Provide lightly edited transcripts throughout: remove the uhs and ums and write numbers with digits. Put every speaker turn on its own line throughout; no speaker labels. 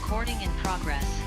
Recording in progress.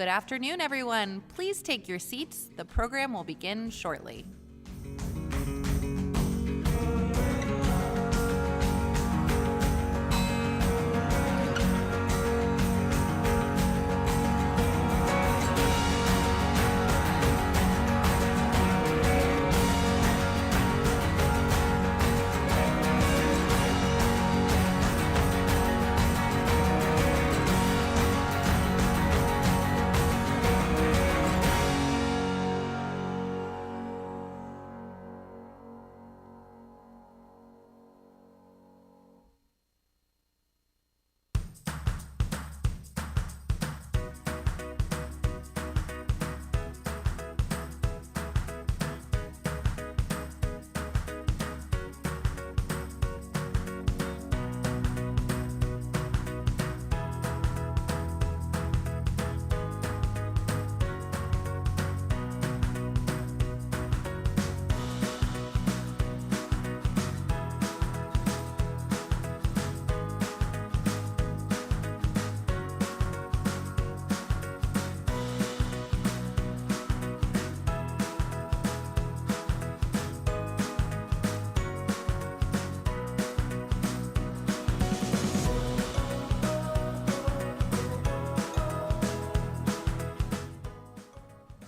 Good afternoon, everyone. Please take your seats. The program will begin shortly.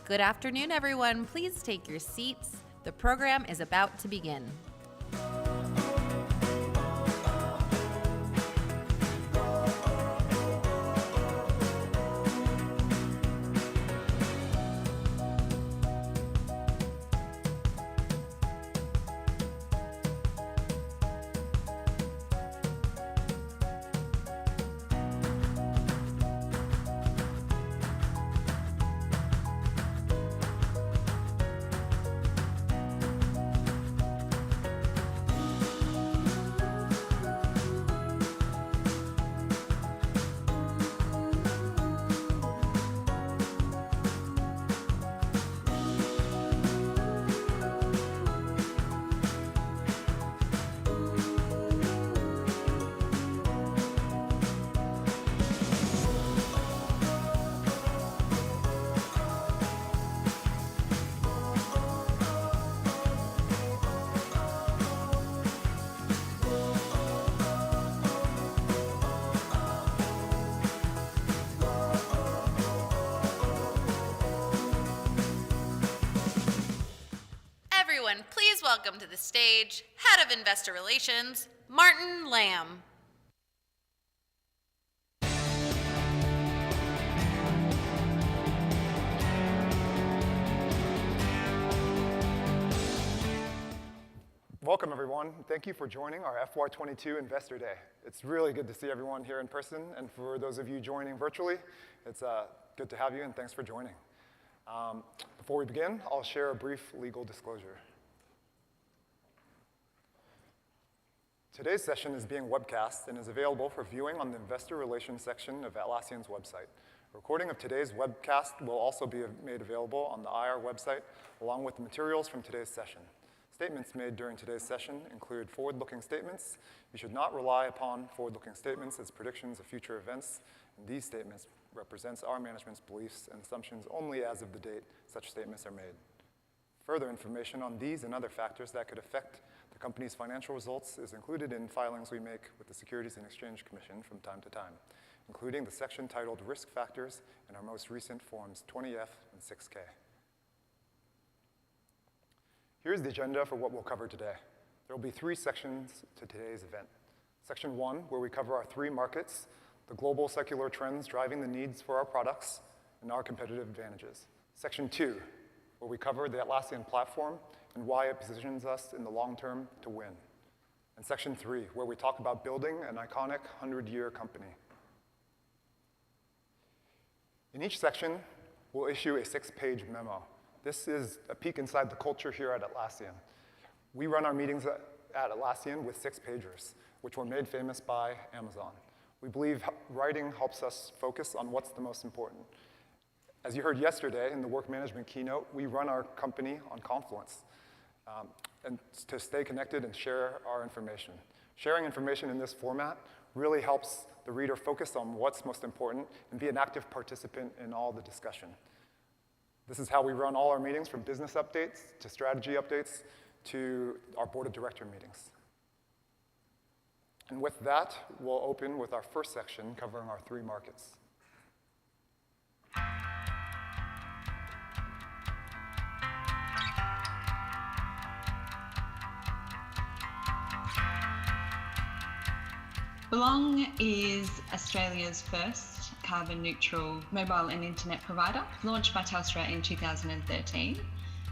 Good afternoon, everyone. Please take your seats. The program is about to begin. Everyone, please welcome to the stage, Head of Investor Relations, Martin Lamb.
Welcome, everyone. Thank you for joining our FY22 Investor Day. It's really good to see everyone here in person, and for those of you joining virtually, it's good to have you, and thanks for joining. Before we begin, I'll share a brief legal disclosure. Today's session is being webcast and is available for viewing on the Investor Relations section of Atlassian's website. A recording of today's webcast will also be made available on the IR website, along with the materials from today's session. Statements made during today's session include forward-looking statements. You should not rely upon forward-looking statements as predictions of future events, and these statements represents our management's beliefs and assumptions only as of the date such statements are made. Further information on these and other factors that could affect the company's financial results is included in filings we make with the Securities and Exchange Commission from time to time, including the section titled Risk Factors in our most recent Forms 20F and 6K. Here's the agenda for what we'll cover today. There will be 3 sections to today's event. Section 1, where we cover our 3 markets, the global secular trends driving the needs for our products, and our competitive advantages. Section 2, where we cover the Atlassian platform and why it positions us in the long term to win. And Section 3, where we talk about building an iconic 100-year company. In each section, we'll issue a 6-page memo. This is a peek inside the culture here at Atlassian. We run our meetings at Atlassian with 6-pagers, which were made famous by Amazon. We believe writing helps us focus on what's the most important. As you heard yesterday in the work management keynote, we run our company on Confluence and to stay connected and share our information. Sharing information in this format really helps the reader focus on what's most important and be an active participant in all the discussion. This is how we run all our meetings, from business updates to strategy updates to our board of director meetings. And with that, we'll open with our first section covering our 3 markets.
Belong is Australia's first carbon-neutral mobile and internet provider, launched by Telstra in 2013.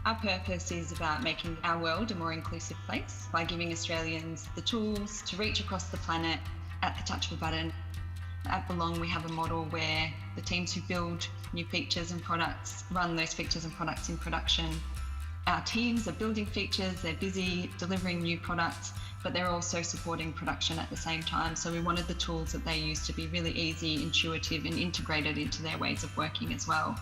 Our purpose is about making our world a more inclusive place by giving Australians the tools to reach across the planet at the touch of a button. At Belong, we have a model where the teams who build new features and products run those features and products in production. Our teams are building features, they're busy delivering new products, but they're also supporting production at the same time. So we wanted the tools that they use to be really easy, intuitive, and integrated into their ways of working as well.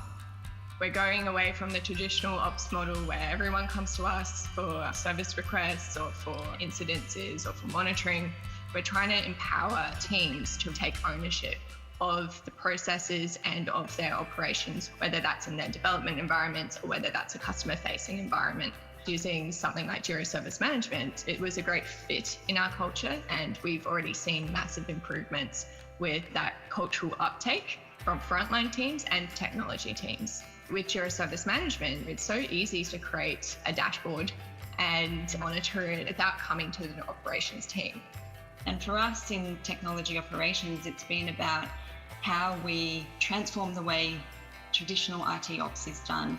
We're going away from the traditional ops model where everyone comes to us for service requests or for incidences or for monitoring. We're trying to empower teams to take ownership of the processes and of their operations, whether that's in their development environments or whether that's a customer-facing environment. Using something like Jira Service Management, it was a great fit in our culture, and we've already seen massive improvements with that cultural uptake from frontline teams and technology teams. With Jira Service Management, it's so easy to create a dashboard and monitor it without coming to an operations team.
And for us in technology operations, it's been about how we transform the way traditional IT ops is done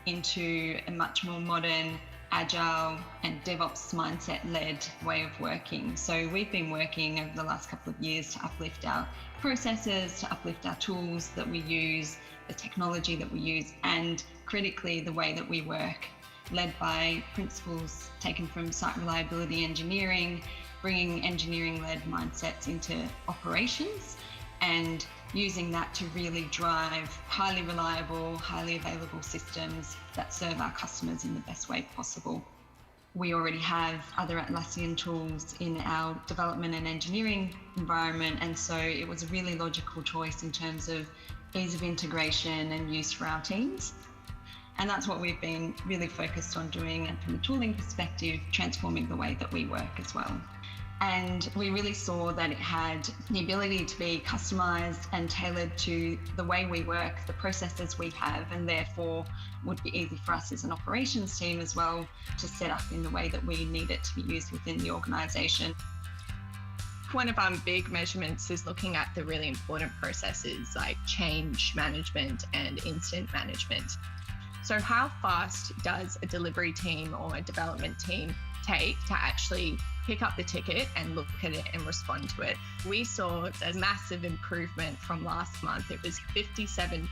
into a much more modern, agile and DevOps mindset-led way of working. So we've been working over the last couple of years to uplift our processes, to uplift our tools that we use, the technology that we use, and critically the way that we work, led by principles taken from site reliability engineering, bringing engineering-led mindsets into operations, and using that to really drive highly reliable, highly available systems that serve our customers in the best way possible. We already have other Atlassian tools in our development and engineering environment, and so it was a really logical choice in terms of ease of integration and use for our teams. And that's what we've been really focused on doing, and from a tooling perspective, transforming the way that we work as well. And we really saw that it had the ability to be customized and tailored to the way we work, the processes we have, and therefore would be easy for us as an operations team as well to set up in the way that we need it to be used within the organization.
One of our big measurements is looking at the really important processes like change management and incident management. So how fast does a delivery team or a development team take to actually pick up the ticket and look at it and respond to it? We saw a massive improvement from last month. It was 57%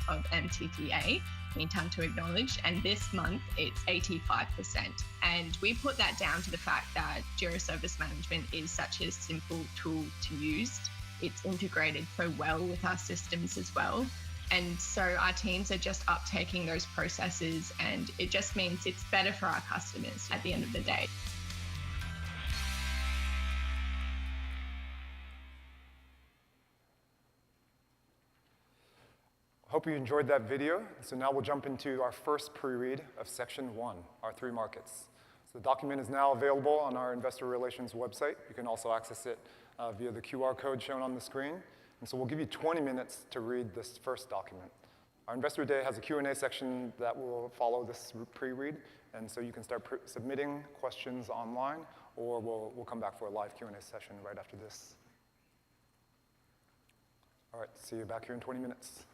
of MTTA, mean time to acknowledge, and this month it's 85%. And we put that down to the fact that Jira Service Management is such a simple tool to use. It's integrated so well with our systems as well. And so our teams are just uptaking those processes, and it just means it's better for our customers at the end of the day.
Hope you enjoyed that video. So now we'll jump into our first pre-read of section 1, our 3 markets. So the document is now available on our investor relations website. You can also access it via the QR code shown on the screen. And so we'll give you 20 minutes to read this first document. Our Investor Day has a Q&A section that will follow this pre-read, and so you can start submitting questions online, or we'll come back for a live Q&A session right after this. All right, see you back here in 20 minutes.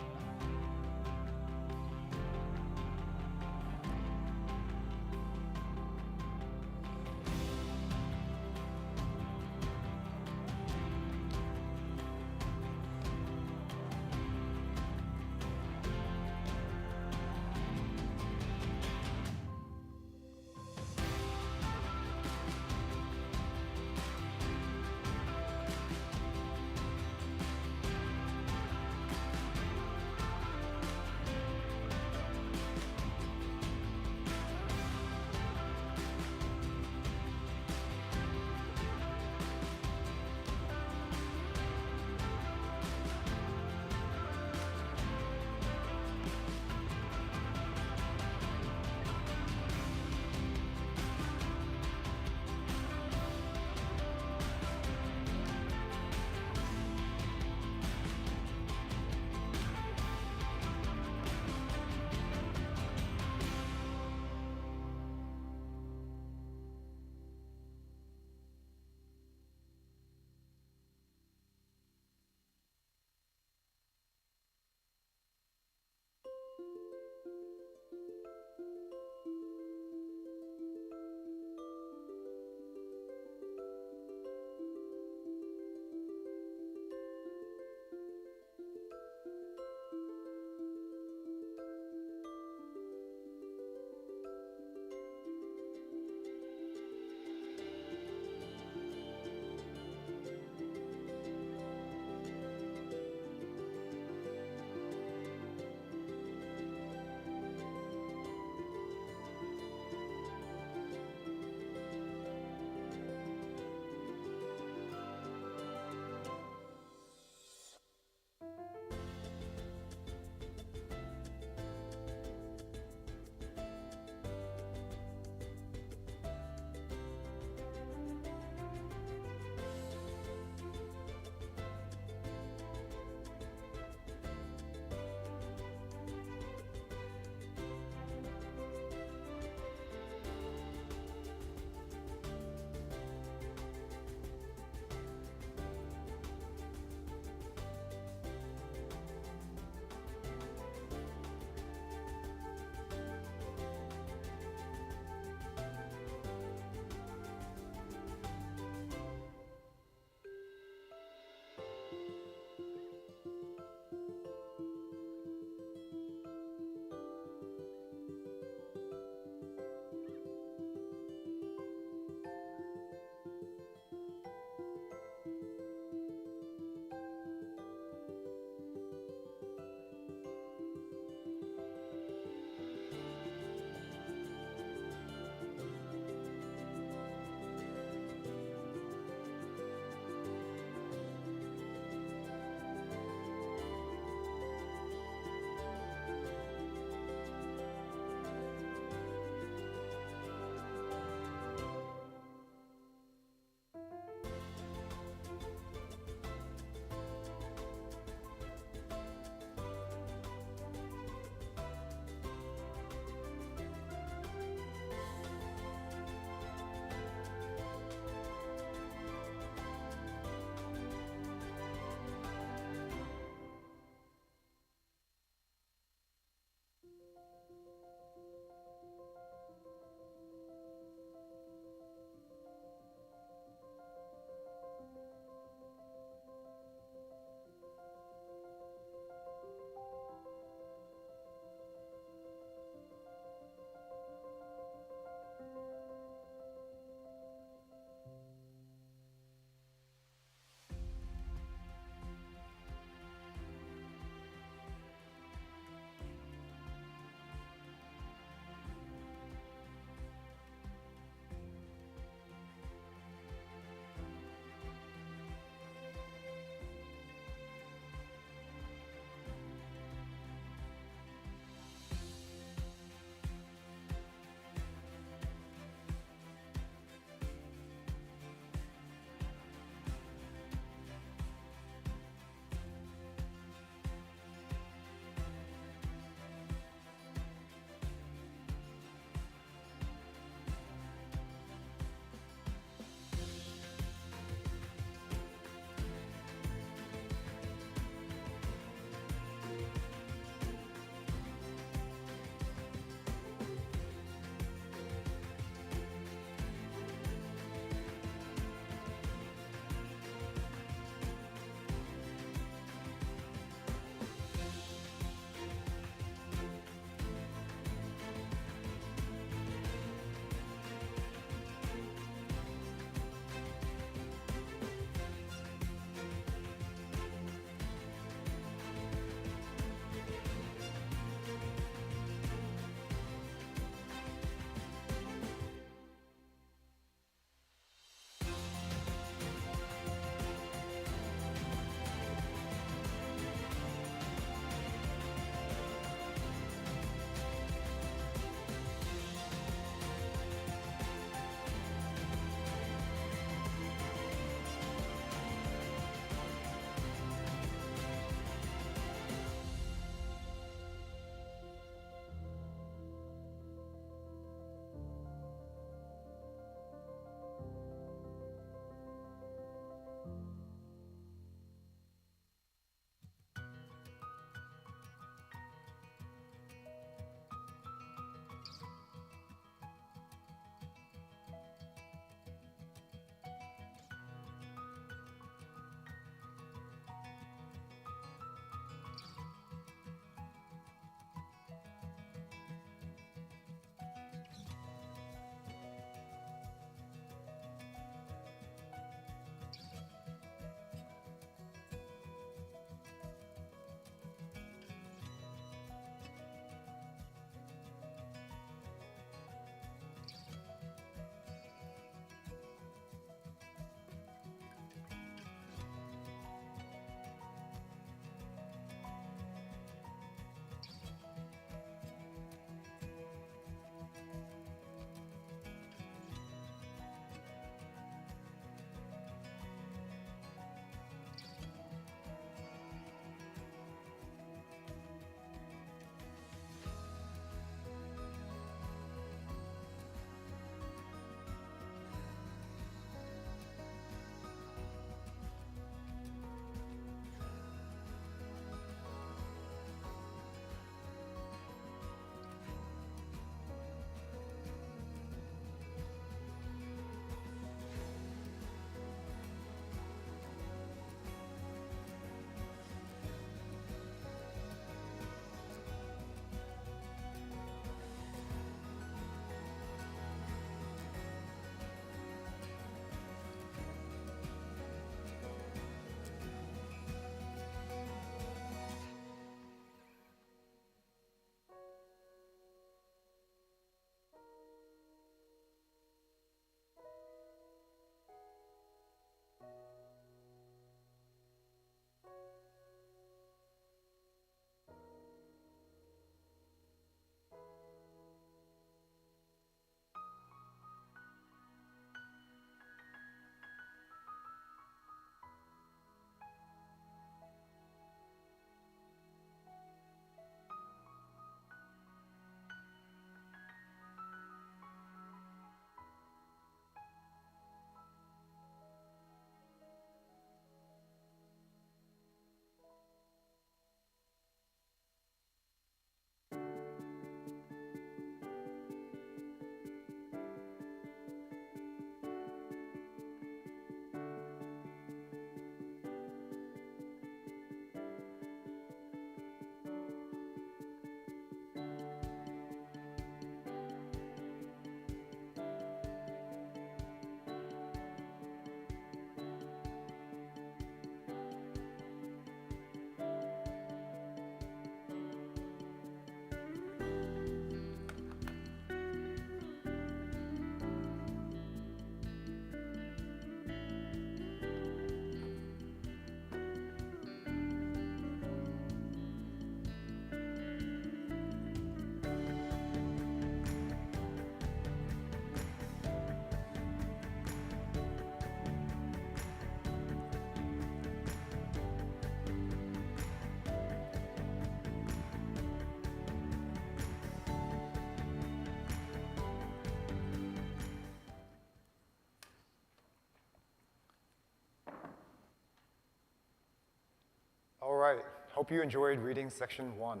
Hope you enjoyed reading section 1.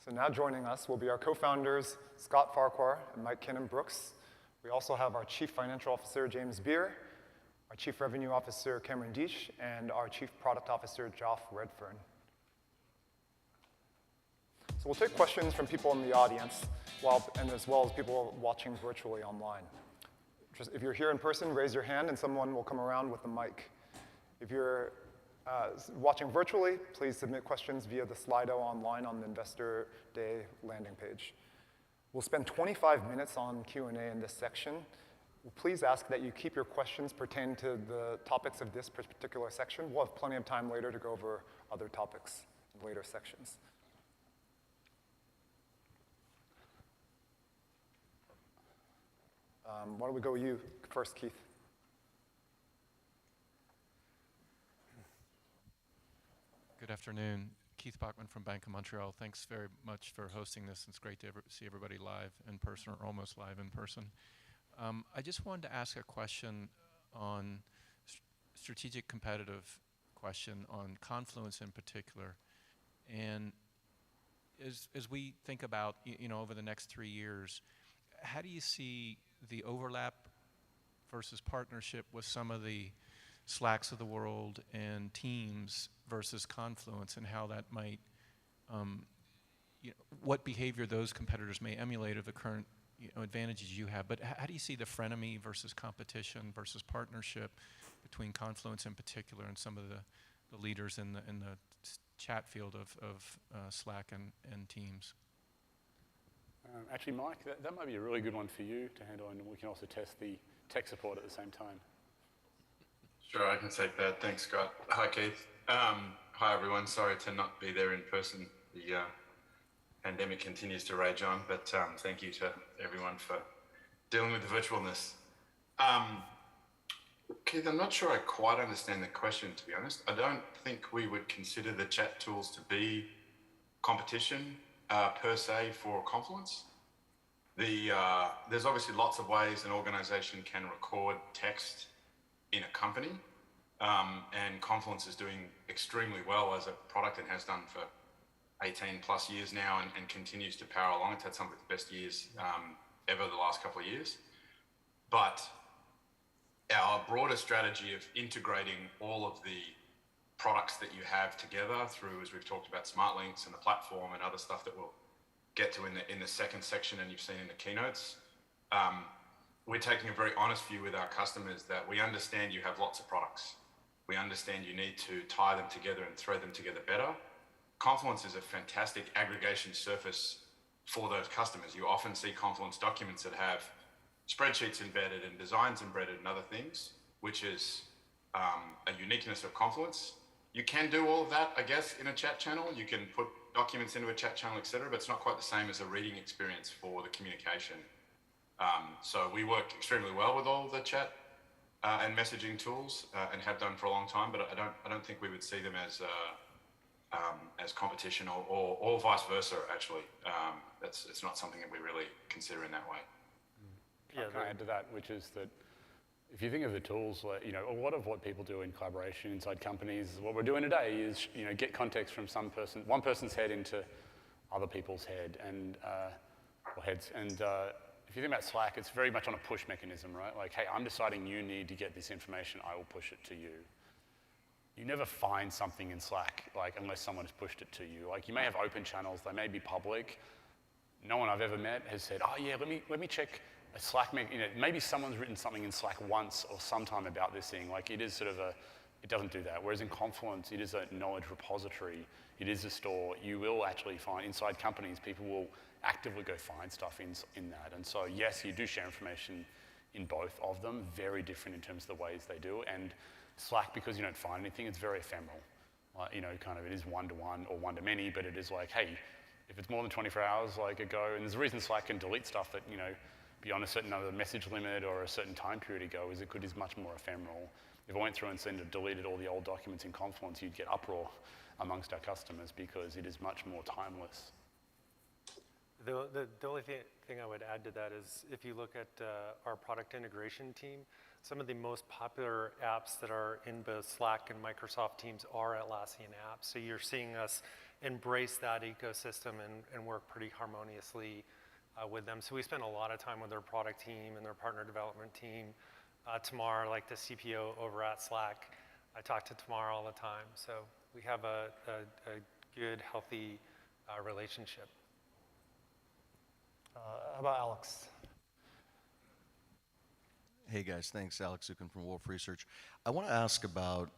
So now joining us will be our co-founders, Scott Farquhar and Mike Kinnan-Brooks. We also have our Chief Financial Officer, James Beer, our Chief Revenue Officer, Cameron Deesh, and our Chief Product Officer, Joff Redfern. So we'll take questions from people in the audience, and as well as people watching virtually online. If you're here in person, raise your hand and someone will come around with a mic. If you're watching virtually, please submit questions via the Slido online on the Investor Day landing page. We'll spend 25 minutes on Q&A in this section. Please ask that you keep your questions pertaining to the topics of this particular section. We'll have plenty of time later to go over other topics in later sections. Why don't we go with you first, Keith?
Good afternoon. Keith Bachman from Bank of Montreal. Thanks very much for hosting this. It's great to see everybody live in person, or almost live in person. I just wanted to ask a question on strategic competitive question on Confluence in particular. And as we think about, over the next 3 years, how do you see the overlap versus partnership with some of the Slacks of the world and Teams versus Confluence, and how that might, what behavior those competitors may emulate of the current advantages you have. But how do you see the frenemy versus competition versus partnership between Confluence in particular and some of the leaders in the chat field of Slack and Teams?
Actually, Mike, that might be a really good one for you to handle, and we can also test the tech support at the same time.
Sure, I can take that. Thanks, Scott. Hi, Keith. Hi, everyone. Sorry to not be there in person. The pandemic continues to rage on, but thank you to everyone for dealing with the virtualness. Keith, I'm not sure I quite understand the question, to be honest. I don't think we would consider the chat tools to be competition per se for Confluence. There's obviously lots of ways an organization can record text in a company, and Confluence is doing extremely well as a product and has done for 18 plus years now, and continues to power along. It's had some of the best years ever the last couple of years. But our broader strategy of integrating all of the products that you have together through, as we've talked about, Smart Links and the platform and other stuff that we'll get to in the second section and you've seen in the keynotes, we're taking a very honest view with our customers that we understand you have lots of products. We understand you need to tie them together and thread them together better. Confluence is a fantastic aggregation surface for those customers. You often see Confluence documents that have spreadsheets embedded and designs embedded and other things, which is a uniqueness of Confluence. You can do all of that, I guess, in a chat channel. You can put documents into a chat channel, etc., but it's not quite the same as a reading experience for the communication. So we work extremely well with all the chat and messaging tools, and have done for a long time. But I don't think we would see them as competition or vice versa. Actually, it's not something that we really consider in that way.
Yeah, can I add to that, which is that if you think of the tools, a lot of what people do in collaboration inside companies, what we're doing today is, get context from one person's head into other people's heads. And if you think about Slack, it's very much on a push mechanism, right? Like, hey, I'm deciding you need to get this information, I will push it to you. You never find something in Slack, unless someone has pushed it to you. You may have open channels, they may be public. No one I've ever met has said, oh yeah, let me check a Slack, maybe someone's written something in Slack once or sometime about this thing. It is it doesn't do that. Whereas in Confluence, it is a knowledge repository. It is a store. You will actually find, inside companies, people will actively go find stuff in that. And so, yes, you do share information in both of them, very different in terms of the ways they do. And Slack, because you don't find anything, it's very ephemeral. It is one-to-one or one-to-many, but it is like, hey, if it's more than 24 hours ago, and there's a reason Slack can delete stuff that, beyond a certain other message limit or a certain time period ago, is it is much more ephemeral. If I went through and deleted all the old documents in Confluence, you'd get uproar amongst our customers because it is much more timeless.
The only thing I would add to that is if you look at our product integration team, some of the most popular apps that are in both Slack and Microsoft Teams are Atlassian apps. So you're seeing us embrace that ecosystem and work pretty harmoniously with them. So we spend a lot of time with their product team and their partner development team. Tamar, like the CPO over at Slack, I talk to Tamar all the time. So we have a good, healthy relationship.
How about Alex?
Hey guys, thanks. Alex Zukin from Wolf Research. I want to ask about,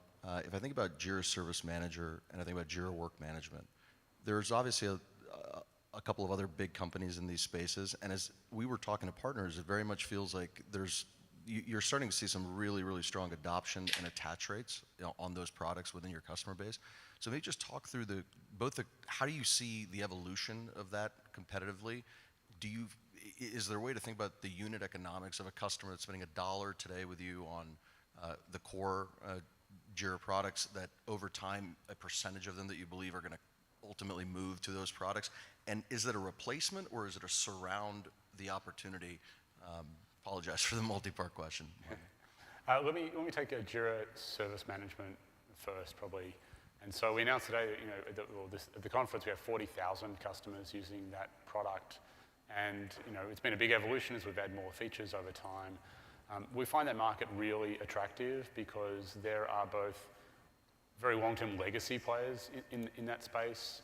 if I think about Jira Service Manager and I think about Jira Work Management, there's obviously a couple of other big companies in these spaces, and as we were talking to partners, it very much feels like you're starting to see some really, really strong adoption and attach rates, on those products within your customer base. So maybe just talk through how do you see the evolution of that competitively? Is there a way to think about the unit economics of a customer that's spending $1 today with you on the core Jira products, that over time, a percentage of them that you believe are going to ultimately move to those products? And is it a replacement or is it a surround the opportunity? Apologize for the multi-part question.
Let me take a Jira Service Management first, probably. And so we announced today that at the conference we have 40,000 customers using that product. And it's been a big evolution as we've had more features over time. We find that market really attractive because there are both very long-term legacy players in that space,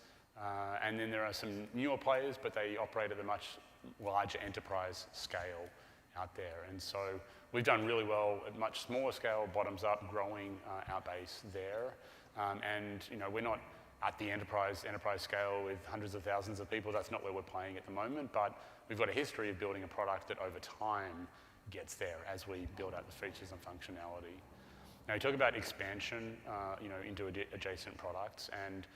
and then there are some newer players, but they operate at a much larger enterprise scale out there. And so we've done really well at much smaller scale, bottoms up, growing our base there. And we're not at the enterprise scale with hundreds of thousands of people. That's not where we're playing at the moment, but we've got a history of building a product that over time gets there as we build out the features and functionality. Now, you talk about expansion, into adjacent products, and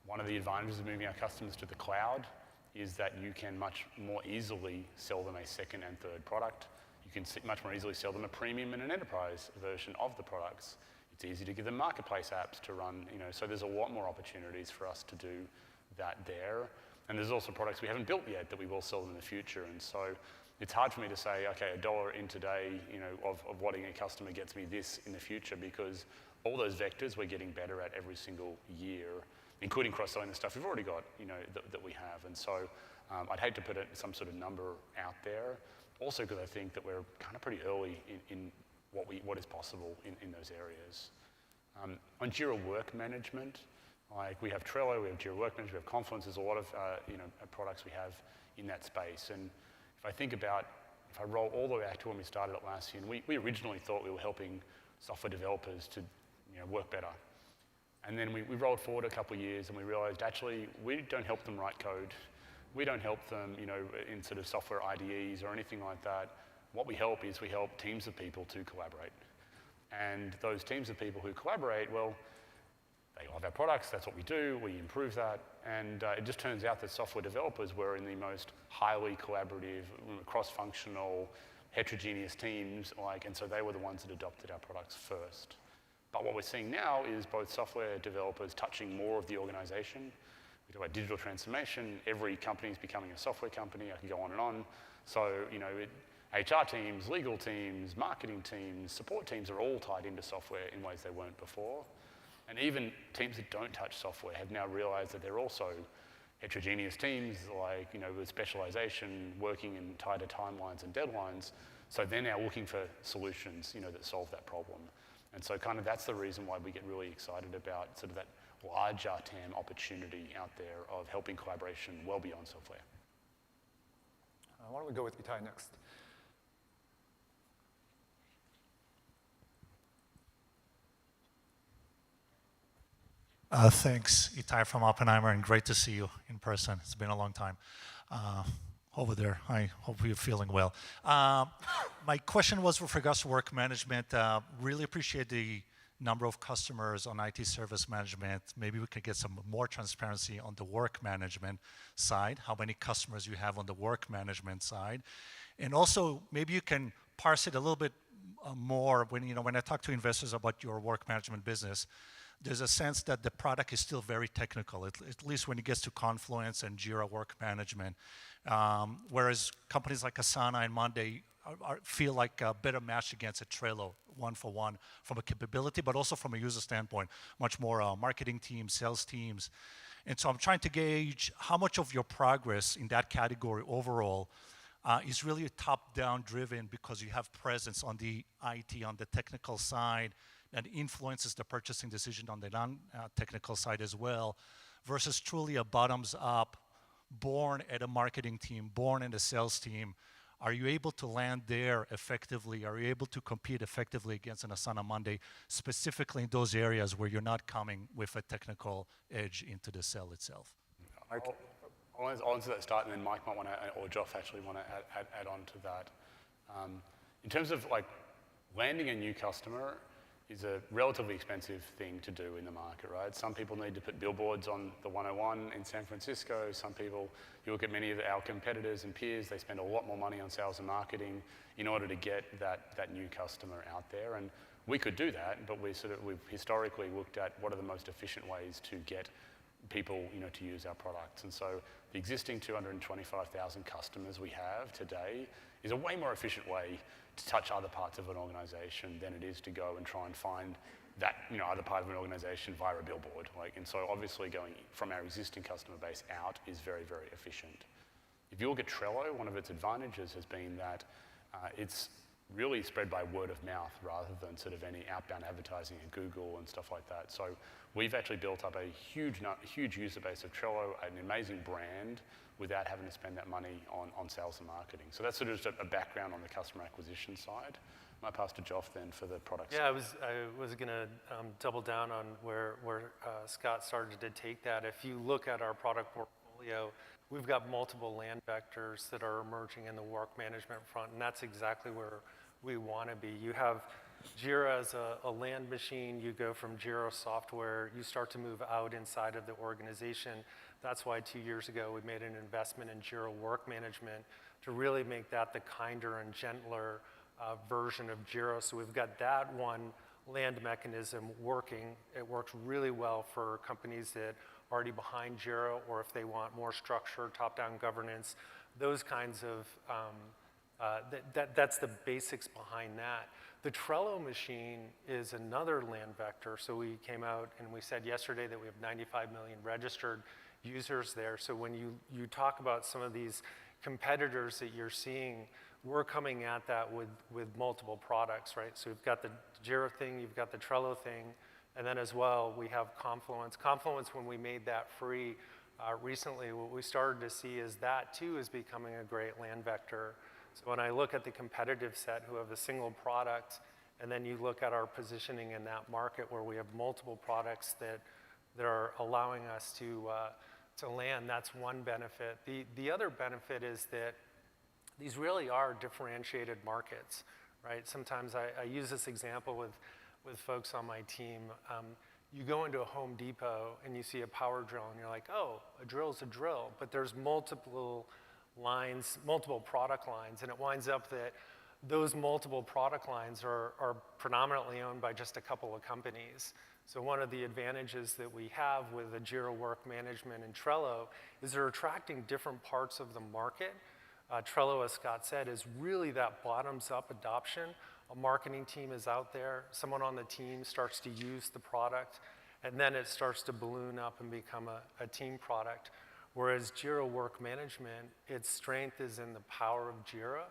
one of the advantages of moving our customers to the cloud is that you can much more easily sell them a second and third product. You can much more easily sell them a premium and an enterprise version of the products. It's easy to give them marketplace apps to run, so there's a lot more opportunities for us to do that there. And there's also products we haven't built yet that we will sell in the future. And so it's hard for me to say, okay, $1 in today, of what a customer gets me this in the future, because all those vectors we're getting better at every single year, including cross-selling the stuff we've already got, that we have. And so I'd hate to put some sort of number out there, also because I think that we're kind of pretty early in what is possible in those areas. On Jira Work Management, like we have Trello, we have Jira Work Management, we have Confluence. There's a lot of products we have in that space. And if I roll all the way back to when we started Atlassian, we originally thought we were helping software developers to work better. And then we rolled forward a couple of years and we realized actually we don't help them write code. We don't help them in sort of software IDEs or anything like that. What we help is we help teams of people to collaborate. And those teams of people who collaborate, well, they love our products, that's what we do, we improve that. And it just turns out that software developers were in the most highly collaborative, cross-functional, heterogeneous teams, and so they were the ones that adopted our products first. But what we're seeing now is both software developers touching more of the organization. We talk about digital transformation, every company is becoming a software company, I can go on and on. So, HR teams, legal teams, marketing teams, support teams are all tied into software in ways they weren't before. And even teams that don't touch software have now realized that they're also heterogeneous teams, with specialization, working in tighter timelines and deadlines. So they're now looking for solutions, that solve that problem. And so kind of that's the reason why we get really excited about sort of that larger TAM opportunity out there of helping collaboration well beyond software.
Why don't we go with Itai next?
Thanks, Itai from Oppenheimer, and great to see you in person. It's been a long time over there. I hope you're feeling well. My question was with regards to work management. Really appreciate the number of customers on IT service management. Maybe we could get some more transparency on the work management side, how many customers you have on the work management side. And also, maybe you can parse it a little bit more when I talk to investors about your work management business. there's a sense that the product is still very technical, at least when it gets to Confluence and Jira Work Management. Whereas companies like Asana and Monday feel like a better match against a Trello, one for one, from a capability, but also from a user standpoint, much more marketing teams, sales teams. And so I'm trying to gauge how much of your progress in that category overall is really top-down driven because you have presence on the IT, on the technical side, that influences the purchasing decision on the non-technical side as well, versus truly a bottoms-up, born at a marketing team, born in a sales team. Are you able to land there effectively? Are you able to compete effectively against an Asana Monday, specifically in those areas where you're not coming with a technical edge into the sell itself?
I'll answer that start, and then Mike might want to, or Joff actually want to add on to that. In terms of like landing a new customer is a relatively expensive thing to do in the market, right? Some people need to put billboards on the 101 in San Francisco. Some people, you look at many of our competitors and peers, they spend a lot more money on sales and marketing in order to get that new customer out there. And we could do that, but we've historically looked at what are the most efficient ways to get people, to use our products. And so the existing 225,000 customers we have today is a way more efficient way to touch other parts of an organization than it is to go and try and find that other part of an organization via a billboard. And so obviously going from our existing customer base out is very, very efficient. If you look at Trello, one of its advantages has been that it's really spread by word of mouth rather than sort of any outbound advertising at Google and stuff like that. So we've actually built up a huge user base of Trello, an amazing brand, without having to spend that money on sales and marketing. So that's sort of just a background on the customer acquisition side. I might pass to Joff then for the product
Yeah,
side.
I was going to double down on where Scott started to take that. If you look at our product portfolio, we've got multiple land vectors that are emerging in the work management front, and that's exactly where we want to be. You have Jira as a land machine. You go from Jira software, you start to move out inside of the organization. That's why 2 years ago we made an investment in Jira Work Management to really make that the kinder and gentler version of Jira. So we've got that one land mechanism working. It works really well for companies that are already behind Jira, or if they want more structure, top-down governance, those kinds of, that's the basics behind that. The Trello machine is another land vector. So we came out and we said yesterday that we have 95 million registered users there. So when you talk about some of these competitors that you're seeing, we're coming at that with multiple products, right? So we've got the Jira thing, you've got the Trello thing, and then as well, we have Confluence. Confluence, when we made that free recently, what we started to see is that too is becoming a great land vector. So when I look at the competitive set who have a single product, and then you look at our positioning in that market where we have multiple products that are allowing us to land, that's one benefit. The other benefit is that these really are differentiated markets, right? Sometimes I use this example with folks on my team. You go into a Home Depot and you see a power drill and you're like, oh, a drill's a drill, but there's multiple lines, multiple product lines, and it winds up that those multiple product lines are predominantly owned by just a couple of companies. So one of the advantages that we have with the Jira Work Management and Trello is they're attracting different parts of the market. Trello, as Scott said, is really that bottoms-up adoption. A marketing team is out there, someone on the team starts to use the product, and then it starts to balloon up and become a team product. Whereas Jira Work Management, its strength is in the power of Jira.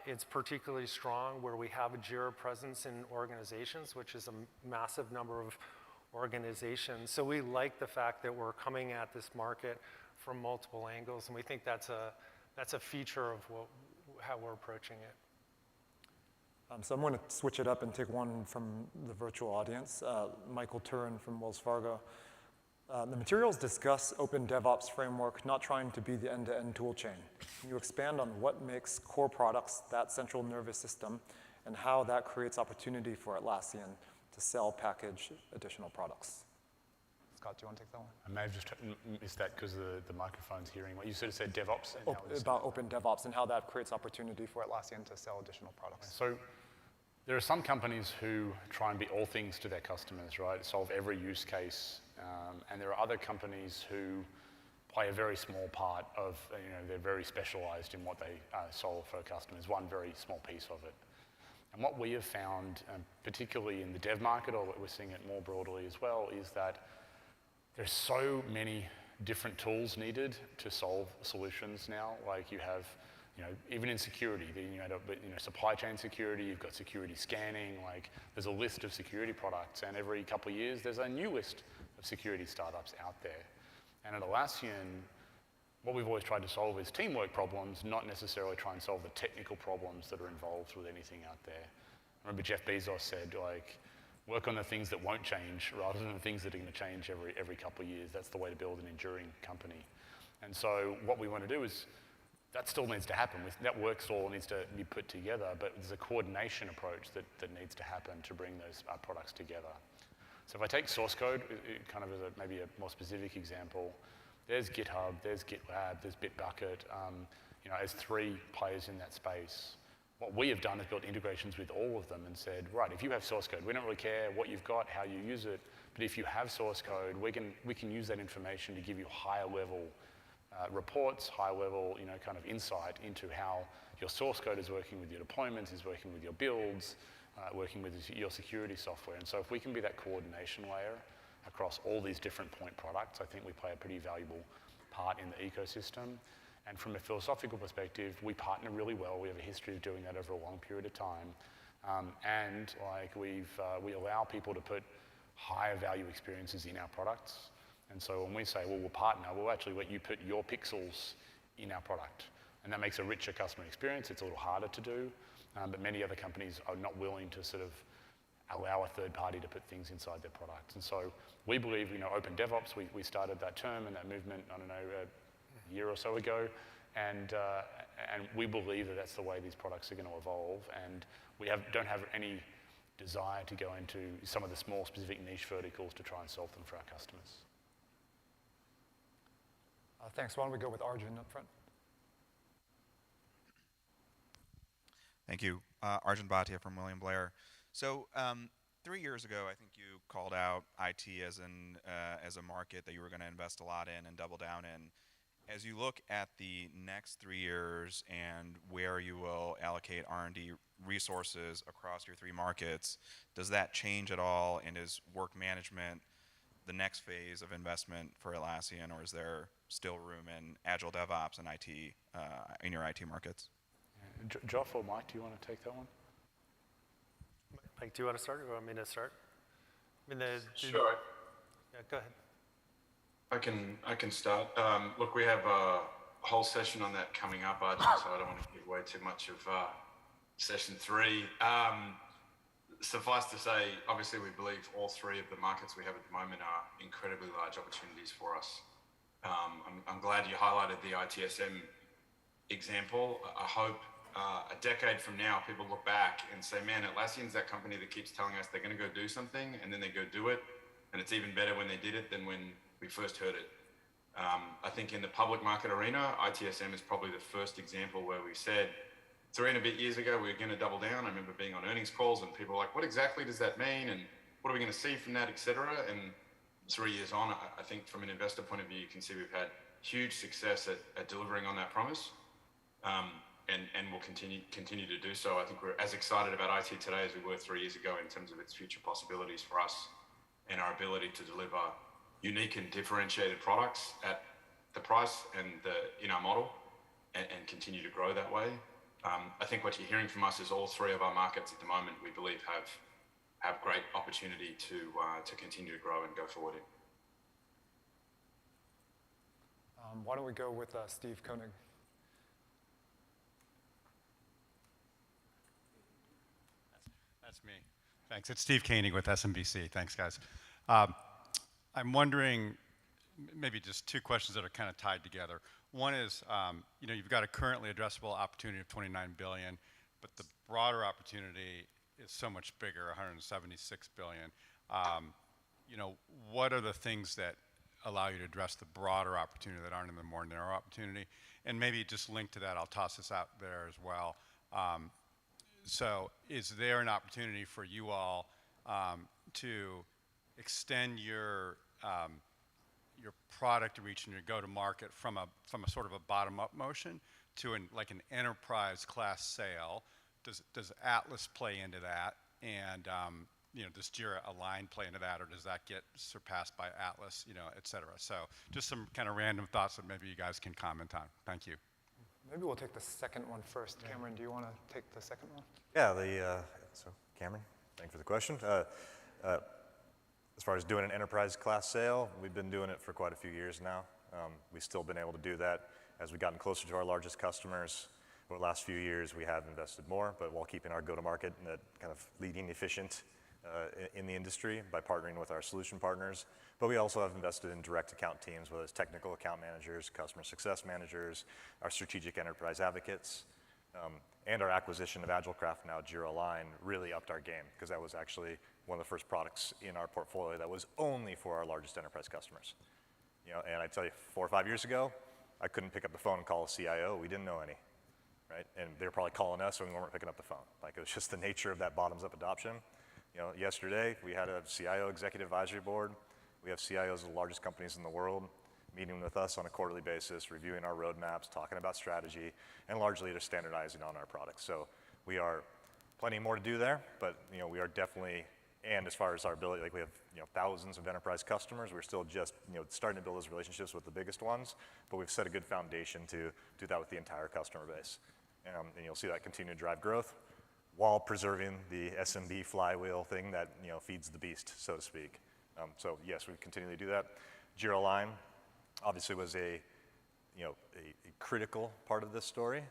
It's particularly strong where we have a Jira presence in organizations, which is a massive number of organizations. So we like the fact that we're coming at this market from multiple angles, and we think that's a feature of how we're approaching it.
So I'm going to switch it up and take one from the virtual audience. Michael Turin from Wells Fargo. The materials discuss open DevOps framework not trying to be the end-to-end tool chain. Can you expand on what makes core products that central nervous system and how that creates opportunity for Atlassian to sell, package additional products? Scott, do you want to take that one?
I may have just missed that because the microphone's hearing. What you sort of said DevOps? And
About open DevOps and how that creates opportunity for Atlassian to sell additional products.
So There are some companies who try and be all things to their customers, right? Solve every use case. And there are other companies who play a very small part of, they're very specialized in what they solve for customers, one very small piece of it. And what we have found, particularly in the dev market, or we're seeing it more broadly as well, is that there's so many different tools needed to solve solutions now. Like you have, even in security, supply chain security, you've got security scanning, like there's a list of security products, and every couple of years there's a new list of security startups out there. And at Atlassian, what we've always tried to solve is teamwork problems, not necessarily try and solve the technical problems that are involved with anything out there. I remember Jeff Bezos said, work on the things that won't change rather than the things that are going to change every couple of years. That's the way to build an enduring company. And so what we want to do is, that still needs to happen. That work still needs to be put together, but there's a coordination approach that needs to happen to bring those products together. So if I take source code, kind of as maybe a more specific example, there's GitHub, there's GitLab, there's Bitbucket, as 3 players in that space. What we have done is built integrations with all of them and said, right, if you have source code, we don't really care what you've got, how you use it, but if you have source code, we can use that information to give you higher level reports, high level, kind of insight into how your source code is working with your deployments, is working with your builds, working with your security software. And so if we can be that coordination layer across all these different point products, I think we play a pretty valuable part in the ecosystem. And from a philosophical perspective, we partner really well. We have a history of doing that over a long period of time. We allow people to put higher value experiences in our products. And so when we say, well, we'll partner, we'll actually let you put your pixels in our product. And that makes a richer customer experience. It's a little harder to do, but many other companies are not willing to sort of allow a third party to put things inside their products. And so we believe, open DevOps, we started that term and that movement, a year or so ago. And we believe that that's the way these products are going to evolve. And we don't have any desire to go into some of the small specific niche verticals to try and solve them for our customers.
Thanks. Why don't we go with Arjun up front?
Thank you. Arjun Bhatia from William Blair. So 3 years ago, I think you called out IT as a market that you were going to invest a lot in and double down in. As you look at the next 3 years and where you will allocate R&D resources across your 3 markets, does that change at all? And is work management the next phase of investment for Atlassian, or is there still room in Agile DevOps and IT in your IT markets?
Joff or Mike, do you want to take that one?
Mike, do you want to start, or do you want me to start?
Sure.
Yeah, go ahead.
I can start. Look, we have a whole session on that coming up, Arjun, so I don't want to give away too much of session 3. Suffice to say, obviously we believe all 3 of the markets we have at the moment are incredibly large opportunities for us. I'm glad you highlighted the ITSM example. I hope a decade from now people look back and say, man, Atlassian's that company that keeps telling us they're going to go do something, and then they go do it, and it's even better when they did it than when we first heard it. I think in the public market arena, ITSM is probably the first example where we said 3 and a bit years ago we were going to double down. I remember being on earnings calls and people were like, what exactly does that mean, and what are we going to see from that, etc. And 3 years on, I think from an investor point of view, you can see we've had huge success at delivering on that promise, and we'll continue to do so. I think we're as excited about IT today as we were 3 years ago in terms of its future possibilities for us and our ability to deliver unique and differentiated products at the price and in our model, and continue to grow that way. I think what you're hearing from us is all 3 of our markets at the moment we believe have great opportunity to continue to grow and go forward in.
Why don't we go with Steve Koenig?
That's me. Thanks. It's Steve Koenig with SMBC. Thanks, guys. I'm wondering, maybe just 2 questions that are kind of tied together. One is, you've got a currently addressable opportunity of $29 billion, but the broader opportunity is so much bigger, $176 billion. What are the things that allow you to address the broader opportunity that aren't in the more narrow opportunity? And maybe just linked to that, I'll toss this out there as well. So is there an opportunity for you all to extend your product reach and your go-to-market from a sort of a bottom-up motion to like an enterprise class sale? Does Atlas play into that? And does Jira Align play into that, or does that get surpassed by Atlas, et cetera? So just some kind of random thoughts that maybe you guys can comment on. Thank you.
Maybe we'll take the second one first. Cameron, do you want to take the second one?
Yeah, so Cameron, thanks for the question. As far as doing an enterprise class sale, we've been doing it for quite a few years now. We've still been able to do that as we've gotten closer to our largest customers. Over the last few years, we have invested more, but while keeping our go-to-market and that kind of leading efficient in the industry by partnering with our solution partners. But we also have invested in direct account teams, whether it's technical account managers, customer success managers, our strategic enterprise advocates, and our acquisition of AgileCraft, now Jira Align, really upped our game, because that was actually one of the first products in our portfolio that was only for our largest enterprise customers. And I tell you, 4 or 5 years ago, I couldn't pick up the phone and call a CIO. We didn't know any, right? And they were probably calling us, and we weren't picking up the phone. Like, it was just the nature of that bottoms-up adoption. Yesterday, we had a CIO executive advisory board. We have CIOs of the largest companies in the world meeting with us on a quarterly basis, reviewing our roadmaps, talking about strategy, and largely they're standardizing on our products. So we are plenty more to do there, but we are definitely, and as far as our ability, like we have thousands of enterprise customers, we're still just starting to build those relationships with the biggest ones, but we've set a good foundation to do that with the entire customer base. And you'll see that continue to drive growth while preserving the SMB flywheel thing that feeds the beast, so to speak. So yes, we continue to do that. Jira Align obviously was a critical part of this story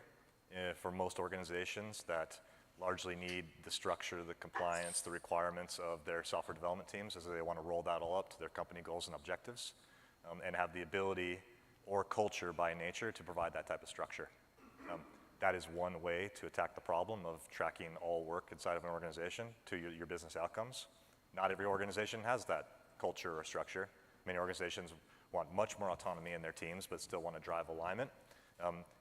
for most organizations that largely need the structure, the compliance, the requirements of their software development teams as they want to roll that all up to their company goals and objectives, and have the ability or culture by nature to provide that type of structure. That is one way to attack the problem of tracking all work inside of an organization to your business outcomes. Not every organization has that culture or structure. Many organizations want much more autonomy in their teams, but still want to drive alignment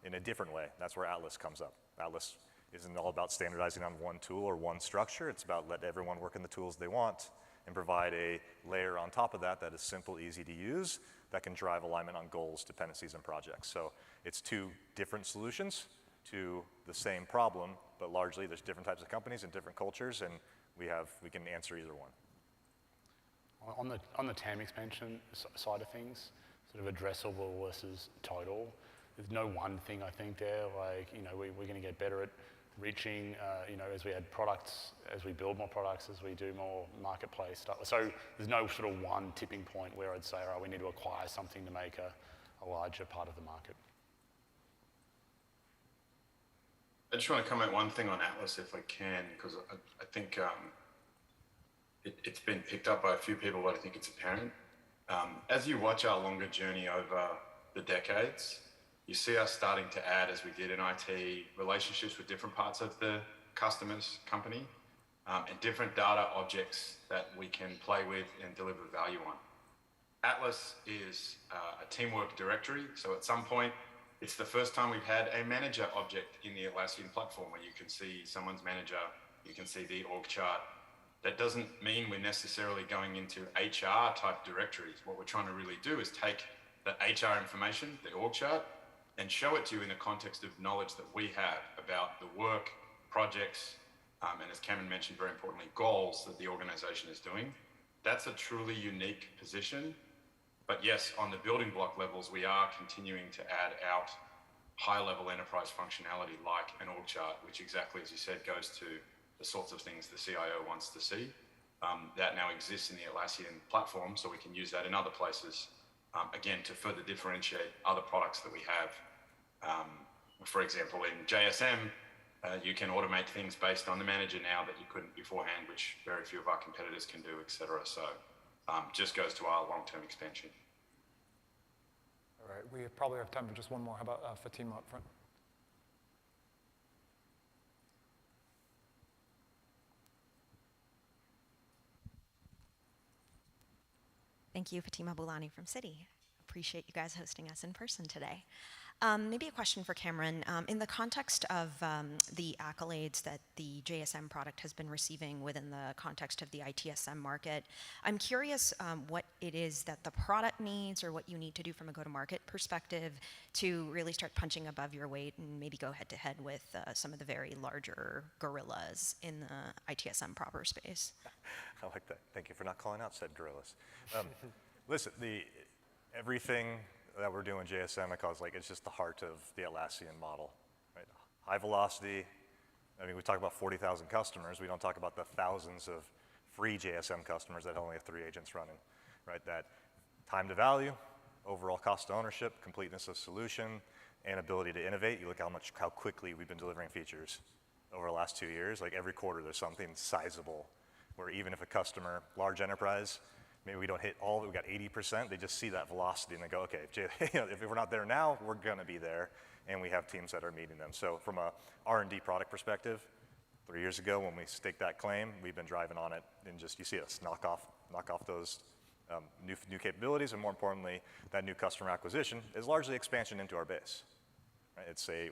in a different way. That's where Atlas comes up. Atlas isn't all about standardizing on one tool or one structure. It's about let everyone work in the tools they want and provide a layer on top of that that is simple, easy to use, that can drive alignment on goals, dependencies, and projects. So it's 2 different solutions to the same problem, but largely there's different types of companies and different cultures, and we can answer either one.
On the TAM expansion side of things, sort of addressable versus total, there's no one thing I think there. Like, we're going to get better at reaching, as we add products, as we build more products, as we do more marketplace stuff. So there's no sort of one tipping point where I'd say, all right, we need to acquire something to make a larger part of the market.
I just want to comment one thing on Atlas if I can, because I think it's been picked up by a few people, but I think it's apparent. As you watch our longer journey over the decades, you see us starting to add, as we did in IT, relationships with different parts of the customer's company and different data objects that we can play with and deliver value on. Atlas is a teamwork directory, so at some point, it's the first time we've had a manager object in the Atlassian platform where you can see someone's manager, you can see the org chart. That doesn't mean we're necessarily going into HR type directories. What we're trying to really do is take the HR information, the org chart, and show it to you in the context of knowledge that we have about the work, projects, and as Cameron mentioned, very importantly, goals that the organization is doing. That's a truly unique position. But yes, on the building block levels, we are continuing to add out high-level enterprise functionality like an org chart, which exactly as you said, goes to the sorts of things the CIO wants to see. That now exists in the Atlassian platform, so we can use that in other places, again, to further differentiate other products that we have. For example, in JSM, you can automate things based on the manager now that you couldn't beforehand, which very few of our competitors can do, et cetera. So just goes to our long-term expansion.
All right, we probably have time for just one more. How about Fatima up front?
Thank you, Fatima Boulani from Citi. appreciate you guys hosting us in person today. Maybe a question for Cameron. In the context of the accolades that the JSM product has been receiving within the context of the ITSM market, I'm curious what it is that the product needs or what you need to do from a go-to-market perspective to really start punching above your weight and maybe go head-to-head with some of the very larger gorillas in the ITSM proper space.
I like that. Thank you for not calling out said gorillas. Listen, everything that we're doing JSM, I call it's just the heart of the Atlassian model, right? High velocity. I mean, we talk about 40,000 customers. We don't talk about the thousands of free JSM customers that only have 3 agents running, right? That time to value, overall cost to ownership, completeness of solution, and ability to innovate. You look how quickly we've been delivering features over the last 2 years. Like every quarter, there's something sizable where even if a customer, large enterprise, maybe we don't hit all of it, we got 80%, they just see that velocity and they go, okay, if we're not there now, we're gonna be there, and we have teams that are meeting them. So from a R&D product perspective, 3 years ago when we staked that claim, we've been driving on it, and just, you see us knock off those new capabilities, and more importantly, that new customer acquisition is largely expansion into our base. Right?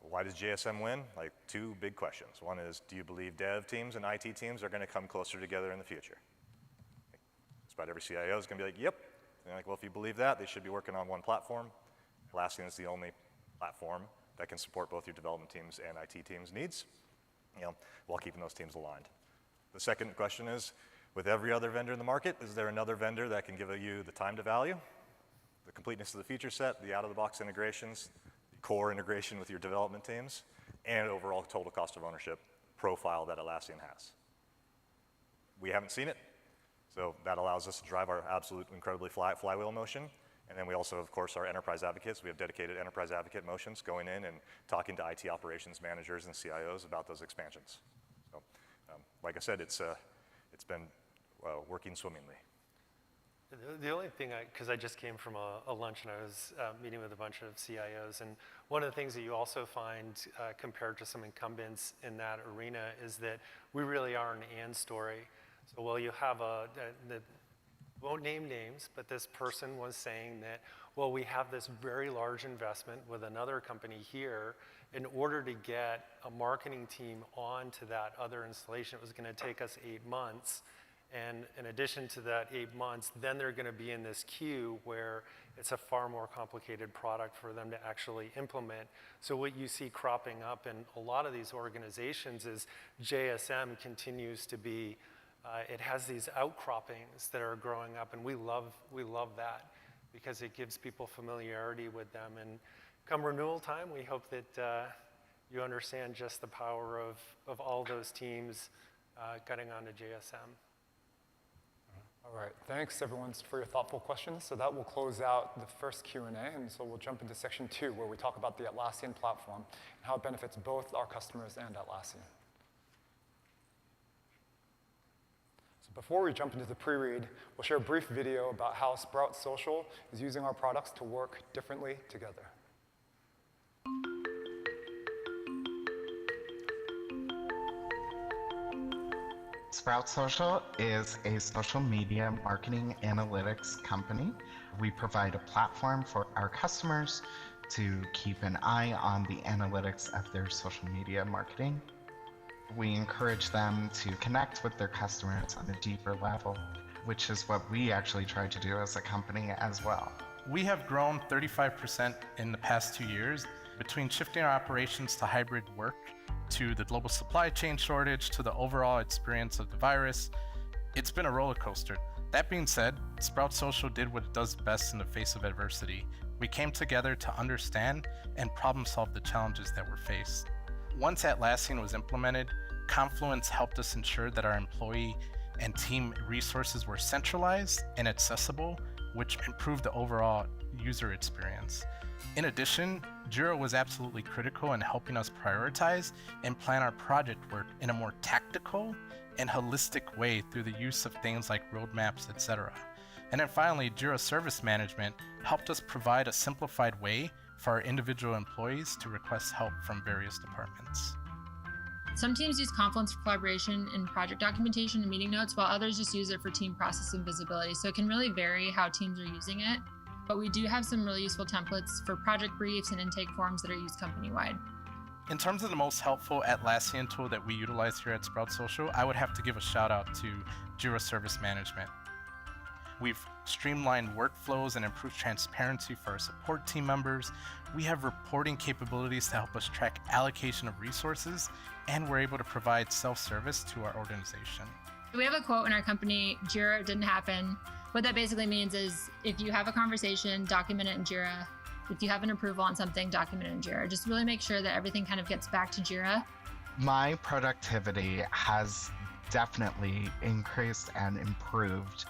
Why does JSM win? Like 2 big questions. One is, do you believe dev teams and IT teams are gonna come closer together in the future? About every CIO is going to be like, yep. And like, well, if you believe that, they should be working on one platform. Atlassian is the only platform that can support both your development teams and IT teams' needs, while keeping those teams aligned. The second question is, with every other vendor in the market, is there another vendor that can give you the time to value, the completeness of the feature set, the out-of-the-box integrations, the core integration with your development teams, and overall total cost of ownership profile that Atlassian has? We haven't seen it. So that allows us to drive our absolute incredibly flywheel motion. And then we also, of course, are enterprise advocates. We have dedicated enterprise advocate motions going in and talking to IT operations managers and CIOs about those expansions. So, like I said, it's been working swimmingly.
The only thing, because I just came from a lunch and I was meeting with a bunch of CIOs, and one of the things that you also find compared to some incumbents in that arena is that we really are an and story. So while you have won't name names, but this person was saying that, well, we have this very large investment with another company here. In order to get a marketing team onto that other installation, it was going to take us 8 months. And in addition to that 8 months, then they're going to be in this queue where it's a far more complicated product for them to actually implement. So what you see cropping up in a lot of these organizations is JSM continues to be it has these outcroppings that are growing up, and we love that because it gives people familiarity with them. And come renewal time, we hope that you understand just the power of all those teams getting onto JSM.
All right, thanks everyone for your thoughtful questions. So that will close out the first Q&A, and so we'll jump into section 2, where we talk about the Atlassian platform and how it benefits both our customers and Atlassian. Before we jump into the pre-read, we'll share a brief video about how Sprout Social is using our products to work differently together.
Sprout Social is a social media marketing analytics company. We provide a platform for our customers to keep an eye on the analytics of their social media marketing. We encourage them to connect with their customers on a deeper level, which is what we actually try to do as a company as well.
We have grown 35% in the past 2 years between shifting our operations to hybrid work, to the global supply chain shortage, to the overall experience of the virus. It's been a roller coaster. That being said, Sprout Social did what it does best in the face of adversity. We came together to understand and problem solve the challenges that were faced. Once Atlassian was implemented, Confluence helped us ensure that our employee and team resources were centralized and accessible, which improved the overall user experience. In addition, Jira was absolutely critical in helping us prioritize and plan our project work in a more tactical and holistic way through the use of things like roadmaps, etc. And then finally, Jira Service Management helped us provide a simplified way for our individual employees to request help from various departments.
Some teams use Confluence for collaboration and project documentation and meeting notes, while others just use it for team process and visibility. So it can really vary how teams are using it. but we do have some really useful templates for project briefs and intake forms that are used company-wide.
In terms of the most helpful Atlassian tool that we utilize here at Sprout Social, I would have to give a shout out to Jira Service Management. We've streamlined workflows and improved transparency for our support team members. We have reporting capabilities to help us track allocation of resources, and we're able to provide self-service to our organization.
We have a quote in our company, Jira didn't happen. What that basically means is if you have a conversation, document it in Jira. If you have an approval on something, document it in Jira. Just really make sure that everything kind of gets back to Jira.
My productivity has definitely increased and improved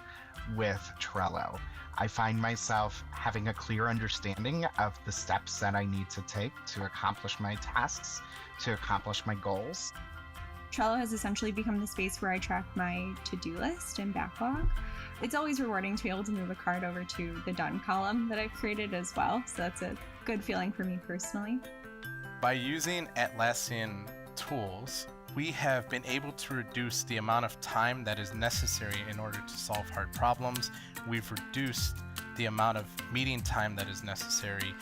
with Trello. I find myself having a clear understanding of the steps that I need to take to accomplish my tasks, to accomplish my goals.
Trello has essentially become the space where I track my to-do list and backlog. It's always rewarding to be able to move a card over to the done column that I've created as well. So that's a good feeling for me personally.
By using Atlassian tools, we have been able to reduce the amount of time that is necessary in order to solve hard problems. We've reduced the amount of meeting time that is necessary.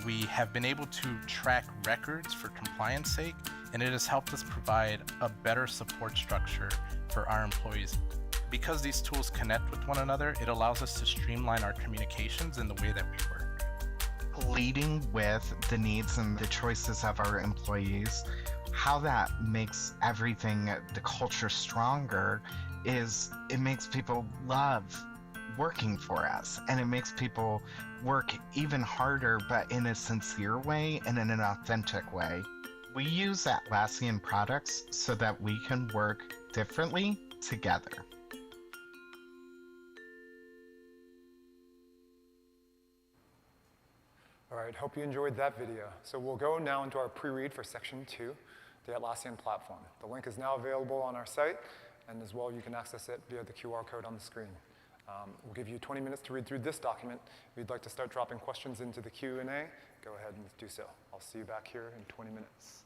We have been able to track records for compliance sake, and it has helped us provide a better support structure for our employees. Because these tools connect with one another, it allows us to streamline our communications in the way that we work.
Leading with the needs and the choices of our employees, how that makes everything, the culture stronger, is it makes people love working for us, and it makes people work even harder, but in a sincere way and in an authentic way. We use Atlassian products so that we can work differently together.
All right, hope you enjoyed that video. So we'll go now into our pre-read for section 2, the Atlassian platform. The link is now available on our site, and as well you can access it via the QR code on the screen. We'll give you 20 minutes to read through this document. If you'd like to start dropping questions into the Q&A, go ahead and do so. I'll see you back here in 20 minutes.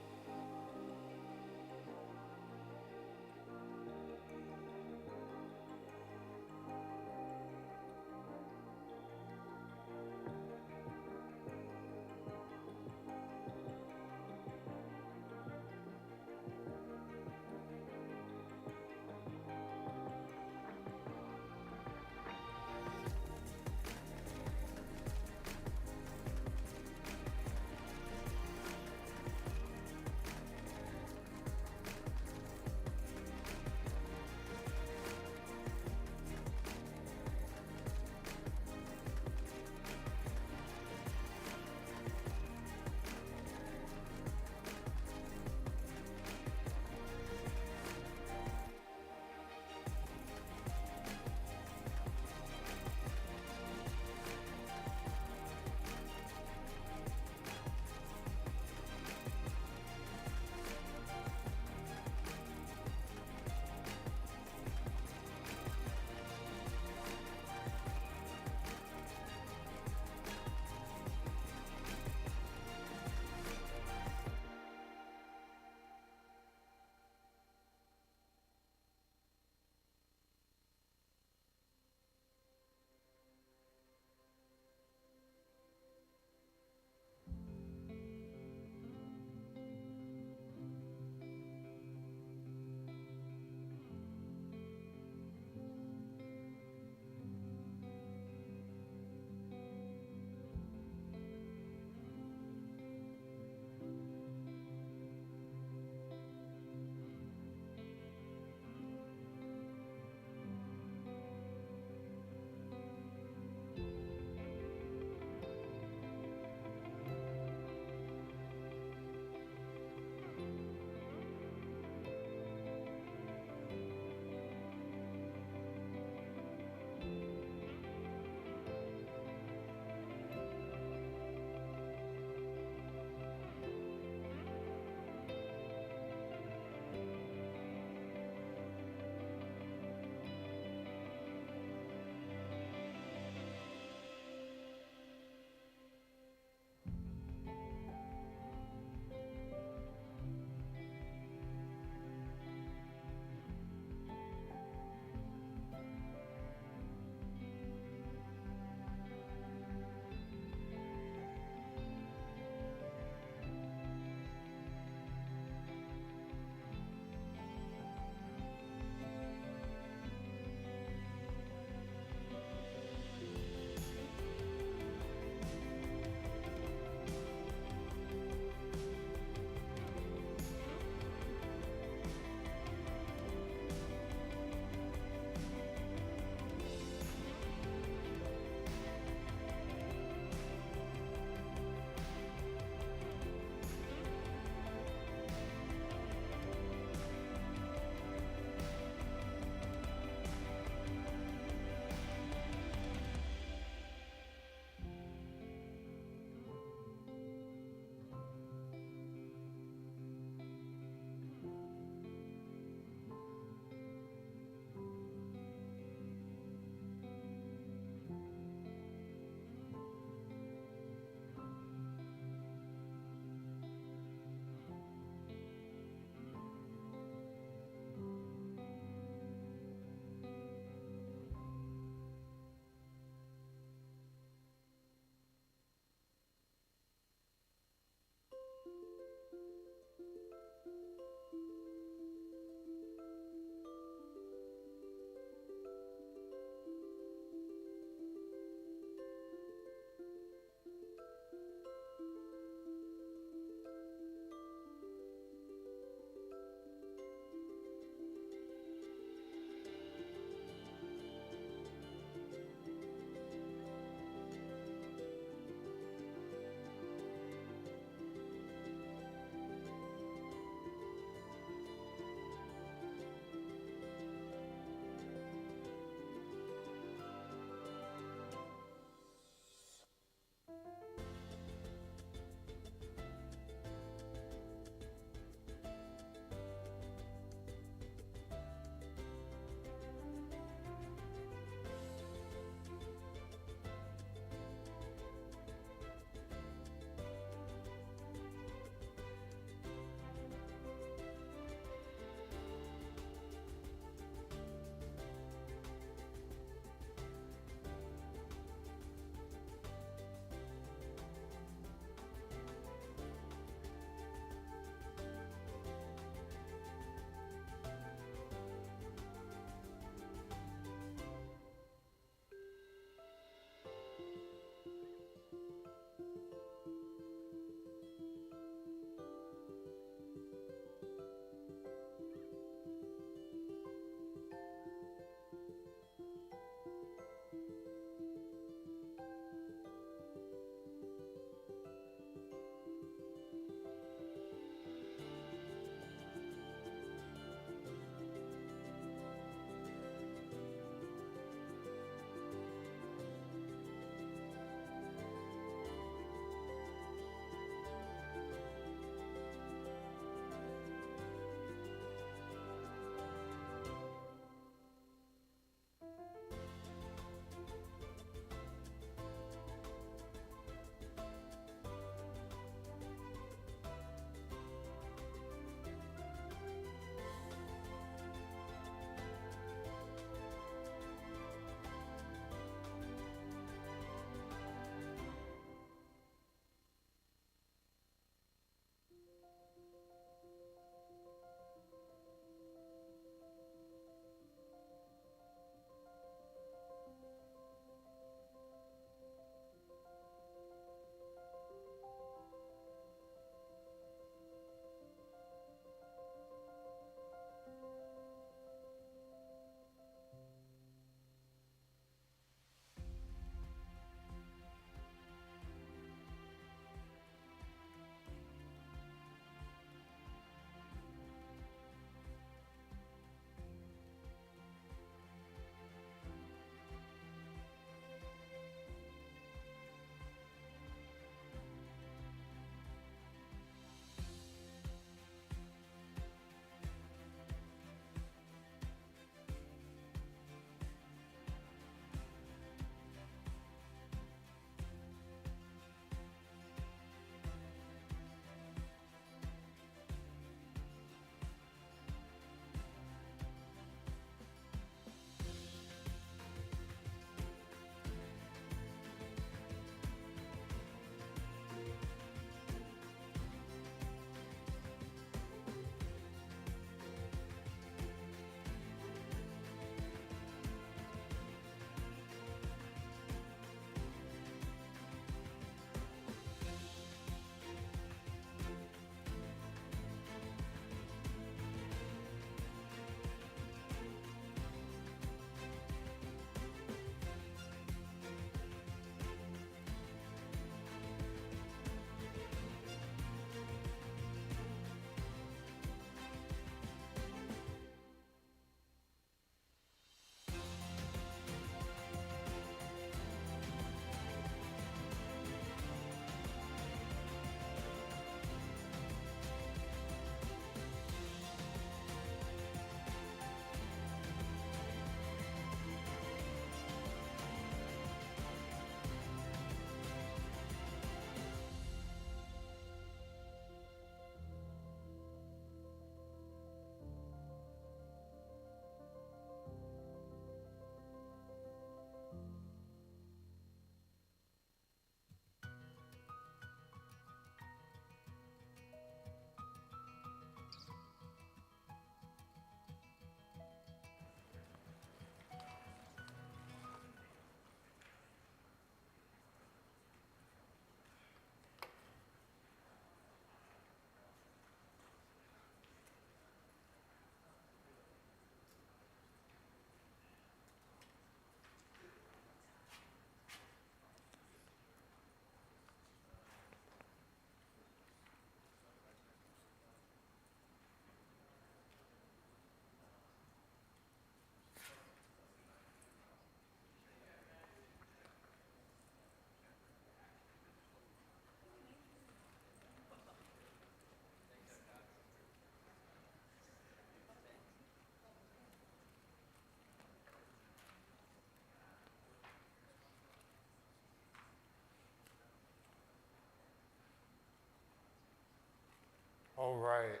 All right.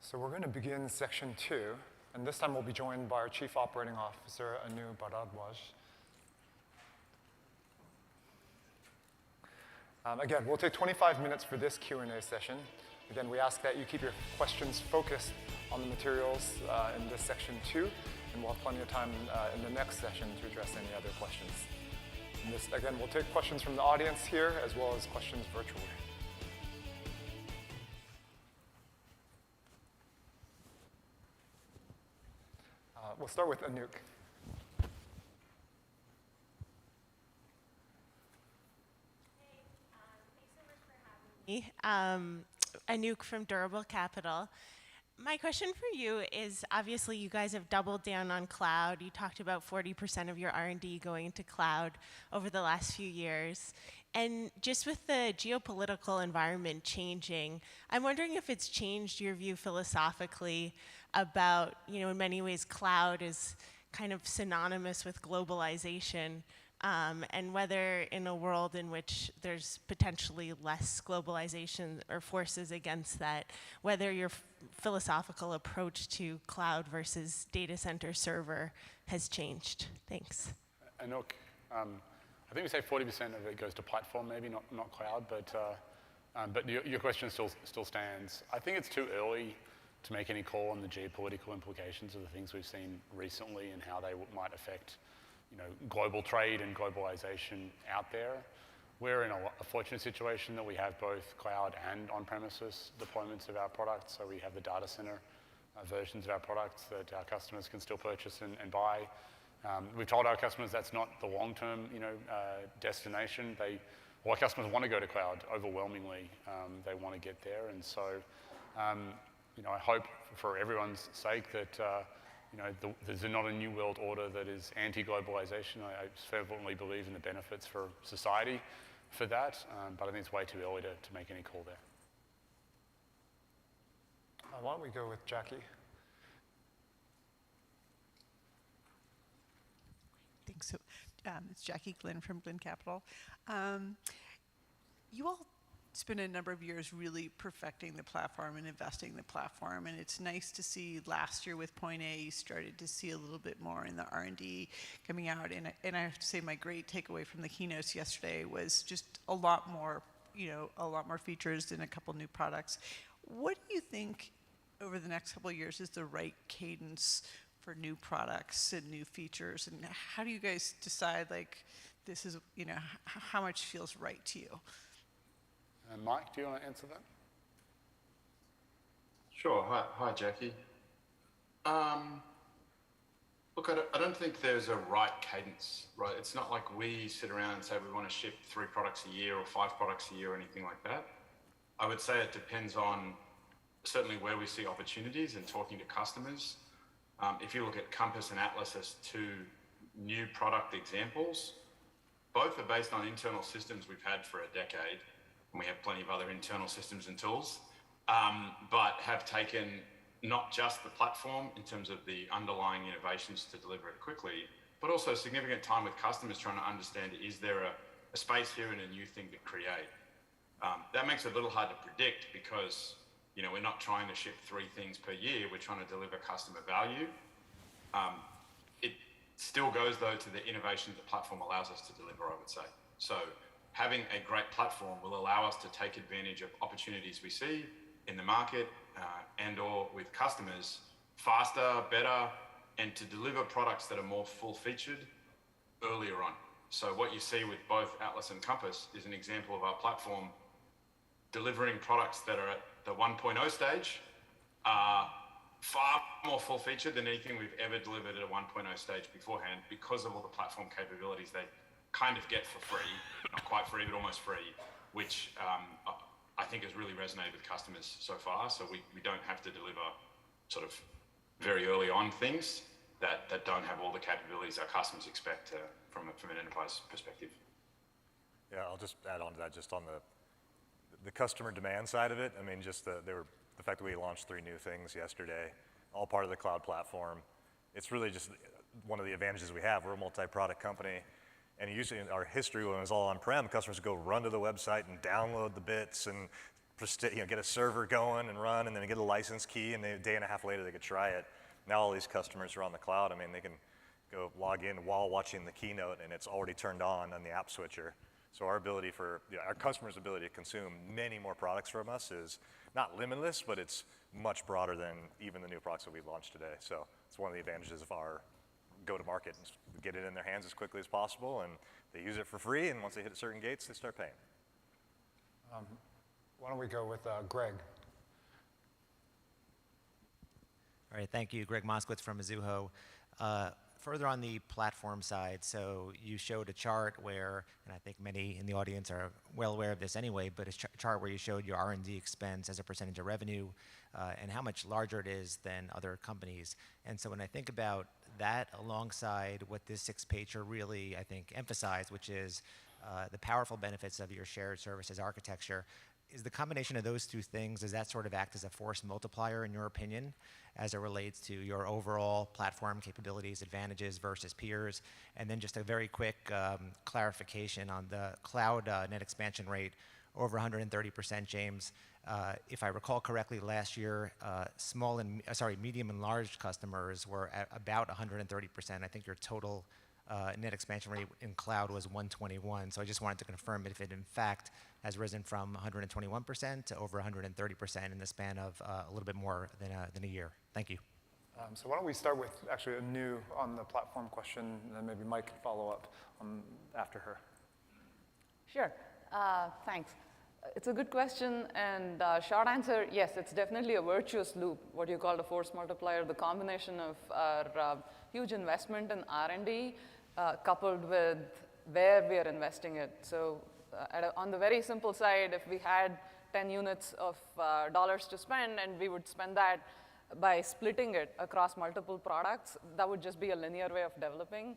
So we're going to begin section 2, and this time we'll be joined by our Chief Operating Officer, Anu Bharadwaj. Again, we'll take 25 minutes for this Q&A session. Again, we ask that you keep your questions focused on the materials in this section 2, and we'll have plenty of time in the next session to address any other questions. And this, again, we'll take questions from the audience here as well as questions virtually. We'll start with Anouk.
Anouk from Durable Capital. My question for you is, obviously you guys have doubled down on cloud. You talked about 40% of your R&D going into cloud over the last few years. And just with the geopolitical environment changing, I'm wondering if it's changed your view philosophically about, in many ways cloud is kind of synonymous with globalization. And whether in a world in which there's potentially less globalization or forces against that, whether your philosophical approach to cloud versus data center server has changed. Thanks.
Anouk, I think we say 40% of it goes to platform, maybe not cloud, but your question still stands. I think it's too early to make any call on the geopolitical implications of the things we've seen recently and how they might affect global trade and globalization out there. We're in a fortunate situation that we have both cloud and on-premises deployments of our products. So we have the data center versions of our products that our customers can still purchase and buy. We've told our customers that's not the long-term destination. Our customers want to go to cloud overwhelmingly. They want to get there. And so I hope for everyone's sake that there's not a new world order that is anti-globalization. I fervently believe in the benefits for society for that, but I think it's way too early to make any call there.
Why don't we go with Jackie?
Thanks. So, it's Jackie Glynn from Glynn Capital. You all spent a number of years really perfecting the platform and investing in the platform, and it's nice to see last year with Point A you started to see a little bit more in the R&D coming out, and I have to say my great takeaway from the keynotes yesterday was just a lot more features and a couple new products. What do you think over the next couple of years is the right cadence for new products and new features, and how do you guys decide this is how much feels right to you?
Mike, do you want to answer that?
Sure. Hi, Jackie. Look, I don't think there's a right cadence, right? It's not like we sit around and say we want to ship 3 products a year or 5 products a year or anything like that. I would say it depends on certainly where we see opportunities and talking to customers. If you look at Compass and Atlas as 2 new product examples, both are based on internal systems we've had for a decade. And we have plenty of other internal systems and tools, but have taken not just the platform in terms of the underlying innovations to deliver it quickly, but also significant time with customers trying to understand, is there a space here and a new thing to create? That makes it a little hard to predict because we're not trying to ship 3 things per year, we're trying to deliver customer value. It still goes though to the innovation the platform allows us to deliver, I would say. So having a great platform will allow us to take advantage of opportunities we see in the market and or with customers faster, better, and to deliver products that are more full-featured earlier on. So what you see with both Atlas and Compass is an example of our platform delivering products that are at the 1.0 stage are far more full-featured than anything we've ever delivered at a 1.0 stage beforehand because of all the platform capabilities they kind of get for free, not quite free, but almost free, which I think has really resonated with customers so far. So we don't have to deliver sort of very early on things that don't have all the capabilities our customers expect from an enterprise perspective.
Yeah, I'll just add on to that, just on the customer demand side of it. I mean, just the fact that we launched 3 new things yesterday, all part of the cloud platform. It's really just one of the advantages we have. We're a multi-product company. And usually in our history, when it was all on-prem, customers would go run to the website and download the bits and get a server going and run, and then get a license key, and a day and a half later they could try it. Now all these customers are on the cloud. I mean, they can go log in while watching the keynote, and it's already turned on the app switcher. So our customers' ability to consume many more products from us is not limitless, but it's much broader than even the new products that we've launched today. So it's one of the advantages of our go-to-market, get it in their hands as quickly as possible, and they use it for free, and once they hit certain gates, they start paying.
Why don't we go with Greg?
All right, thank you. Greg Moskowitz from Mizuho. Further on the platform side, so you showed a chart where, and I think many in the audience are well aware of this anyway, but a chart where you showed your R&D expense as a percentage of revenue and how much larger it is than other companies. And so when I think about that alongside what this 6-pager really, I think, emphasized, which is the powerful benefits of your shared services architecture, is the combination of those two things, does that sort of act as a force multiplier in your opinion as it relates to your overall platform capabilities, advantages versus peers? And then just a very quick clarification on the cloud net expansion rate, over 130%, James. If I recall correctly, last year, medium and large customers were at about 130%. I think your total net expansion rate in cloud was 121. So I just wanted to confirm if it in fact has risen from 121% to over 130% in the span of a little bit more than a year. Thank you.
So why don't we start with actually Anu on the platform question, and then maybe Mike can follow up after her.
Sure. Thanks. It's a good question, and short answer, yes, it's definitely a virtuous loop, what you call a force multiplier, the combination of our huge investment in R&D coupled with where we are investing it. So on the very simple side, if we had 10 units of dollars to spend, and we would spend that by splitting it across multiple products, that would just be a linear way of developing.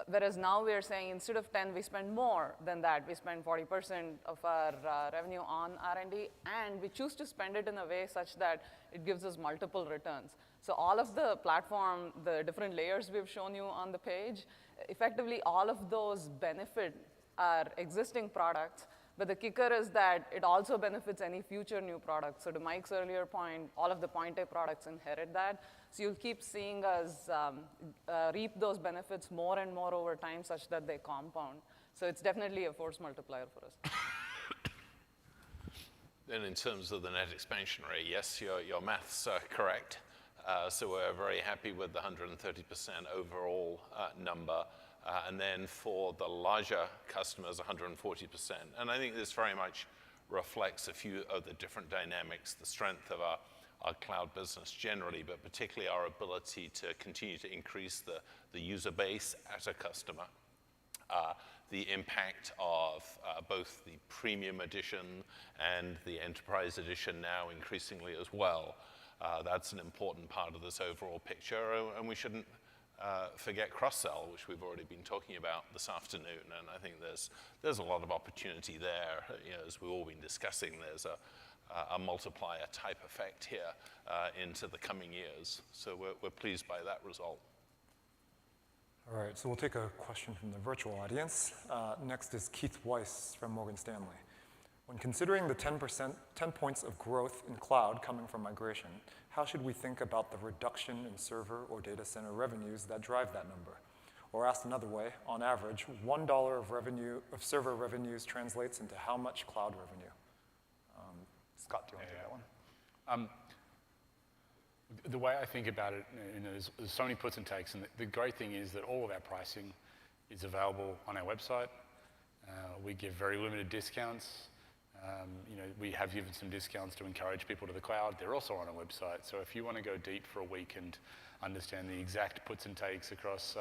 Whereas now we are saying instead of 10, we spend more than that. We spend 40% of our revenue on R&D, and we choose to spend it in a way such that it gives us multiple returns. So all of the platform, the different layers we've shown you on the page, effectively all of those benefit our existing products. But the kicker is that it also benefits any future new products. So to Mike's earlier point, all of the Point A products inherit that. So you'll keep seeing us reap those benefits more and more over time such that they compound. So it's definitely a force multiplier for us.
Then in terms of the net expansion rate, yes, your math's correct. So we're very happy with the 130% overall number. And then for the larger customers, 140%. And I think this very much reflects a few of the different dynamics, the strength of our cloud business generally, but particularly our ability to continue to increase the user base at a customer. The impact of both the premium edition and the enterprise edition now increasingly as well. That's an important part of this overall picture, and we shouldn't forget cross-sell, which we've already been talking about this afternoon, and I think there's a lot of opportunity there. As we've all been discussing, there's a multiplier type effect here into the coming years. So we're pleased by that result.
All right, so we'll take a question from the virtual audience. Next is Keith Weiss from Morgan Stanley. When considering the 10 points of growth in cloud coming from migration, how should we think about the reduction in server or data center revenues that drive that number? Or asked another way, on average, $1 of server revenues translates into how much cloud revenue? Scott, do you want to take that one?
The way I think about it, there's so many puts and takes, and the great thing is that all of our pricing is available on our website. We give very limited discounts. We have given some discounts to encourage people to the cloud. They're also on our website. So if you want to go deep for a week and understand the exact puts and takes across,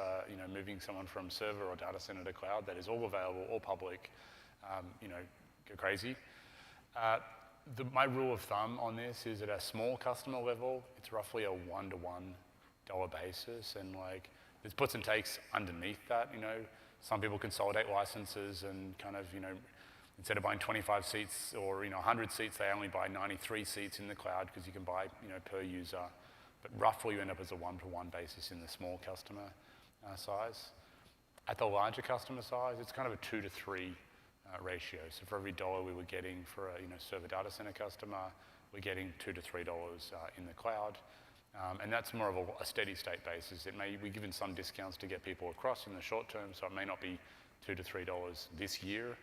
moving someone from server or data center to cloud, that is all available, all public. Go crazy. My rule of thumb on this is at a small customer level, it's roughly a one-to-one dollar basis, and there's puts and takes underneath that. Some people consolidate licenses and kind of, instead of buying 25 seats or 100 seats, they only buy 93 seats in the cloud because you can buy per user. But roughly you end up as a one-to-one basis in the small customer size. At the larger customer size, it's kind of a 2 to 3 ratio. So for every dollar we were getting for a server data center customer, we're getting $2 to $3 in the cloud. And that's more of a steady state basis. We're given some discounts to get people across in the short term, so it may not be $2 to $3 this year,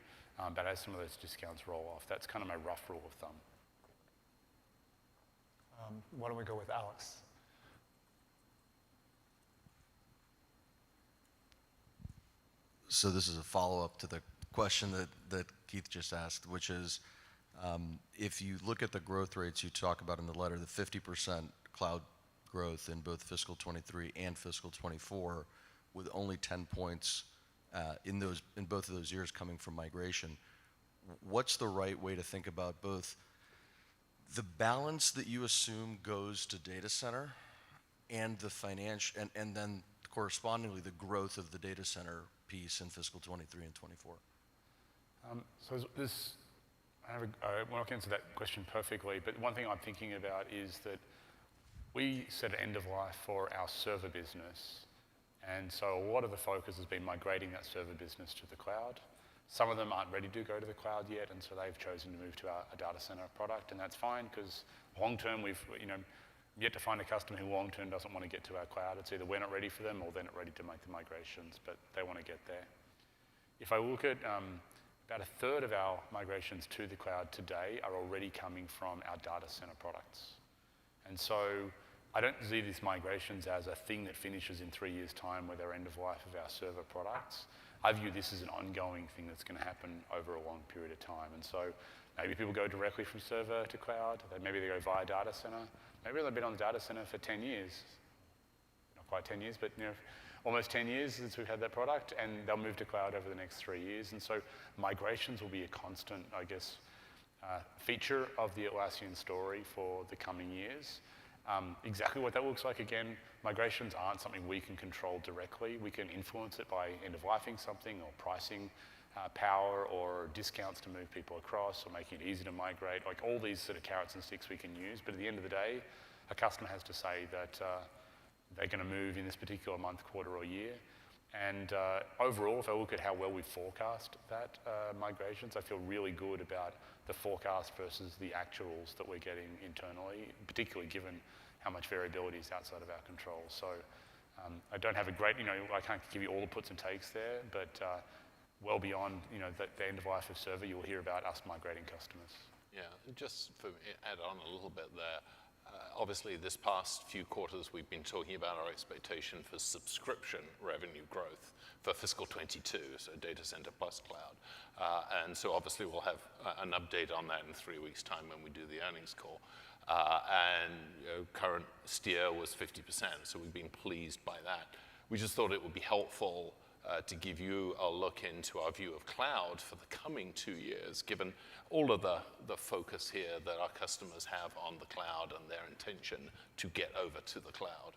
but as some of those discounts roll off, that's kind of my rough rule of thumb.
Why don't we go with Alex?
So this is a follow-up to the question that Keith just asked, which is, if you look at the growth rates you talk about in the letter, the 50% cloud growth in both fiscal 23 and fiscal 24, with only 10 points in both of those years coming from migration, what's the right way to think about both the balance that you assume goes to data center and the financial, and then correspondingly the growth of the data center piece in fiscal 23 and 24?
I won't answer that question perfectly, but one thing I'm thinking about is that we set an end of life for our server business. And so a lot of the focus has been migrating that server business to the cloud. Some of them aren't ready to go to the cloud yet, and so they've chosen to move to a data center product, and that's fine, because long-term we've yet to find a customer who long-term doesn't want to get to our cloud. It's either we're not ready for them or they're not ready to make the migrations, but they want to get there. If I look at about a third of our migrations to the cloud today are already coming from our data center products. And so I don't see these migrations as a thing that finishes in 3 years' time with our end of life of our server products. I view this as an ongoing thing that's going to happen over a long period of time. And so maybe people go directly from server to cloud. Maybe they go via data center. Maybe they've been on the data center for 10 years. Not quite 10 years, but almost 10 years since we've had that product, and they'll move to cloud over the next 3 years. And so migrations will be a constant, I guess, feature of the Atlassian story for the coming years. Exactly what that looks like, again, migrations aren't something we can control directly. We can influence it by end-of-lifing something or pricing power or discounts to move people across or making it easy to migrate, like all these sort of carrots and sticks we can use. But at the end of the day, a customer has to say that they're going to move in this particular month, quarter, or year. And overall, if I look at how well we forecast that migrations, I feel really good about the forecast versus the actuals that we're getting internally, particularly given how much variability is outside of our control. So I don't have a great, I can't give you all the puts and takes there, but well beyond, the end of life of server, you'll hear about us migrating customers.
Yeah, just to add on a little bit there, obviously this past few quarters we've been talking about our expectation for subscription revenue growth for fiscal 22, so data center plus cloud. And so obviously we'll have an update on that in 3 weeks' time when we do the earnings call. Current steer was 50%, so we've been pleased by that. We just thought it would be helpful to give you a look into our view of cloud for the coming 2 years, given all of the focus here that our customers have on the cloud and their intention to get over to the cloud.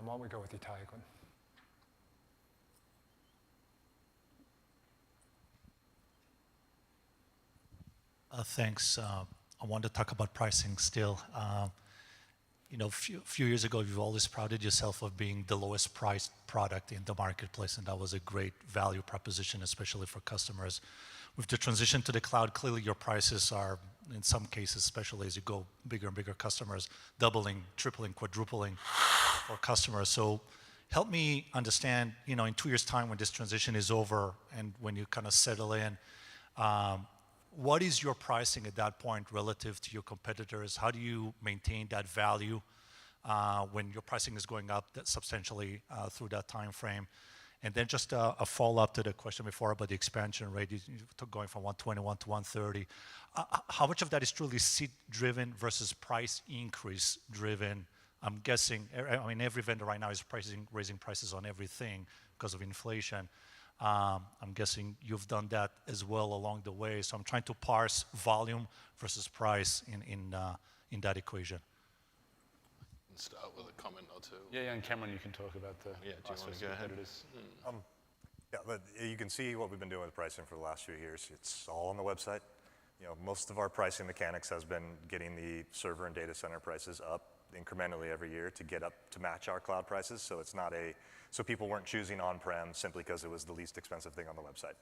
Why don't we go with Itai again?
Thanks. I want to talk about pricing still. A few years ago, you've always prided yourself of being the lowest priced product in the marketplace, and that was a great value proposition, especially for customers. With the transition to the cloud, clearly your prices are, in some cases, especially as you go bigger and bigger customers, doubling, tripling, quadrupling for customers. So help me understand, in 2 years' time when this transition is over and when you kind of settle in, what is your pricing at that point relative to your competitors? How do you maintain that value when your pricing is going up substantially through that time frame? And then just a follow-up to the question before about the expansion rate, you took going from 121 to 130. How much of that is truly seat-driven versus price increase-driven? I'm guessing, every vendor right now is raising prices on everything because of inflation. I'm guessing you've done that as well along the way. So I'm trying to parse volume versus price in that equation.
Start with a comment or two.
Yeah, and Cameron, you can talk about the
do you want to go ahead?
But you can see what we've been doing with pricing for the last few years. It's all on the website. Most of our pricing mechanics has been getting the server and data center prices up incrementally every year to get up to match our cloud prices. So it's not so people weren't choosing on-prem simply because it was the least expensive thing on the website.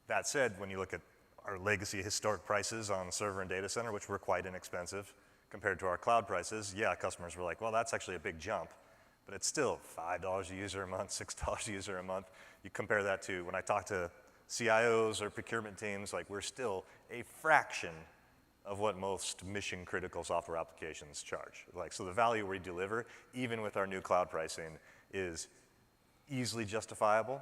That said, when you look at our legacy historic prices on server and data center, which were quite inexpensive compared to our cloud prices, yeah, customers were like, well, that's actually a big jump, but it's still $5 a user a month, $6 a user a month. You compare that to when I talk to CIOs or procurement teams, like we're still a fraction of what most mission critical software applications charge. Like, so the value we deliver, even with our new cloud pricing, is easily justifiable.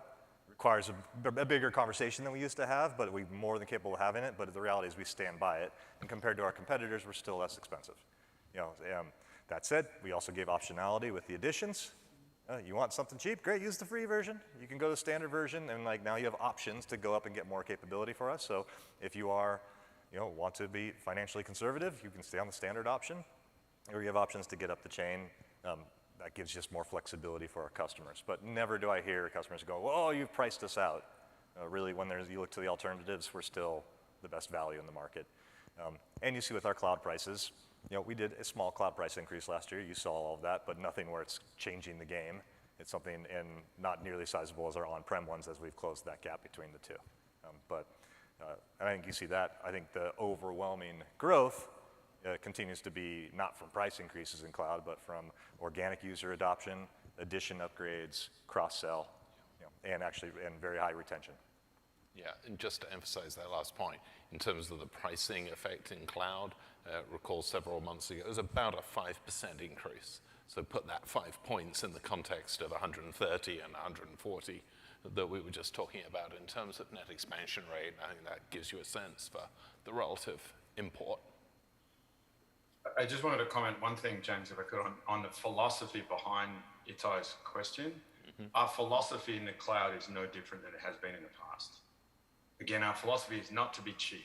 Requires a bigger conversation than we used to have, but we're more than capable of having it. But the reality is we stand by it. And compared to our competitors, we're still less expensive. You know, that said, we also gave optionality with the additions. You want something cheap? Great, use the free version. You can go to the standard version, and like now you have options to go up and get more capability for us. So if you are, you know, want to be financially conservative, you can stay on the standard option, or you have options to get up the chain. That gives just more flexibility for our customers. But never do I hear customers go, "Whoa, you've priced us out." Really, when you look to the alternatives, we're still the best value in the market. And you see with our cloud prices, you know, we did a small cloud price increase last year. You saw all of that, but nothing where it's changing the game. It's something and not nearly sizable as our on-prem ones as we've closed that gap between the two. But I think you see that. I think the overwhelming growth continues to be not from price increases in cloud, but from organic user adoption, addition upgrades, cross-sell, you know, and very high retention.
Yeah, and just to emphasize that last point, in terms of the pricing effect in cloud, recall several months ago, it was about a 5% increase. So put that 5 points in the context of 130 and 140 that we were just talking about in terms of net expansion rate. I think that gives you a sense for the relative import.
I just wanted to comment one thing, James, if I could, on the philosophy behind Itai's question. Our philosophy in the cloud is no different than it has been in the past. Again, our philosophy is not to be cheap.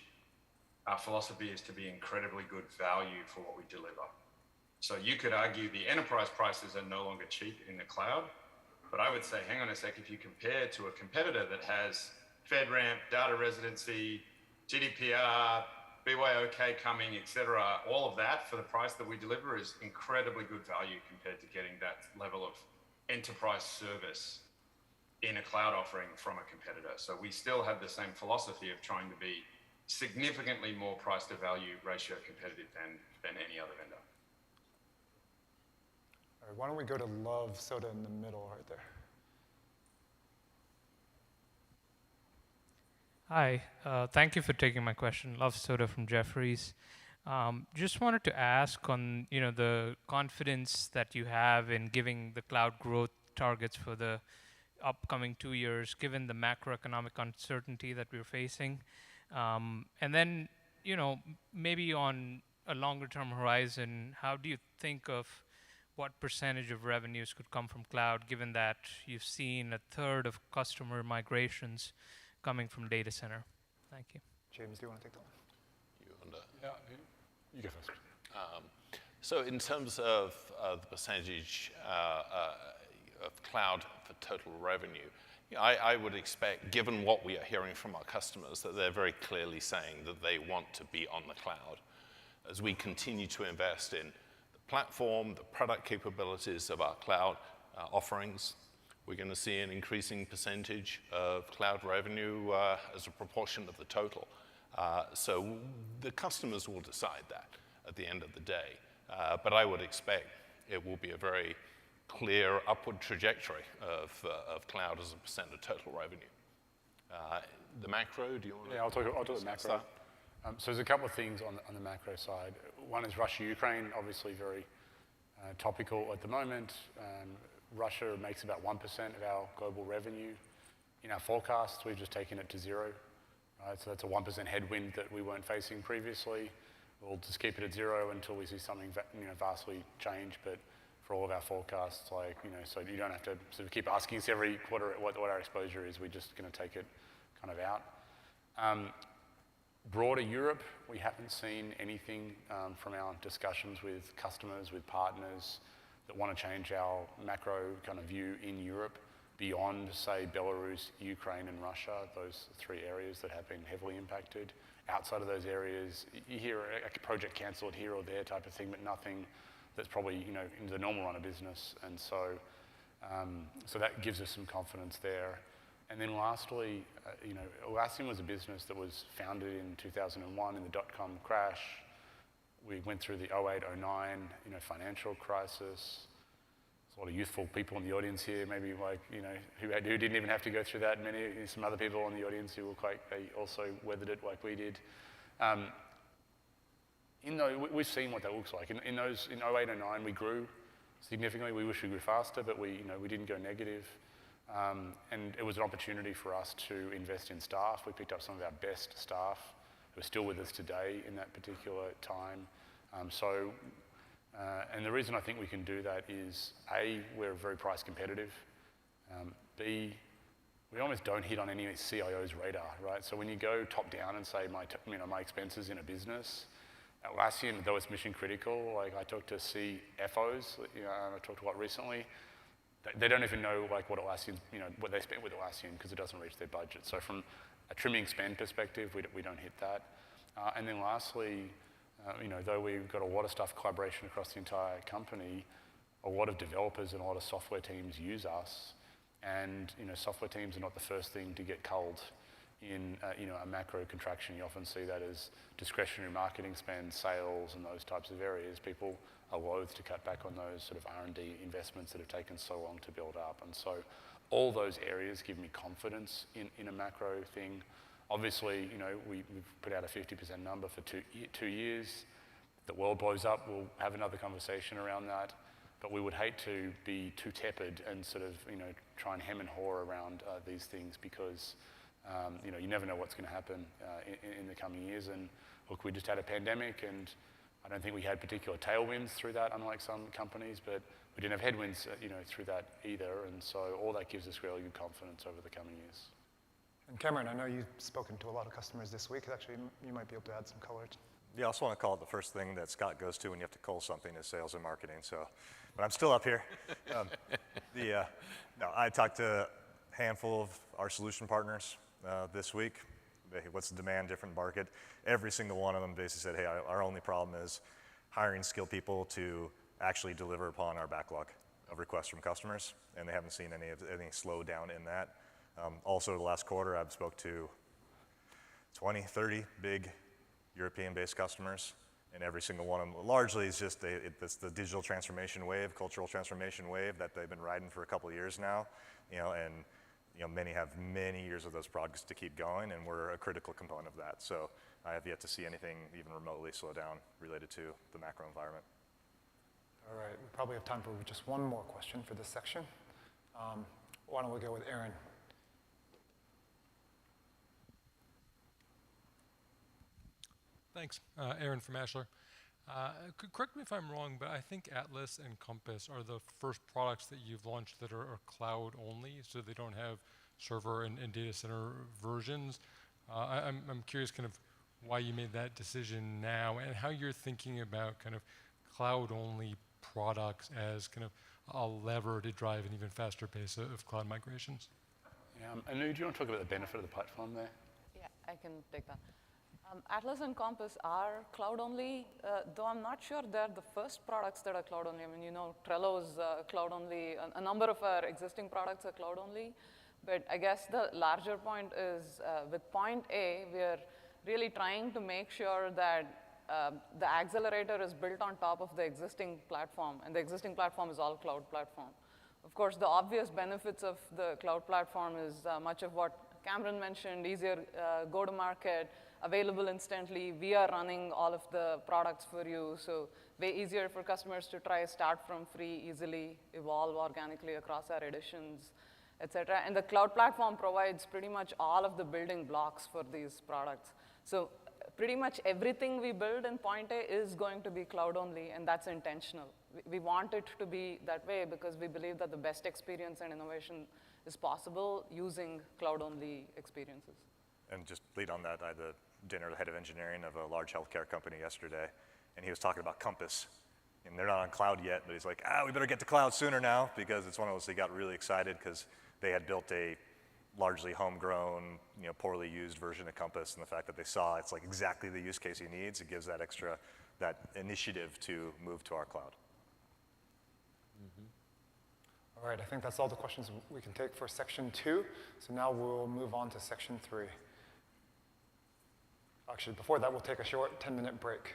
Our philosophy is to be incredibly good value for what we deliver. So you could argue the enterprise prices are no longer cheap in the cloud, but I would say, hang on a sec, if you compare to a competitor that has FedRAMP, data residency, GDPR, BYOK coming, et cetera, all of that for the price that we deliver is incredibly good value compared to getting that level of enterprise service in a cloud offering from a competitor. So we still have the same philosophy of trying to be significantly more price to value ratio competitive than any other vendor.
All right, why don't we go to Love Soda in the middle right there.
Hi, thank you for taking my question. Love Soda from Jefferies. Just wanted to ask on the confidence that you have in giving the cloud growth targets for the upcoming 2 years, given the macroeconomic uncertainty that we're facing. And then, maybe on a longer term horizon, how do you think of what percentage of revenues could come from cloud, given that you've seen a third of customer migrations coming from data center? Thank you.
James, do you want to take that one?
Yeah, you go first.
So in terms of the percentage of cloud for total revenue, I would expect, given what we are hearing from our customers, that they're very clearly saying that they want to be on the cloud. As we continue to invest in the platform, the product capabilities of our cloud offerings, we're going to see an increasing percentage of cloud revenue as a proportion of the total. So the customers will decide that at the end of the day. But I would expect it will be a very clear upward trajectory of cloud as a percent of total revenue. The macro, do you want to?
Yeah, I'll talk the macro. So there's a couple of things on the macro side. One is Russia-Ukraine, obviously very topical at the moment. Russia makes about 1% of our global revenue. In our forecasts, we've just taken it to 0. Right? So that's a 1% headwind that we weren't facing previously. We'll just keep it at 0 until we see something vastly change. But for all of our forecasts, so you don't have to sort of keep asking us every quarter what our exposure is. We're just going to take it kind of out. Broader Europe, we haven't seen anything from our discussions with customers, with partners, that want to change our macro kind of view in Europe beyond, say, Belarus, Ukraine, and Russia, those 3 areas that have been heavily impacted. Outside of those areas, you hear a project cancelled here or there type of thing, but nothing that's probably, you know, in the normal run of business. And so, so that gives us some confidence there. And then lastly, you know, Atlassian was a business that was founded in 2001 in the dot-com crash. We went through the 08, 09, you know, financial crisis. There's a lot of youthful people in the audience here, maybe like, you know, who didn't even have to go through that. Some other people in the audience who were they also weathered it like we did. We've seen what that looks like. In 08 and 09, we grew significantly. We wish we grew faster, but we didn't go negative. And it was an opportunity for us to invest in staff. We picked up some of our best staff who are still with us today in that particular time. And the reason I think we can do that is, A, we're very price competitive. B, we almost don't hit on any CIO's radar, right? So when you go top down and say my expenses in a business, Atlassian, though it's mission critical, like I talk to CFOs, I talked a lot recently, they don't even know like what Atlassian, what they spent with Atlassian because it doesn't reach their budget. So from a trimming spend perspective, we don't hit that. And then lastly, though we've got a lot of stuff collaboration across the entire company, a lot of developers and a lot of software teams use us, and software teams are not the first thing to get culled in a macro contraction. You often see that as discretionary marketing spend, sales, and those types of areas. People are loath to cut back on those sort of R&D investments that have taken so long to build up. And so all those areas give me confidence in a macro thing. Obviously, we've put out a 50% number for 2 years. If the world blows up, we'll have another conversation around that. But we would hate to be too tepid and sort of, try and hem and haw around these things because, you never know what's going to happen in the coming years. And look, we just had a pandemic, and I don't think we had particular tailwinds through that, unlike some companies, but we didn't have headwinds, through that either. And so all that gives us really good confidence over the coming years.
And Cameron, I know you've spoken to a lot of customers this week. Actually, you might be able to add some color.
Yeah, I also want to call it the first thing that Scott goes to when you have to cull something is sales and marketing. So, but I'm still up here. I talked to a handful of our solution partners this week. What's the demand, different market? Every single one of them basically said, hey, our only problem is hiring skilled people to actually deliver upon our backlog of requests from customers, and they haven't seen any slowdown in that. Also, the last quarter, I've spoke to 20, 30 big European-based customers, and every single one of them largely is just it's the digital transformation wave, cultural transformation wave that they've been riding for a couple of years now, and many have many years of those projects to keep going, and we're a critical component of that. So I have yet to see anything even remotely slow down related to the macro environment.
All right, we probably have time for just one more question for this section. Why don't we go with Aaron?
Thanks. Aaron from Ashler. Correct me if I'm wrong, but I think Atlas and Compass are the first products that you've launched that are cloud only, so they don't have server and data center versions. I'm curious kind of why you made that decision now and how you're thinking about kind of cloud only products as kind of a lever to drive an even faster pace of cloud migrations.
Yeah, Anu, do you want to talk about the benefit of the platform there?
Yeah, I can take that. Atlas and Compass are cloud only, though I'm not sure they're the first products that are cloud only. I mean, Trello's cloud only. A number of our existing products are cloud only. But I guess the larger point is with Point A, we're really trying to make sure that the accelerator is built on top of the existing platform, and the existing platform is all cloud platform. Of course, the obvious benefits of the cloud platform is much of what Cameron mentioned, easier go-to-market, available instantly. We are running all of the products for you, so way easier for customers to try start from free, easily evolve organically across our editions, et cetera. And the cloud platform provides pretty much all of the building blocks for these products. So pretty much everything we build in Point A is going to be cloud only, and that's intentional. We want it to be that way because we believe that the best experience and innovation is possible using cloud only experiences.
And just lead on that, I had the dinner with the head of engineering of a large healthcare company yesterday, and he was talking about Compass. And they're not on cloud yet, but he's like, we better get to cloud sooner now, because it's one of those, they got really excited because they had built a largely homegrown, poorly used version of Compass, and the fact that they saw it's like exactly the use case he needs, it gives that extra, that initiative to move to our cloud.
All right, I think that's all the questions we can take for section 2. So now we'll move on to section 3. Actually, before that, we'll take a short 10-minute break.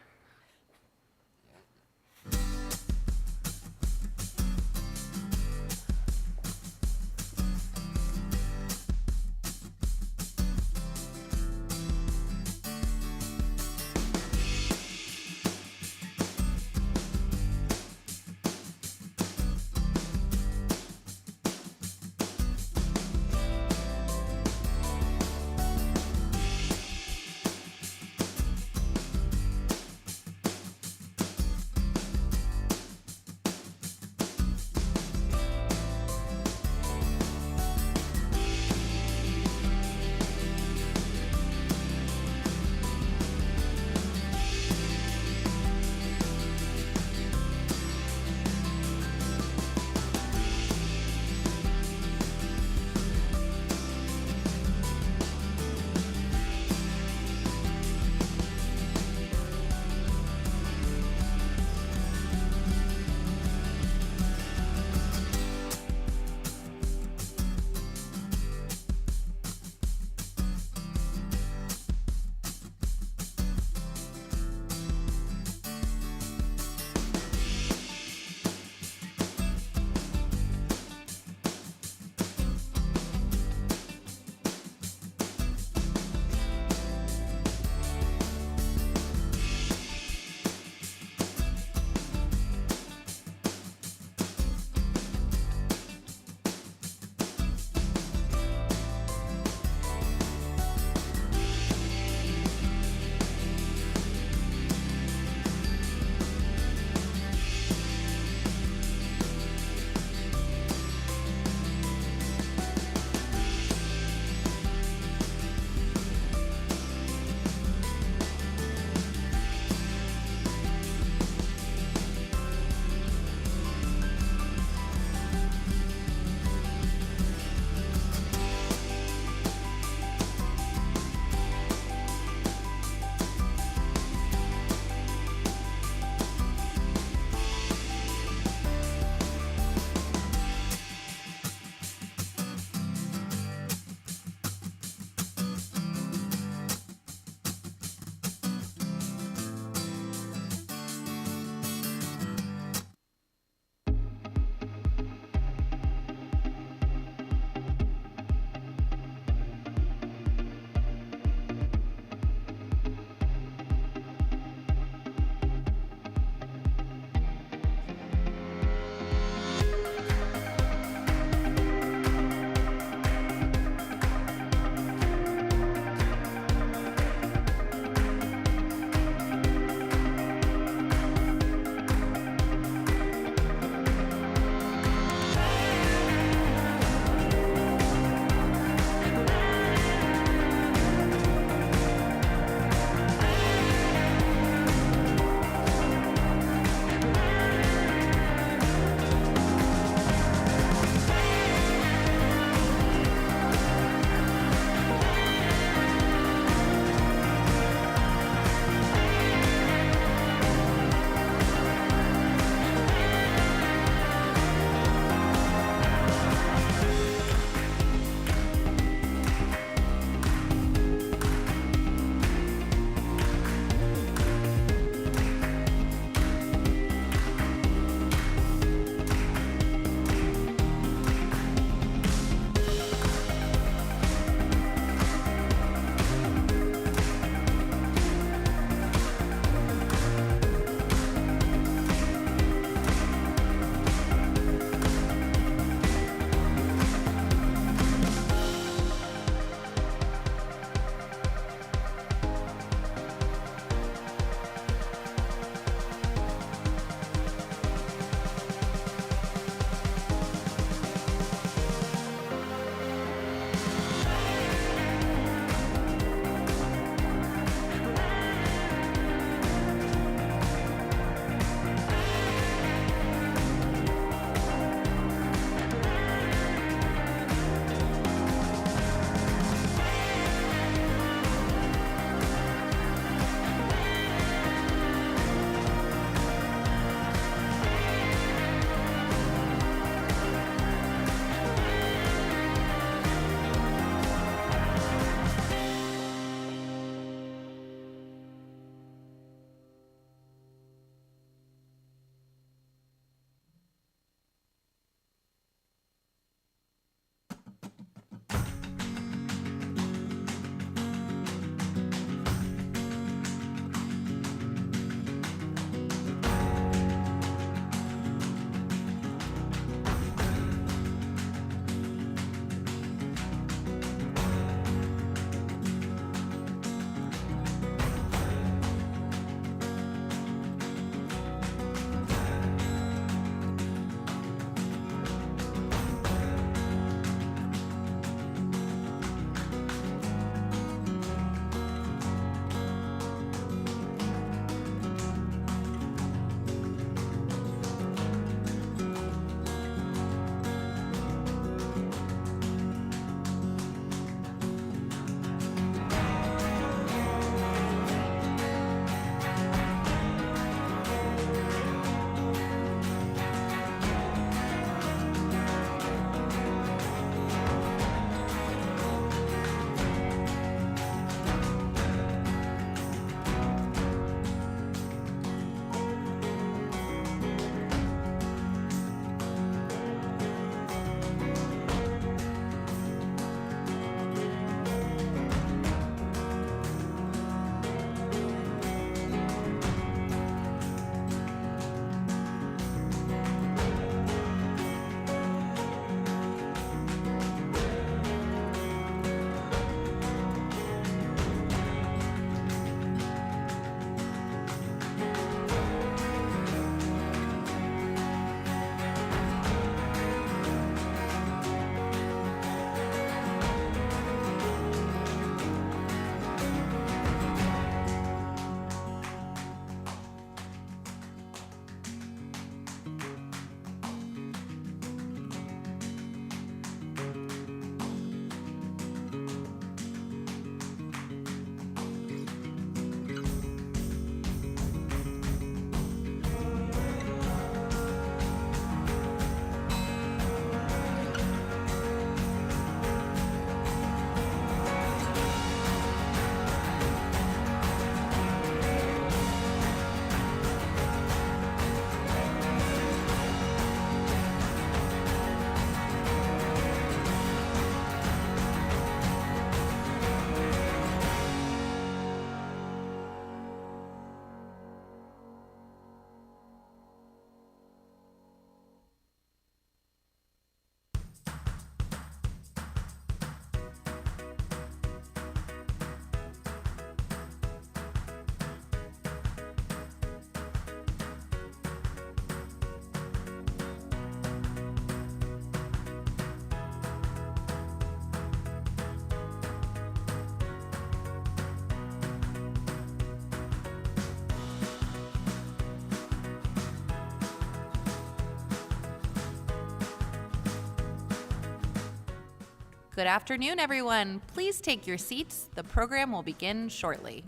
Good afternoon, everyone. Please take your seats. The program will begin shortly.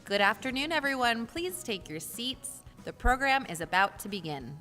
Good afternoon, everyone. Please take your seats. The program is about to begin.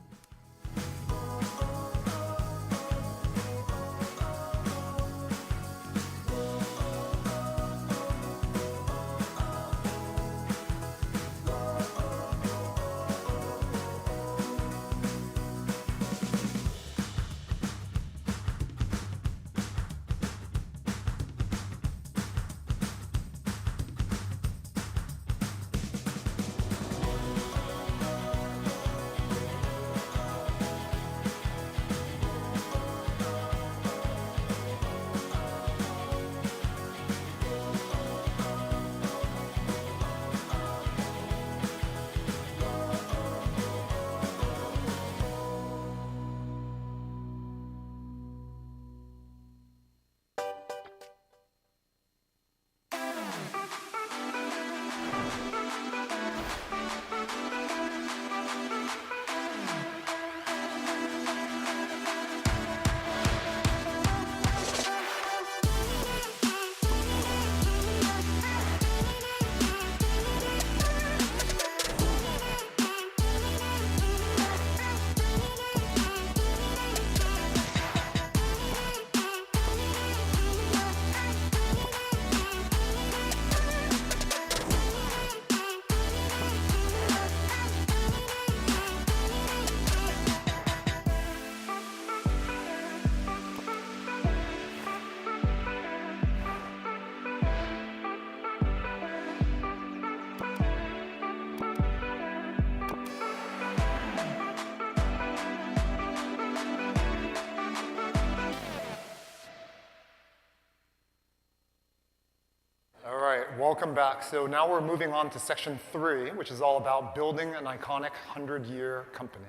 All right, welcome back. So now we're moving on to section 3, which is all about building an iconic 100-year company.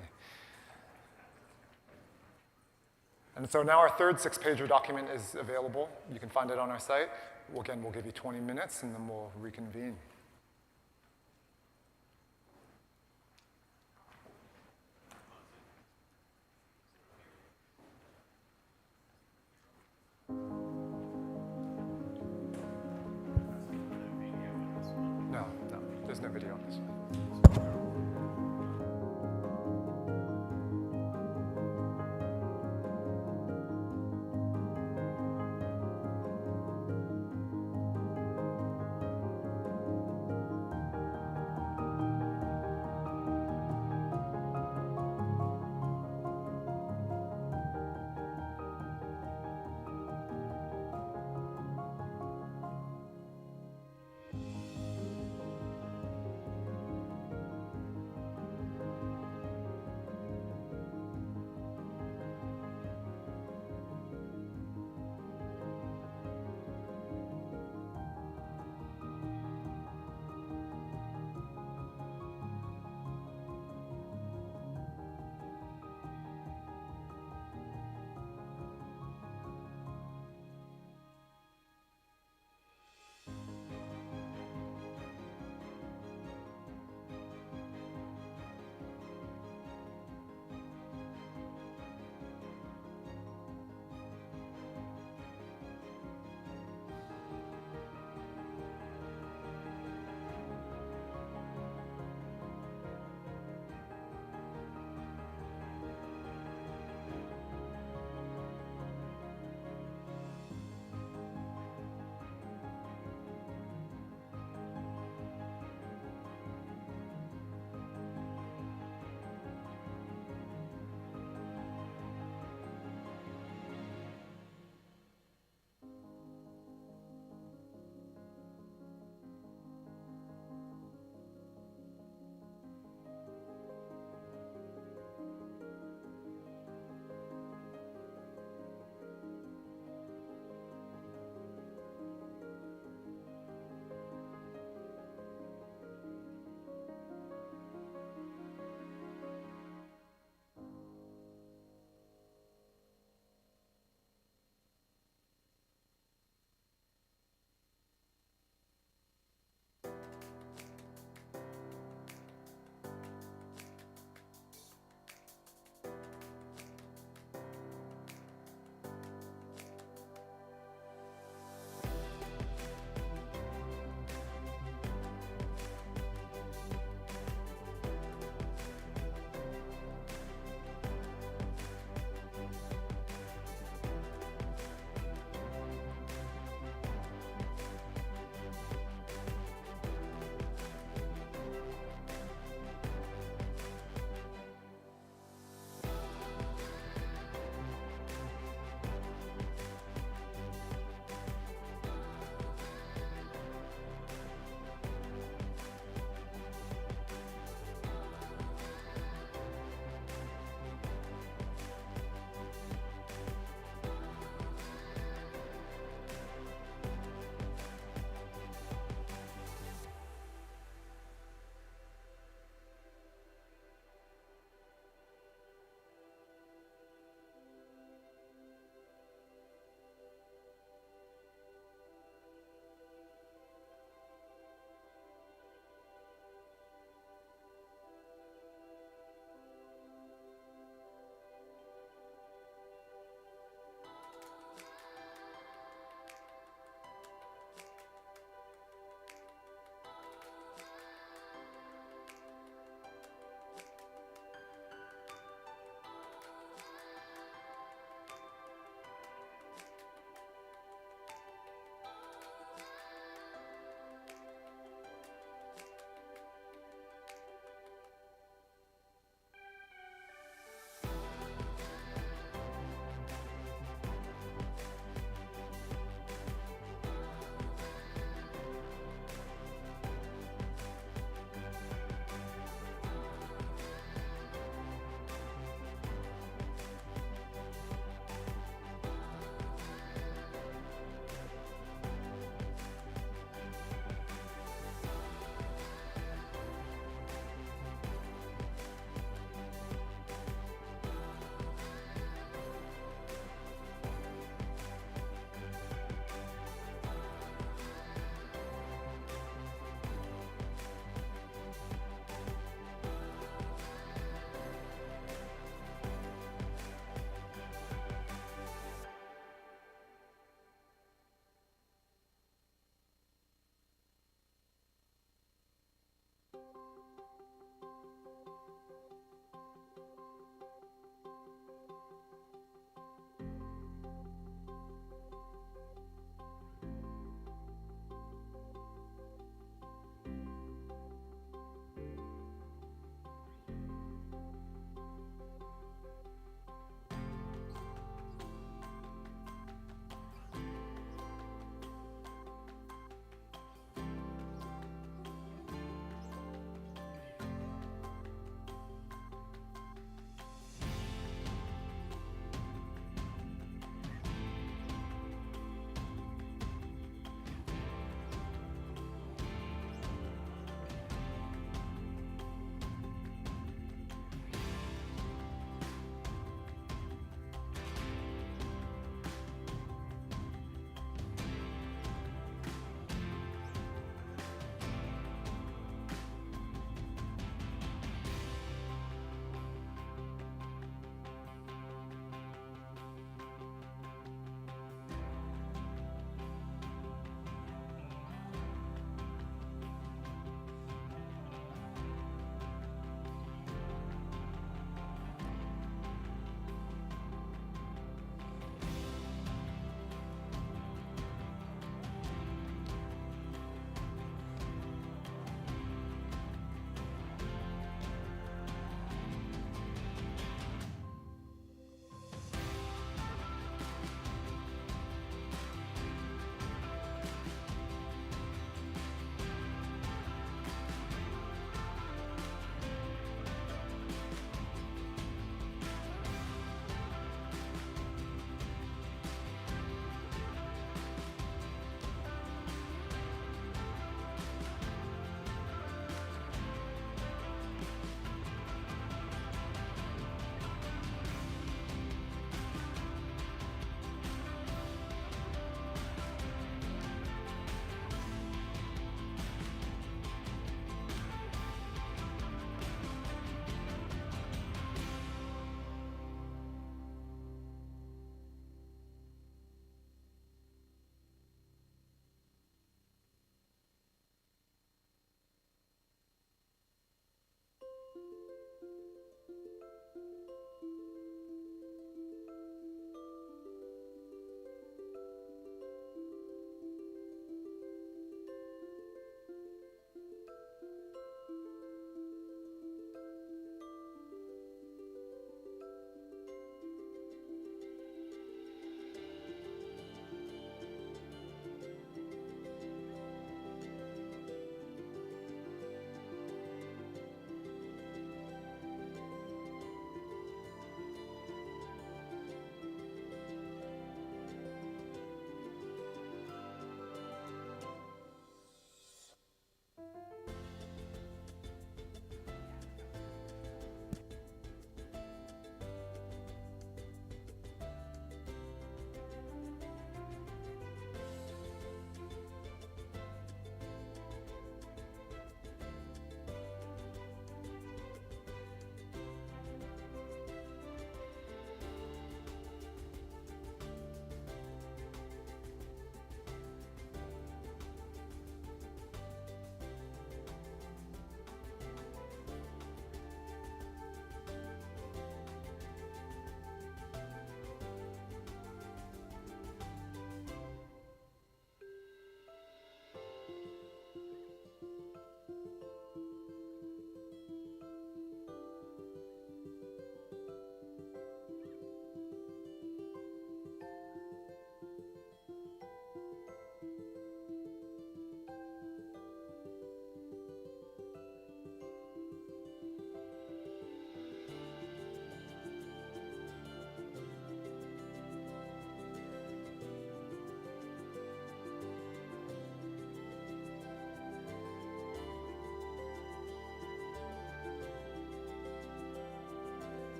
And so now our third 6-pager document is available. You can find it on our site. Again, we'll give you 20 minutes, and then we'll reconvene. No, there's no video on this one.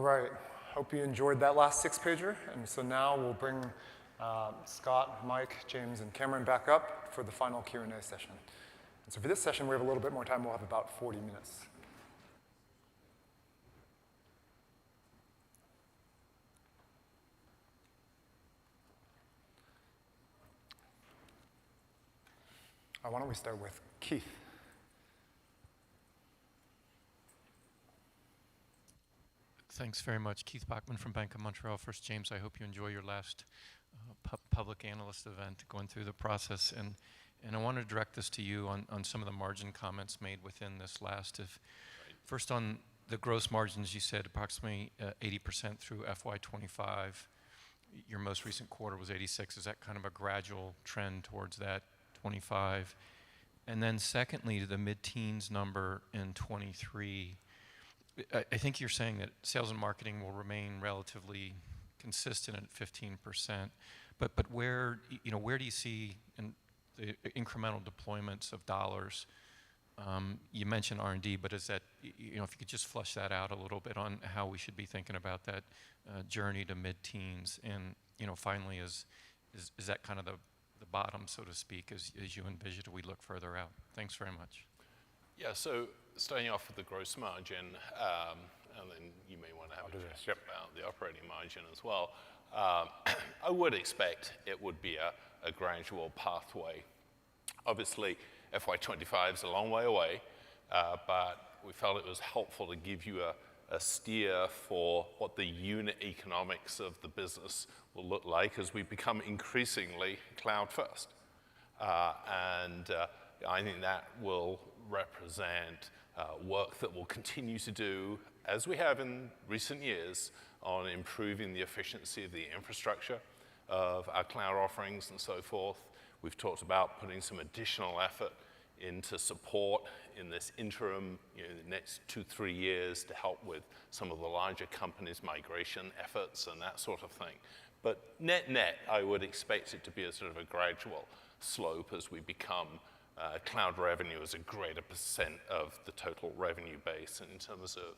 right, hope you enjoyed that last 6-pager. And so now we'll bring Scott, Mike, James, and Cameron back up for the final Q&A session. And so for this session, we have a little bit more time. We'll have about 40 minutes. Why don't we start with Keith?
Thanks very much. Keith Bachman from Bank of Montreal. First, James, I hope you enjoy your last public analyst event, going through the process. And I want to direct this to you on some of the margin comments made within this last. First, on the gross margins, you said approximately 80% through FY25. Your most recent quarter was 86. Is that kind of a gradual trend towards that 25? And then secondly, the mid-teens number in 23. I think you're saying that sales and marketing will remain relatively consistent at 15%. But where do you see the incremental deployments of dollars? You mentioned R&D, but is that, if you could just flesh that out a little bit on how we should be thinking about that journey to mid-teens, and finally, is that kind of the bottom, so to speak, as you envision we look further out? Thanks very much.
Yeah, so starting off with the gross margin, and then you may want to have a chat about the operating margin as well. I would expect it would be a gradual pathway. Obviously, FY25 is a long way away, but we felt it was helpful to give you a steer for what the unit economics of the business will look like as we become increasingly cloud first. And I think that will represent work that we'll continue to do, as we have in recent years, on improving the efficiency of the infrastructure of our cloud offerings and so forth. We've talked about putting some additional effort into support in this interim, the next 2-3 years, to help with some of the larger companies' migration efforts and that sort of thing. But net, I would expect it to be a sort of a gradual slope as we become cloud revenue as a greater percent of the total revenue base. And in terms of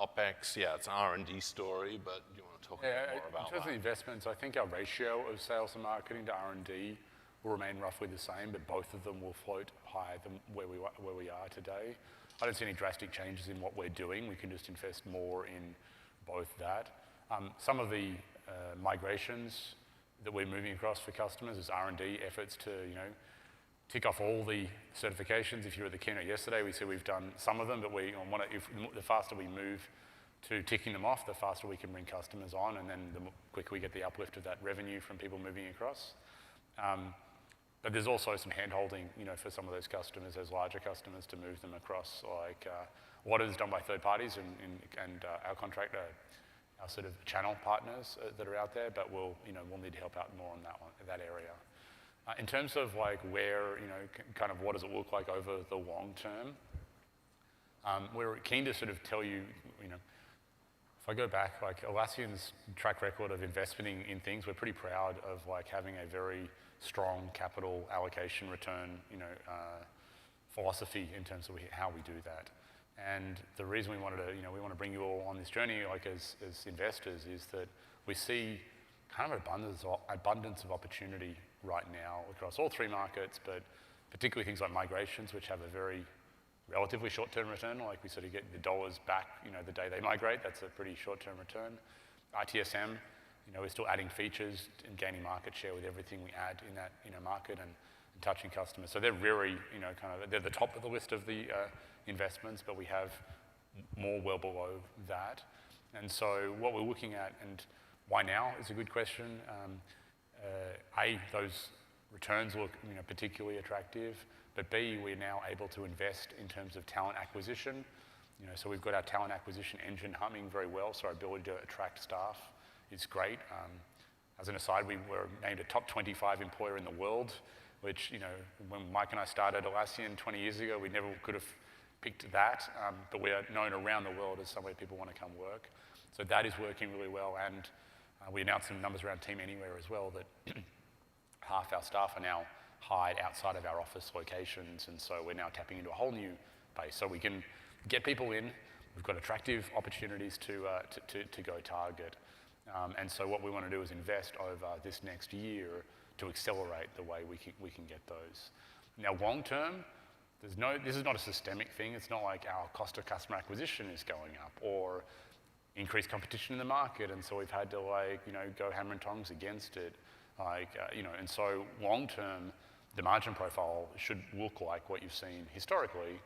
OpEx, yeah, it's an R&D story, but do you want to talk a bit more about that?
In terms of investments, I think our ratio of sales and marketing to R&D will remain roughly the same, but both of them will float higher than where we are today. I don't see any drastic changes in what we're doing. We can just invest more in both that. Some of the migrations that we're moving across for customers is R&D efforts to, tick off all the certifications. If you were at the keynote yesterday, we said we've done some of them, but the faster we move to ticking them off, the faster we can bring customers on, and then the quicker we get the uplift of that revenue from people moving across. But there's also some hand-holding, for some of those customers, those larger customers, to move them across. Like what is done by third parties and our contractor, our sort of channel partners that are out there, but we'll need to help out more on that area. In terms of like where, kind of what does it look like over the long term, we're keen to sort of tell you, if I go back, like Atlassian's track record of investing in things, we're pretty proud of like having a very strong capital allocation return, philosophy in terms of how we do that. And the reason we wanted to, we want to bring you all on this journey, like as investors, is that we see kind of abundance of opportunity right now across all 3 markets, but particularly things like migrations, which have a very relatively short-term return. Like we sort of get the dollars back, the day they migrate. That's a pretty short-term return. ITSM, we're still adding features and gaining market share with everything we add in that market and touching customers. So they're very, they're the top of the list of the investments, but we have more well below that. And so what we're looking at, and why now is a good question. Those returns look particularly attractive, but B, we're now able to invest in terms of talent acquisition. So we've got our talent acquisition engine humming very well, so our ability to attract staff is great. As an aside, we were named a top 25 employer in the world, which, when Mike and I started Atlassian 20 years ago, we never could have picked that, but we are known around the world as somewhere people want to come work. So that is working really well, and we announced some numbers around Team Anywhere as well, that half our staff are now hired outside of our office locations, and so we're now tapping into a whole new base. So we can get people in, we've got attractive opportunities to go target. And so what we want to do is invest over this next year to accelerate the way we can get those. Now, long term, this is not a systemic thing. It's not like our cost of customer acquisition is going up or increased competition in the market, and so we've had to go hammer and tongs against it. And so long term, the margin profile should look like what you've seen historically.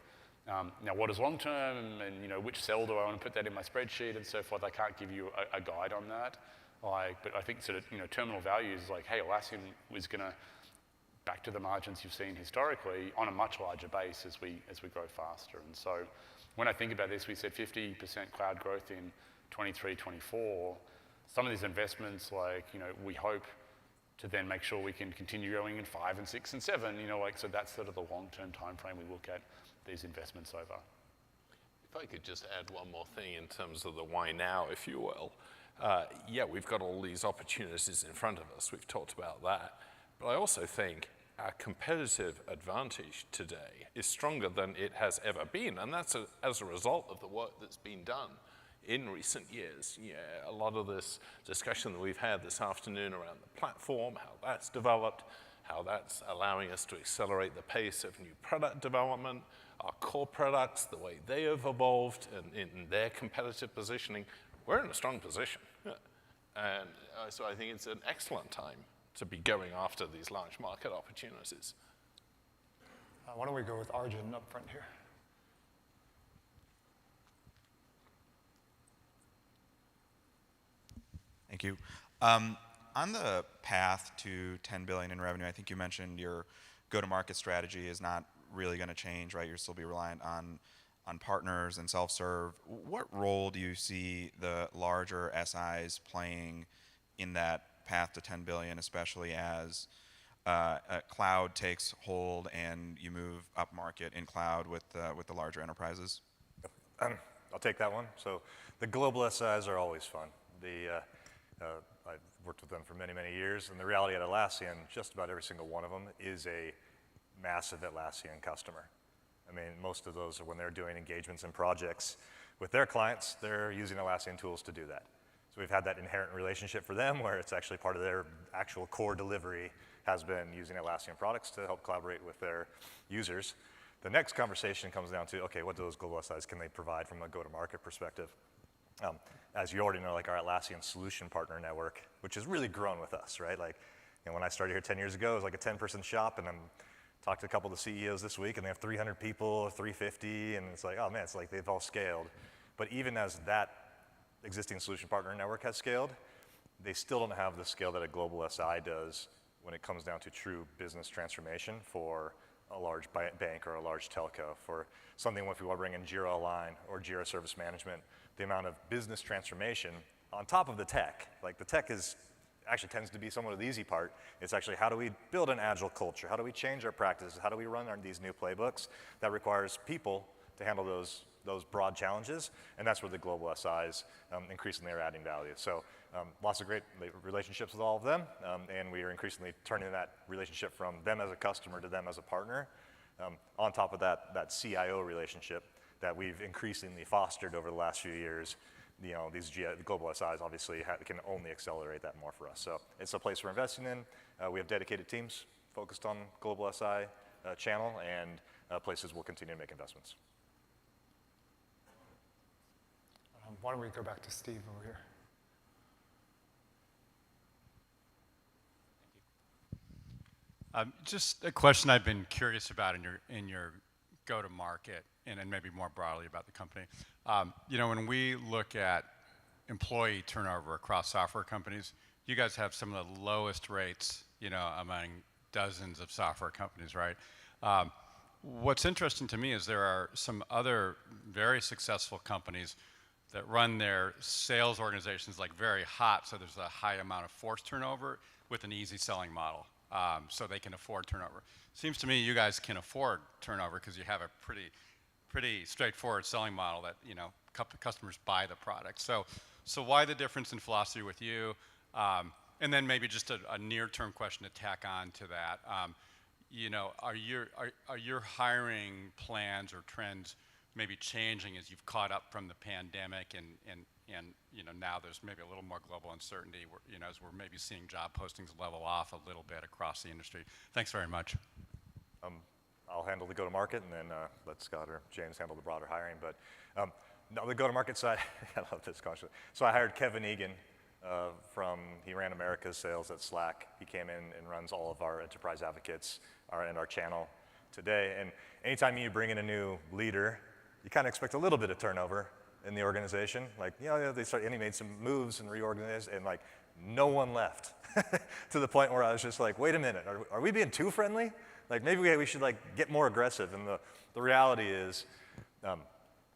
Now, what is long term, and which cell do I want to put that in my spreadsheet and so forth? I can't give you a guide on that. But I think sort of terminal value is like, hey, Atlassian is going to back to the margins you've seen historically on a much larger base as we grow faster. And so when I think about this, we said 50% cloud growth in 23, 24. Some of these investments, we hope to then make sure we can continue growing in 5 and 6 and 7. So that's sort of the long-term time frame we look at these investments over.
If I could just add one more thing in terms of the why now, if you will. Yeah, we've got all these opportunities in front of us. We've talked about that. But I also think our competitive advantage today is stronger than it has ever been. And that's as a result of the work that's been done in recent years. Yeah, a lot of this discussion that we've had this afternoon around the platform, how that's developed, how that's allowing us to accelerate the pace of new product development, our core products, the way they have evolved in their competitive positioning. We're in a strong position. And so I think it's an excellent time to be going after these large market opportunities.
Why don't we go with Arjun up front here?
Thank you. On the path to 10 billion in revenue, I think you mentioned your go-to-market strategy is not really going to change, right? You'll still be reliant on partners and self-serve. What role do you see the larger SIs playing in that path to 10 billion, especially as cloud takes hold and you move up market in cloud with the larger enterprises?
I'll take that one. So the global SIs are always fun. I've worked with them for many, many years, and the reality at Atlassian, just about every single one of them is a massive Atlassian customer. I mean, most of those are when they're doing engagements and projects with their clients, they're using Atlassian tools to do that. So we've had that inherent relationship for them where it's actually part of their actual core delivery has been using Atlassian products to help collaborate with their users. The next conversation comes down to, okay, what do those global SIs can they provide from a go-to-market perspective? As you already know, like our Atlassian Solution Partner Network, which has really grown with us, right? When I started here 10 years ago, it was like a 10-person shop, and I'm talked to a couple of the CEOs this week, and they have 300 people, 350, and it's like, oh man, it's like they've all scaled. But even as that existing solution partner network has scaled, they still don't have the scale that a global SI does when it comes down to true business transformation for a large bank or a large telco. For something if we want to bring in Jira Align or Jira Service Management, the amount of business transformation on top of the tech, like the tech is actually tends to be somewhat of the easy part. It's actually how do we build an agile culture? How do we change our practices? How do we run these new playbooks? That requires people to handle those broad challenges, and that's where the global SIs increasingly are adding value. So lots of great relationships with all of them, and we are increasingly turning that relationship from them as a customer to them as a partner. On top of that CIO relationship that we've increasingly fostered over the last few years, these global SIs obviously can only accelerate that more for us. So it's a place we're investing in. We have dedicated teams focused on global SI channel, and places we'll continue to make investments.
Why don't we go back to Steve over here?
Just a question I've been curious about in your go-to-market, and then maybe more broadly about the company. When we look at employee turnover across software companies, you guys have some of the lowest rates, among dozens of software companies, right? What's interesting to me is there are some other very successful companies that run their sales organizations like very hot, so there's a high amount of forced turnover with an easy selling model, so they can afford turnover. Seems to me you guys can afford turnover because you have a pretty straightforward selling model that customers buy the product. So why the difference in philosophy with you? And then maybe just a near-term question to tack on to that. Are your hiring plans or trends maybe changing as you've caught up from the pandemic and now there's maybe a little more global uncertainty as we're maybe seeing job postings level off a little bit across the industry. Thanks very much.
I'll handle the go-to-market and then let Scott or James handle the broader hiring. But no, the go-to-market side, I love this question. So I hired Kevin Egan he ran America's sales at Slack. He came in and runs all of our enterprise advocates and our channel today. And anytime you bring in a new leader, you kind of expect a little bit of turnover in the organization. Like, and he made some moves and reorganized, and like no one left to the point where I was just like, wait a minute, are we being too friendly? Like maybe we should like get more aggressive. And the reality is,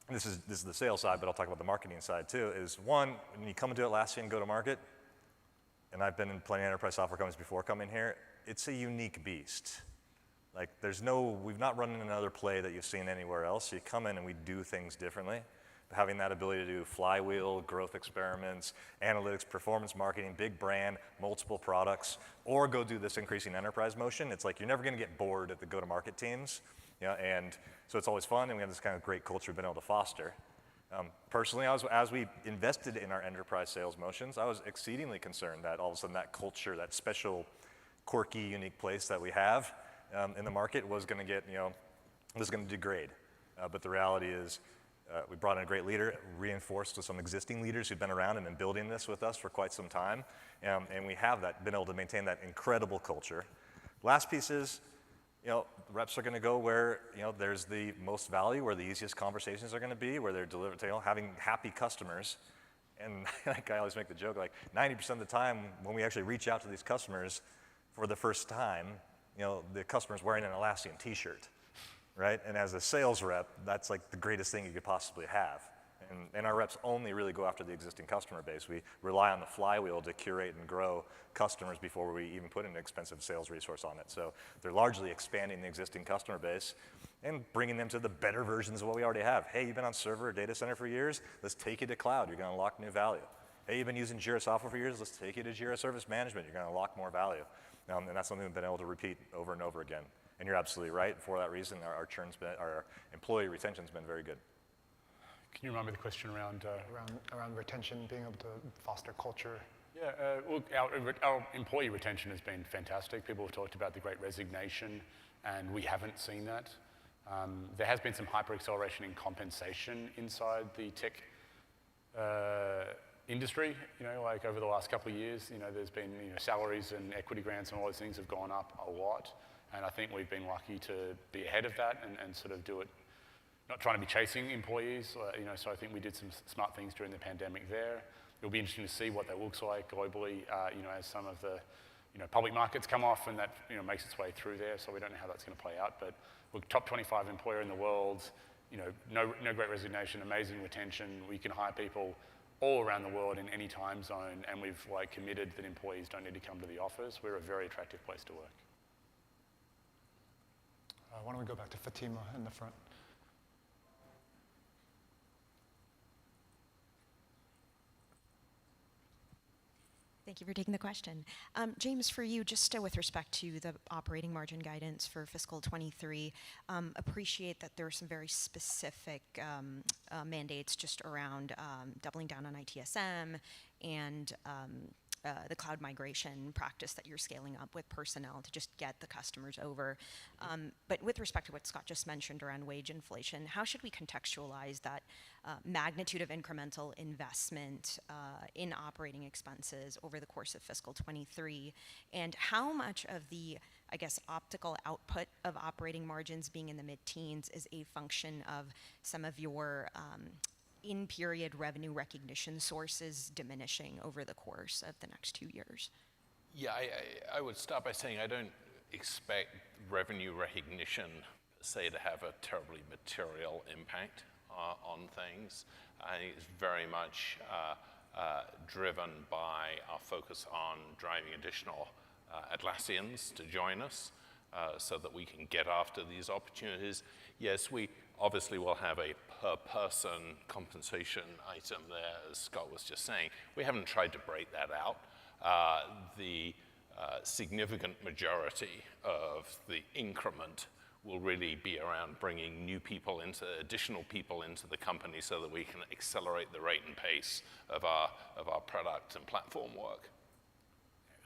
this is the sales side, but I'll talk about the marketing side too, is one, when you come into Atlassian go to market, and I've been in plenty of enterprise software companies before coming here, it's a unique beast. Like we've not run another play that you've seen anywhere else. So you come in and we do things differently. Having that ability to do flywheel, growth experiments, analytics, performance marketing, big brand, multiple products, or go do this increasing enterprise motion. It's like you're never gonna get bored at the go-to-market teams. And so it's always fun, and we have this kind of great culture we've been able to foster. Personally, as we invested in our enterprise sales motions, I was exceedingly concerned that all of a sudden that culture, that special, quirky, unique place that we have in the market was gonna get, was gonna degrade. But the reality is, we brought in a great leader, reinforced with some existing leaders who've been around and been building this with us for quite some time. And we have been able to maintain that incredible culture. Last piece is, reps are going to go where, there's the most value, where the easiest conversations are going to be, where they're delivered, having happy customers. And like I always make the joke, like 90% of the time when we actually reach out to these customers for the first time, the customer's wearing an Atlassian t-shirt, right? And as a sales rep, that's like the greatest thing you could possibly have. And our reps only really go after the existing customer base. We rely on the flywheel to curate and grow customers before we even put an expensive sales resource on it. So they're largely expanding the existing customer base and bringing them to the better versions of what we already have. Hey, you've been on server or data center for years? Let's take you to cloud. You're going to unlock new value. Hey, you've been using Jira software for years? Let's take you to Jira Service Management. You're going to unlock more value. And that's something we've been able to repeat over and over again. And you're absolutely right. For that reason, our employee retention's been very good.
Can you remind me the question around
retention, being able to foster culture?
Yeah, well, our employee retention has been fantastic. People have talked about the great resignation, and we haven't seen that. There has been some hyper-acceleration in compensation inside the tech industry. Like over the last couple of years, there's been salaries and equity grants and all those things have gone up a lot. And I think we've been lucky to be ahead of that and sort of do it. Not trying to be chasing employees, so I think we did some smart things during the pandemic there. It'll be interesting to see what that looks like globally, as some of the, public markets come off and that, makes its way through there. So we don't know how that's going to play out. But we're top 25 employer in the world. No great resignation, amazing retention. We can hire people all around the world in any time zone, and we've committed that employees don't need to come to the office. We're a very attractive place to work.
Why don't we go back to Fatima in the front?
Thank you for taking the question. James, for you, just with respect to the operating margin guidance for fiscal 23, appreciate that there are some very specific mandates just around doubling down on ITSM and the cloud migration practice that you're scaling up with personnel to just get the customers over. But with respect to what Scott just mentioned around wage inflation, how should we contextualize that magnitude of incremental investment in operating expenses over the course of fiscal 23? And how much of the, optical output of operating margins being in the mid-teens is a function of some of your in-period revenue recognition sources diminishing over the course of the next 2 years?
Yeah, I would start by saying I don't expect revenue recognition, say, to have a terribly material impact on things. I think it's very much driven by our focus on driving additional Atlassians to join us so that we can get after these opportunities. Yes, we obviously will have a per-person compensation item there, as Scott was just saying. We haven't tried to break that out. The significant majority of the increment will really be around bringing additional people into the company so that we can accelerate the rate and pace of our product and platform work.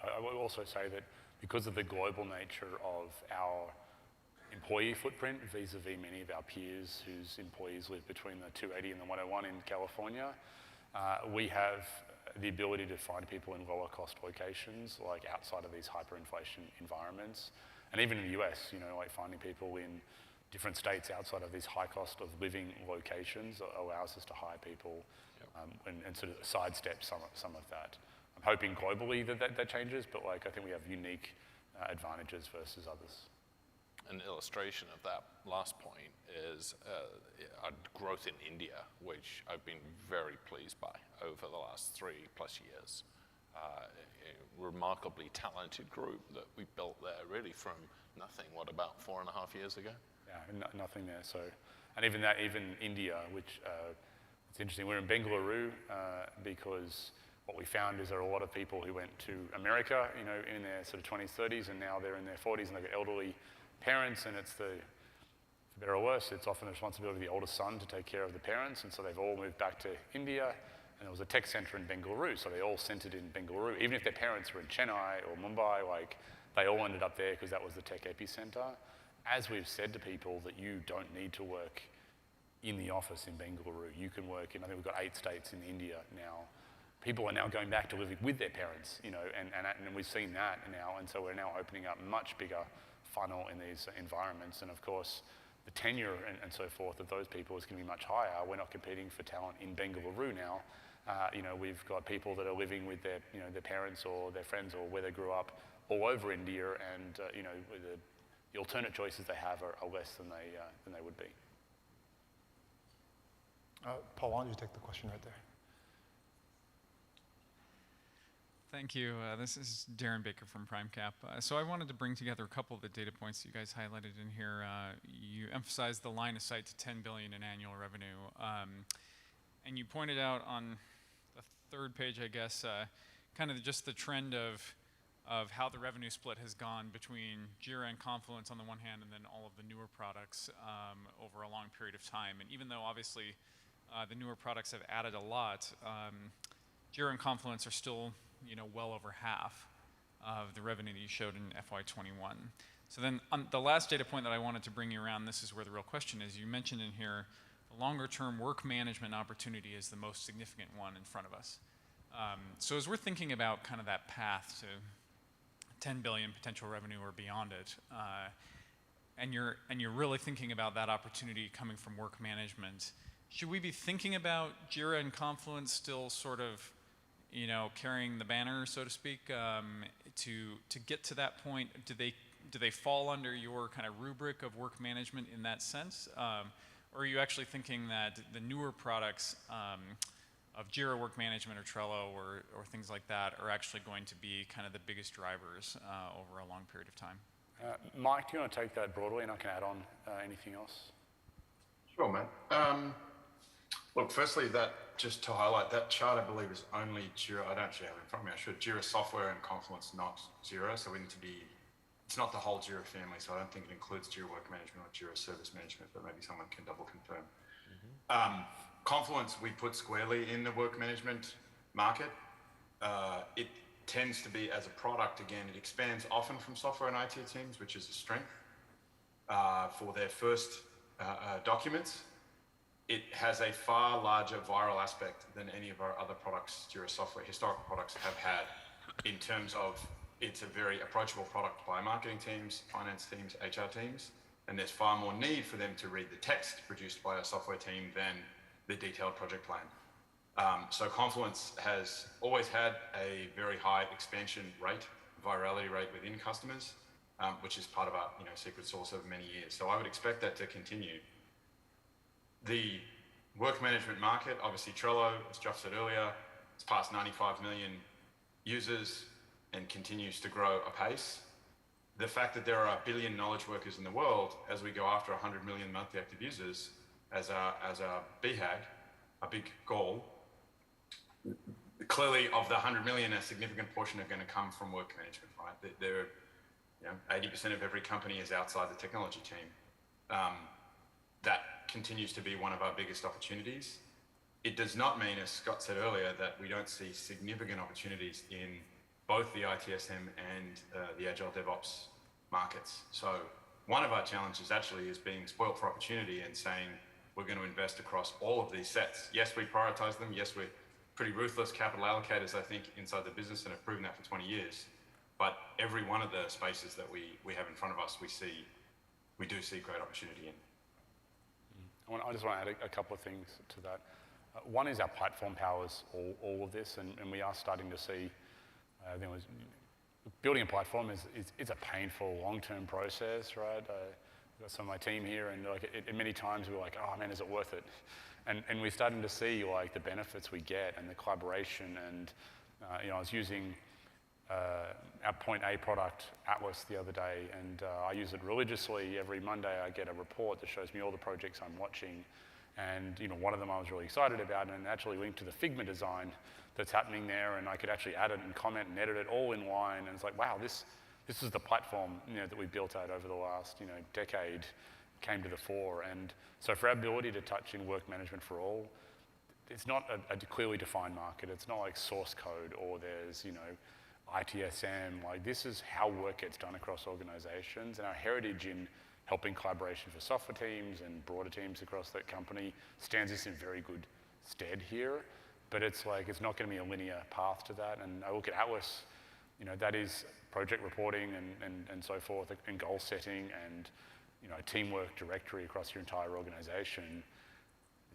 I will also say that because of the global nature of our employee footprint vis-a-vis many of our peers whose employees live between the 280 and the 101 in California, we have the ability to find people in lower cost locations, like outside of these hyperinflation environments. And even in the US, like finding people in different states outside of these high cost of living locations allows us to hire people and sort of sidestep some of that. I'm hoping globally that changes, but I think we have unique advantages versus others.
An illustration of that last point is our growth in India, which I've been very pleased by over the last 3+ years. A remarkably talented group that we built there really from nothing, about 4.5 years ago?
Yeah, nothing there. So, and even India, which it's interesting, we're in Bengaluru because what we found is there are a lot of people who went to America, in their sort of 20s, 30s, and now they're in their 40s and they've got elderly parents, and it's for better or worse, it's often the responsibility of the older son to take care of the parents, and so they've all moved back to India, and there was a tech center in Bengaluru, so they all centered in Bengaluru. Even if their parents were in Chennai or Mumbai, they all ended up there because that was the tech epicenter. As we've said to people that you don't need to work in the office in Bengaluru, you can work in, I think we've got 8 states in India now. People are now going back to living with their parents, and we've seen that now, and so we're now opening up much bigger funnel in these environments, and of course the tenure and so forth of those people is going to be much higher. We're not competing for talent in Bengaluru now. We've got people that are living with their parents or their friends or where they grew up all over India, and the alternate choices they have are less than they would be.
Paul, why don't you take the question right there?
Thank you. This is Darren Baker from PrimeCap. So I wanted to bring together a couple of the data points you guys highlighted in here. You emphasized the line of sight to 10 billion in annual revenue. And you pointed out on the 3rd page, I guess, kind of just the trend of how the revenue split has gone between Jira and Confluence on the one hand, and then all of the newer products over a long period of time. And even though obviously the newer products have added a lot, Jira and Confluence are still well over half of the revenue that you showed in FY21. So then on the last data point that I wanted to bring you around, this is where the real question is. You mentioned in here the longer term work management opportunity is the most significant one in front of us. So as we're thinking about kind of that path to 10 billion potential revenue or beyond it, and you're really thinking about that opportunity coming from work management, should we be thinking about Jira and Confluence still sort of carrying the banner, so to speak, to get to that point? Do they fall under your kind of rubric of work management in that sense? Or are you actually thinking that the newer products of Jira Work Management or Trello or things like that are actually going to be kind of the biggest drivers over a long period of time?
Mike, do you want to take that broadly, and I can add on anything else?
Sure, man. Look, firstly, just to highlight, that chart, I believe, is only Jira. I don't actually have it in front of me. I should. Jira Software and Confluence, not Jira. So we need to be, it's not the whole Jira family, so I don't think it includes Jira Work Management or Jira Service Management, but maybe someone can double confirm. Confluence, we put squarely in the work management market. It tends to be, as a product, again, it expands often from software and IT teams, which is a strength for their first documents. It has a far larger viral aspect than any of our other products, Jira Software, historical products have had, in terms of it's a very approachable product by marketing teams, finance teams, HR teams, and there's far more need for them to read the text produced by a software team than the detailed project plan. So Confluence has always had a very high expansion rate, virality rate within customers, which is part of our secret sauce over many years. So I would expect that to continue. The work management market, obviously Trello, as Jeff said earlier, it's past 95 million users and continues to grow apace. The fact that there are 1 billion knowledge workers in the world, as we go after 100 million monthly active users as a BHAG, a big goal, clearly of the 100 million, a significant portion are going to come from work management, right? 80% of every company is outside the technology team. that continues to be one of our biggest opportunities. It does not mean, as Scott said earlier, that we don't see significant opportunities in both the ITSM and the Agile DevOps markets. So one of our challenges actually is being spoilt for opportunity and saying we're going to invest across all of these sets. Yes, we prioritize them. Yes, we're pretty ruthless capital allocators, I think, inside the business and have proven that for 20 years. But every one of the spaces that we have in front of us, we do see great opportunity in.
I just want to add a couple of things to that. One is our platform powers all of this, and we are starting to see, building a platform is a painful long-term process, right? I've got some of my team here, and many times we're like, oh man, is it worth it? And we're starting to see like the benefits we get and the collaboration. And I was using our Point A product, Atlas, the other day, and I use it religiously. Every Monday I get a report that shows me all the projects I'm watching. And one of them I was really excited about, and actually linked to the Figma design that's happening there, and I could actually add it and comment and edit it all in line. And it's like, wow, this is the platform that we built out over the last decade came to the fore. And so for our ability to touch in work management for all, it's not a clearly defined market. It's not like source code or there's ITSM. Like, this is how work gets done across organizations, and our heritage in helping collaboration for software teams and broader teams across that company stands us in very good stead here. But it's like, it's not going to be a linear path to that. And I look at Atlas, that is project reporting and so forth, and goal setting and teamwork directory across your entire organization.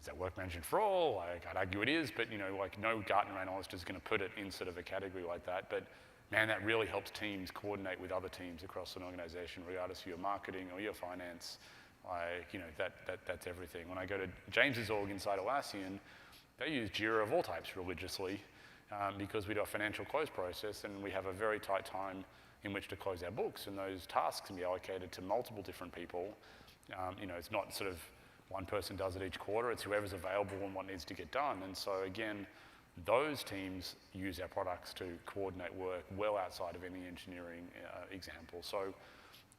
Is that work management for all? Like, I'd argue it is, but like no Gartner analyst is going to put it in sort of a category like that. But man, that really helps teams coordinate with other teams across an organization, regardless of your marketing or your finance. Like, that's everything. When I go to James's org inside Atlassian, they use Jira of all types religiously because we do a financial close process, and we have a very tight time in which to close our books, and those tasks can be allocated to multiple different people. It's not sort of one person does it each quarter, it's whoever's available and what needs to get done. And so again, those teams use our products to coordinate work well outside of any engineering example. So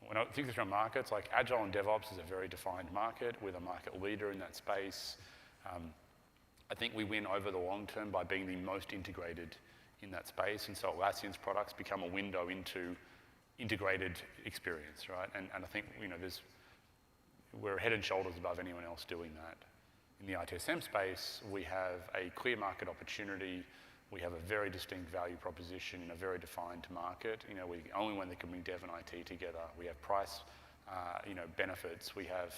when I think through markets, like Agile and DevOps is a very defined market. We're the market leader in that space. I think we win over the long term by being the most integrated in that space. And so Atlassian's products become a window into integrated experience, right? And I think we're head and shoulders above anyone else doing that. In the ITSM space, we have a clear market opportunity. We have a very distinct value proposition in a very defined market. We're the only one that can bring dev and IT together. We have price, benefits. We have,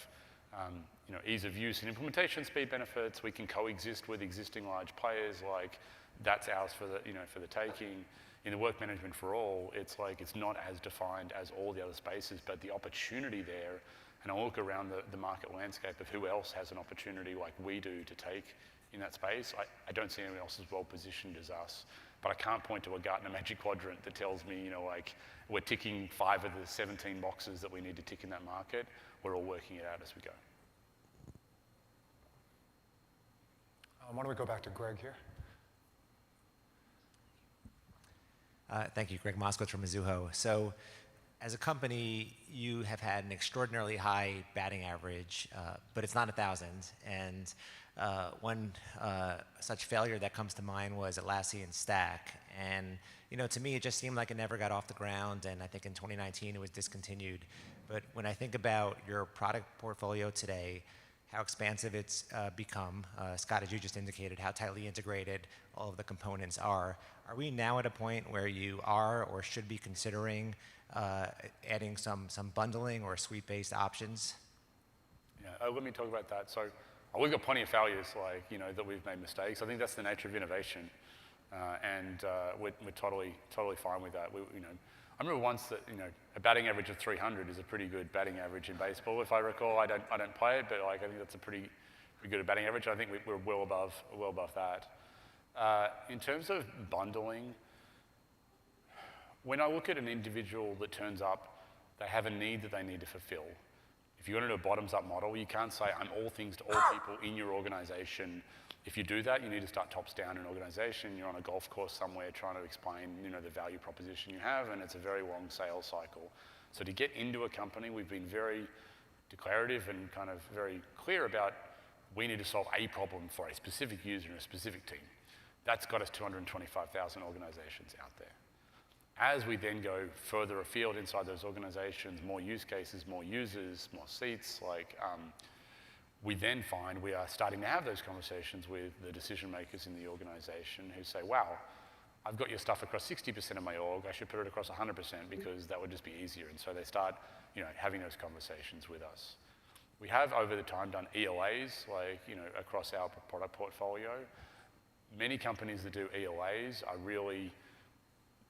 ease of use and implementation speed benefits. We can coexist with existing large players. Like, that's ours for the taking. In the work management for all, it's like it's not as defined as all the other spaces, but the opportunity there. And I'll look around the market landscape of who else has an opportunity like we do to take in that space. I don't see anyone else as well positioned as us. But I can't point to a Gartner Magic Quadrant that tells me, like, we're ticking 5 of the 17 boxes that we need to tick in that market. We're all working it out as we go.
Why don't we go back to Greg here?
Thank you, Greg Moskowitz from Mizuho. So, as a company, you have had an extraordinarily high batting average, but it's not 1,000. And one such failure that comes to mind was Atlassian Stack. And to me, it just seemed like it never got off the ground. And I think in 2019 it was discontinued. But when I think about your product portfolio today, how expansive it's become, Scott, as you just indicated, how tightly integrated all of the components are we now at a point where you are or should be considering adding some bundling or suite-based options?
Yeah, let me talk about that. So we've got plenty of failures, that we've made mistakes. I think that's the nature of innovation, and we're totally fine with that. I remember once that a batting average of 300 is a pretty good batting average in baseball. If I recall, I don't play it, but I think that's a pretty good batting average. I think we're well above that. In terms of bundling, when I look at an individual that turns up, they have a need that they need to fulfill. If you're going to do a bottoms-up model, you can't say, I'm all things to all people in your organization. If you do that, you need to start tops down in an organization. You're on a golf course somewhere trying to explain, the value proposition you have, and it's a very long sales cycle. So to get into a company, we've been very declarative and kind of very clear about we need to solve a problem for a specific user in a specific team. That's got us 225,000 organizations out there. As we then go further afield inside those organizations, more use cases, more users, more seats, we then find we are starting to have those conversations with the decision makers in the organization who say, wow, I've got your stuff across 60% of my org, I should put it across 100% because that would just be easier. And so they start having those conversations with us. We have over the time done ELAs across our product portfolio. Many companies that do ELAs are really,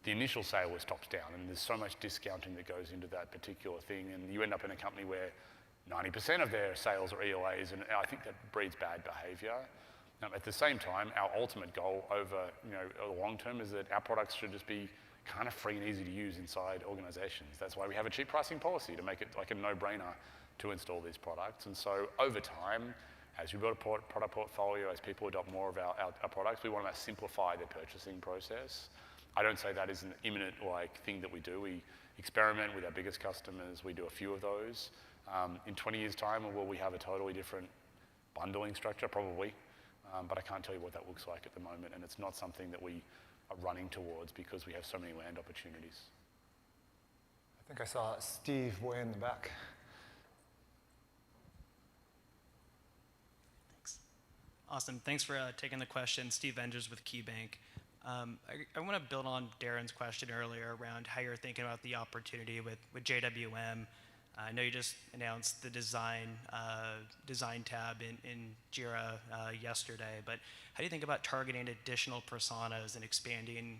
the initial sale was tops down, and there's so much discounting that goes into that particular thing, and you end up in a company where 90% of their sales are ELAs, and I think that breeds bad behavior. At the same time, our ultimate goal over the long term is that our products should just be kind of free and easy to use inside organizations. That's why we have a cheap pricing policy, to make it like a no-brainer to install these products. And so over time, as we build a product portfolio, as people adopt more of our products, we want to simplify their purchasing process. I don't say that is an imminent thing that we do. We experiment with our biggest customers. We do a few of those. In 20 years' time, will we have a totally different bundling structure? Probably. But I can't tell you what that looks like at the moment, and it's not something that we are running towards because we have so many land opportunities.
I think I saw Steve way in the back.
Thanks. Awesome. Thanks for taking the question. Steve Enders with KeyBank. I want to build on Darren's question earlier around how you're thinking about the opportunity with JWM. I know you just announced the design tab in Jira yesterday, but how do you think about targeting additional personas and expanding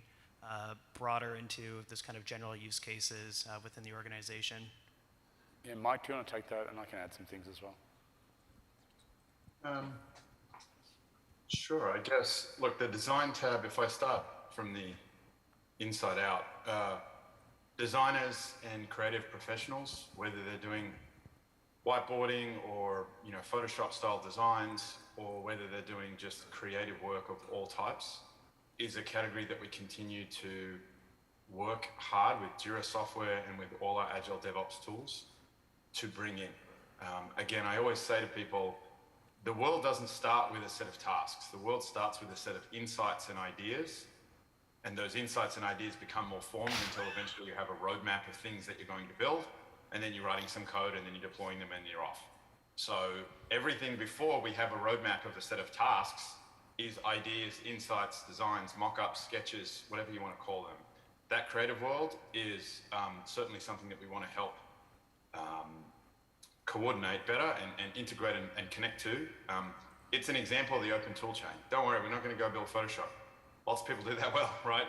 broader into this kind of general use cases within the organization?
Yeah, Mike, do you want to take that, and I can add some things as well?
Sure, I guess. Look, the design tab, if I start from the inside out, designers and creative professionals, whether they're doing whiteboarding or Photoshop style designs, or whether they're doing just creative work of all types, is a category that we continue to work hard with Jira software and with all our Agile DevOps tools to bring in. Again, I always say to people, the world doesn't start with a set of tasks. The world starts with a set of insights and ideas. And those insights and ideas become more formed until eventually you have a roadmap of things that you're going to build, and then you're writing some code, and then you're deploying them, and you're off. So everything before we have a roadmap of a set of tasks is ideas, insights, designs, mock-ups, sketches, whatever you want to call them. That creative world is certainly something that we want to help coordinate better and integrate and connect to. It's an example of the open tool chain. Don't worry, we're not going to go build Photoshop. Lots of people do that well, right?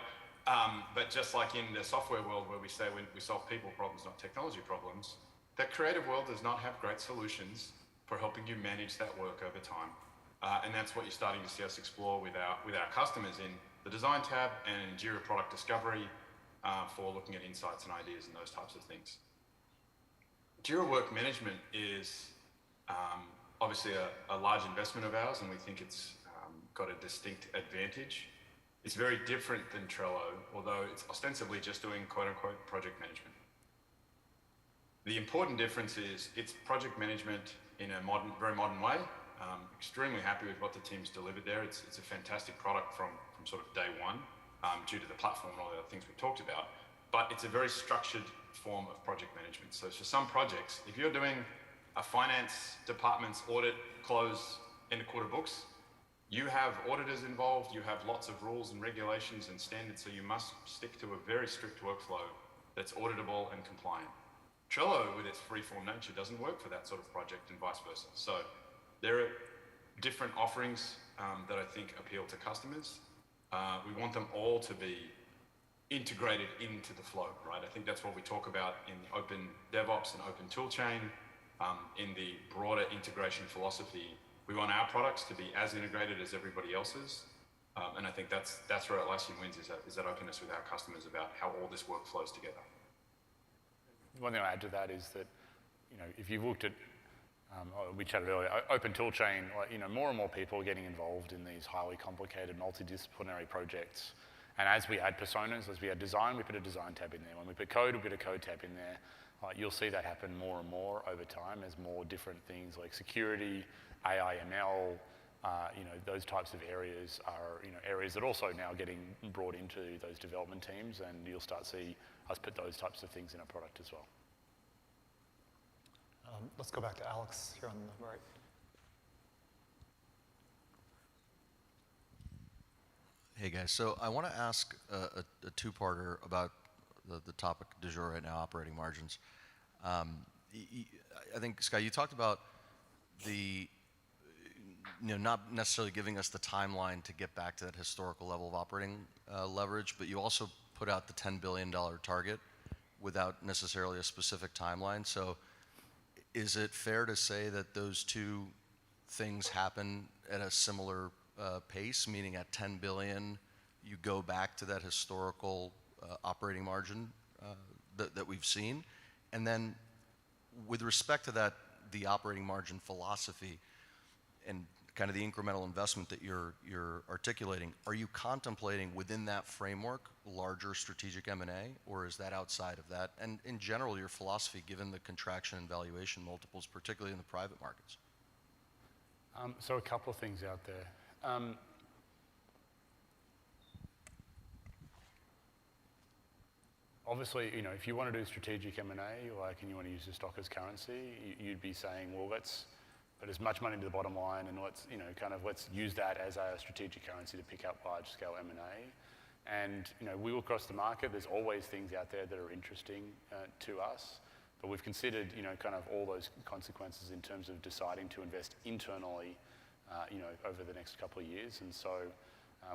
But just like in the software world where we say we solve people problems, not technology problems, that creative world does not have great solutions for helping you manage that work over time. And that's what you're starting to see us explore with our customers in the design tab and in Jira Product Discovery for looking at insights and ideas and those types of things. Jira Work Management is obviously a large investment of ours, and we think it's got a distinct advantage. It's very different than Trello, although it's ostensibly just doing quote-unquote project management. The important difference is it's project management in a very modern way. Extremely happy with what the team's delivered there. It's a fantastic product from sort of day one, due to the platform and all the other things we talked about. But it's a very structured form of project management. So for some projects, if you're doing a finance department's audit, close, end of quarter books, you have auditors involved, you have lots of rules and regulations and standards, so you must stick to a very strict workflow that's auditable and compliant. Trello, with its free-form nature, doesn't work for that sort of project and vice versa. So there are different offerings that I think appeal to customers. We want them all to be integrated into the flow, right? I think that's what we talk about in the open DevOps and open tool chain. In the broader integration philosophy, we want our products to be as integrated as everybody else's. And I think that's where Atlassian wins, is that openness with our customers about how all this work flows together.
One thing I'll add to that is that, if you've looked at, we chatted earlier, open tool chain, more and more people are getting involved in these highly complicated multidisciplinary projects. And as we add personas, as we add design, we put a design tab in there. When we put code, we put a code tab in there. You'll see that happen more and more over time as more different things like security, AI, ML, those types of areas are areas that also now getting brought into those development teams, and you'll start to see us put those types of things in our product as well.
Let's go back to Alex here on the right.
Hey guys, so I want to ask a two-parter about the topic du jour right now, operating margins. I think, Sky, you talked about the, not necessarily giving us the timeline to get back to that historical level of operating leverage, but you also put out the $10 billion target without necessarily a specific timeline. So is it fair to say that those two things happen at a similar pace, meaning at 10 billion, you go back to that historical operating margin that we've seen? And then with respect to that, the operating margin philosophy and kind of the incremental investment that you're articulating, are you contemplating within that framework larger strategic M&A, or is that outside of that? And in general, your philosophy, given the contraction in valuation multiples, particularly in the private markets?
So a couple of things out there. Obviously, if you want to do strategic M&A, and you want to use the stock as currency, you'd be saying, well, let's put as much money into the bottom line, and let's use that as a strategic currency to pick up large-scale M&A. And we look across the market. There's always things out there that are interesting to us, but we've considered, kind of all those consequences in terms of deciding to invest internally, over the next couple of years. And so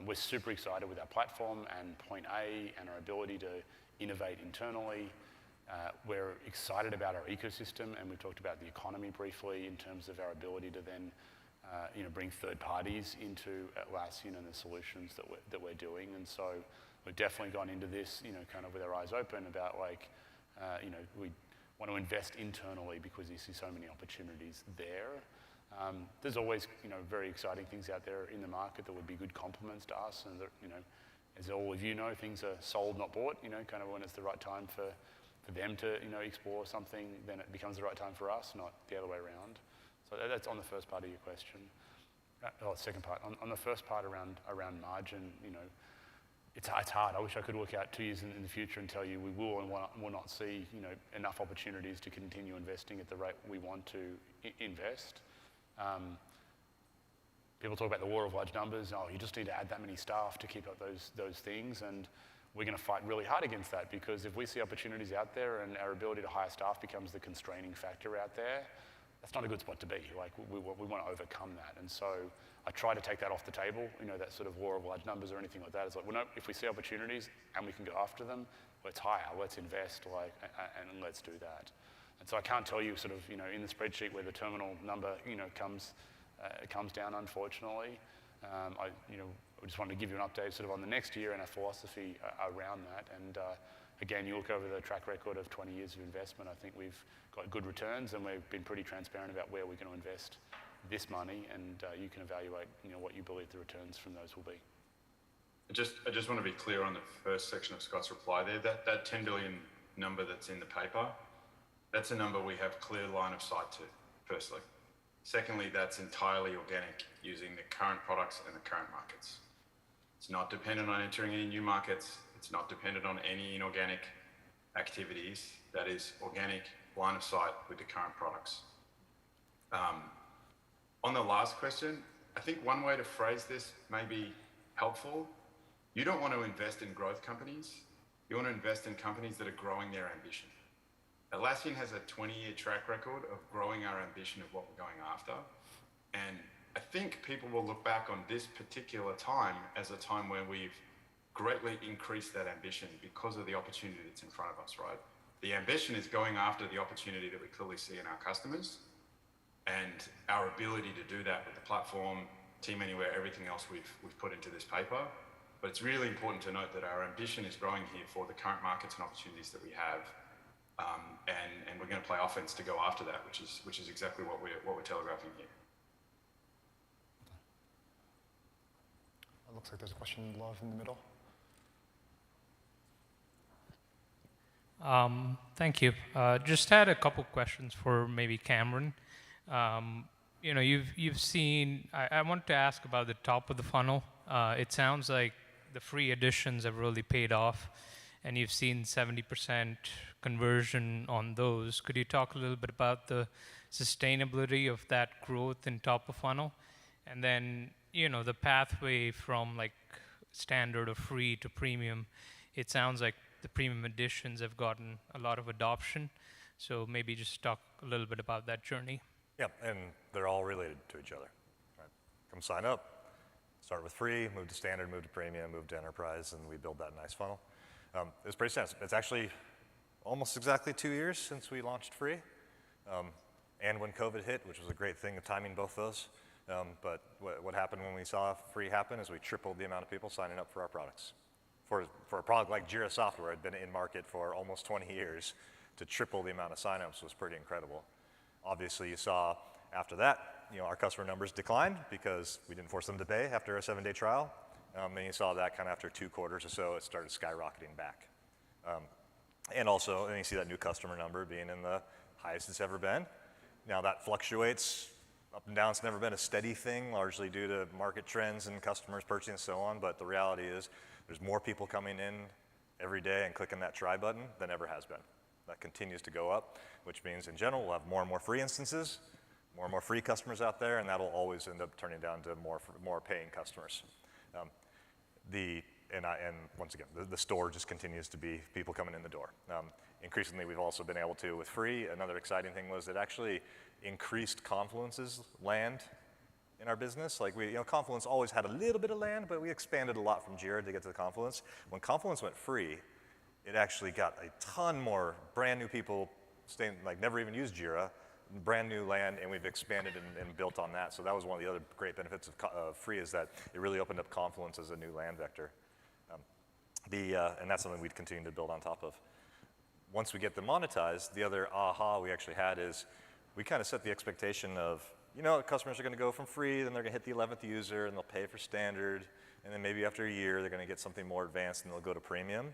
we're super excited with our platform and Point A and our ability to innovate internally. We're excited about our ecosystem, and we talked about the economy briefly in terms of our ability to then bring third parties into Atlassian and the solutions that we're doing. And so we've definitely gone into this, kind of with our eyes open about we want to invest internally because you see so many opportunities there. There's always, very exciting things out there in the market that would be good complements to us, and that, as all of you know, things are sold, not bought. Kind of when it's the right time for them to, explore something, then it becomes the right time for us, not the other way around. So that's on the first part of your question. Second part. On the first part around margin, it's hard. I wish I could look out 2 years in the future and tell you we will and will not see, enough opportunities to continue investing at the rate we want to invest. People talk about the law of large numbers. You just need to add that many staff to keep up those things, and we're going to fight really hard against that, because if we see opportunities out there and our ability to hire staff becomes the constraining factor out there, that's not a good spot to be. We want to overcome that. And so I try to take that off the table, that sort of law of large numbers or anything like that. It's like, well, no, if we see opportunities and we can go after them, let's hire, let's invest, and let's do that. And so I can't tell you sort of, in the spreadsheet where the terminal number, comes down, unfortunately. I just wanted to give you an update sort of on the next year and our philosophy around that. And again, you look over the track record of 20 years of investment, I think we've got good returns, and we've been pretty transparent about where we're going to invest this money, and you can evaluate, what you believe the returns from those will be.
I just want to be clear on the first section of Scott's reply there. That 10 billion number that's in the paper, that's a number we have clear line of sight to, firstly. Secondly, that's entirely organic, using the current products and the current markets. It's not dependent on entering any new markets. It's not dependent on any inorganic activities. That is organic, line of sight with the current products. On the last question, I think one way to phrase this may be helpful. You don't want to invest in growth companies. You want to invest in companies that are growing their ambition. Atlassian has a 20-year track record of growing our ambition of what we're going after. And I think people will look back on this particular time as a time where we've greatly increased that ambition because of the opportunity that's in front of us, right? The ambition is going after the opportunity that we clearly see in our customers, and our ability to do that with the platform, Team Anywhere, everything else we've put into this paper. But it's really important to note that our ambition is growing here for the current markets and opportunities that we have. And we're going to play offense to go after that, which is exactly what we're telegraphing here.
It looks like there's a question, Love, in the middle.
Thank you. Just had a couple questions for maybe Cameron. You've seen. I want to ask about the top of the funnel. It sounds like the free editions have really paid off, and you've seen 70% conversion on those. Could you talk a little bit about the sustainability of that growth in top of funnel, and then the pathway from like standard or free to premium? It sounds like the premium editions have gotten a lot of adoption. So maybe just talk a little bit about that journey.
Yeah, and they're all related to each other. Right? Come sign up, start with free, move to standard, move to premium, move to enterprise, and we build that nice funnel. It's pretty sensitive. It's actually almost exactly 2 years since we launched free. And when COVID hit, which was a great thing of timing both those. But what happened when we saw free happen is we tripled the amount of people signing up for our products. For a product like Jira Software, had been in market for almost 20 years, to triple the amount of signups was pretty incredible. Obviously, you saw after that, our customer numbers declined because we didn't force them to pay after a 7-day trial. And you saw that kind of after 2 quarters or so, it started skyrocketing back. And you see that new customer number being in the highest it's ever been. Now that fluctuates up and down. It's never been a steady thing, largely due to market trends and customers purchasing and so on. But the reality is there's more people coming in every day and clicking that try button than ever has been. That continues to go up, which means in general we'll have more and more free instances, more and more free customers out there, and that'll always end up turning down to more paying customers. Once again, the store just continues to be people coming in the door. Increasingly, we've also been able to, with free, another exciting thing was it actually increased Confluence's land in our business. Like Confluence always had a little bit of land, but we expanded a lot from Jira to get to the Confluence. When Confluence went free, it actually got a ton more brand new people never even used Jira, brand new land, and we've expanded and built on that. So that was one of the other great benefits of free, is that it really opened up Confluence as a new land vector. And that's something we'd continue to build on top of. Once we get them monetized, the other aha we actually had is we kind of set the expectation of, customers are going to go from free, then they're going to hit the 11th user, and they'll pay for standard, and then maybe after a year, they're going to get something more advanced, and they'll go to premium.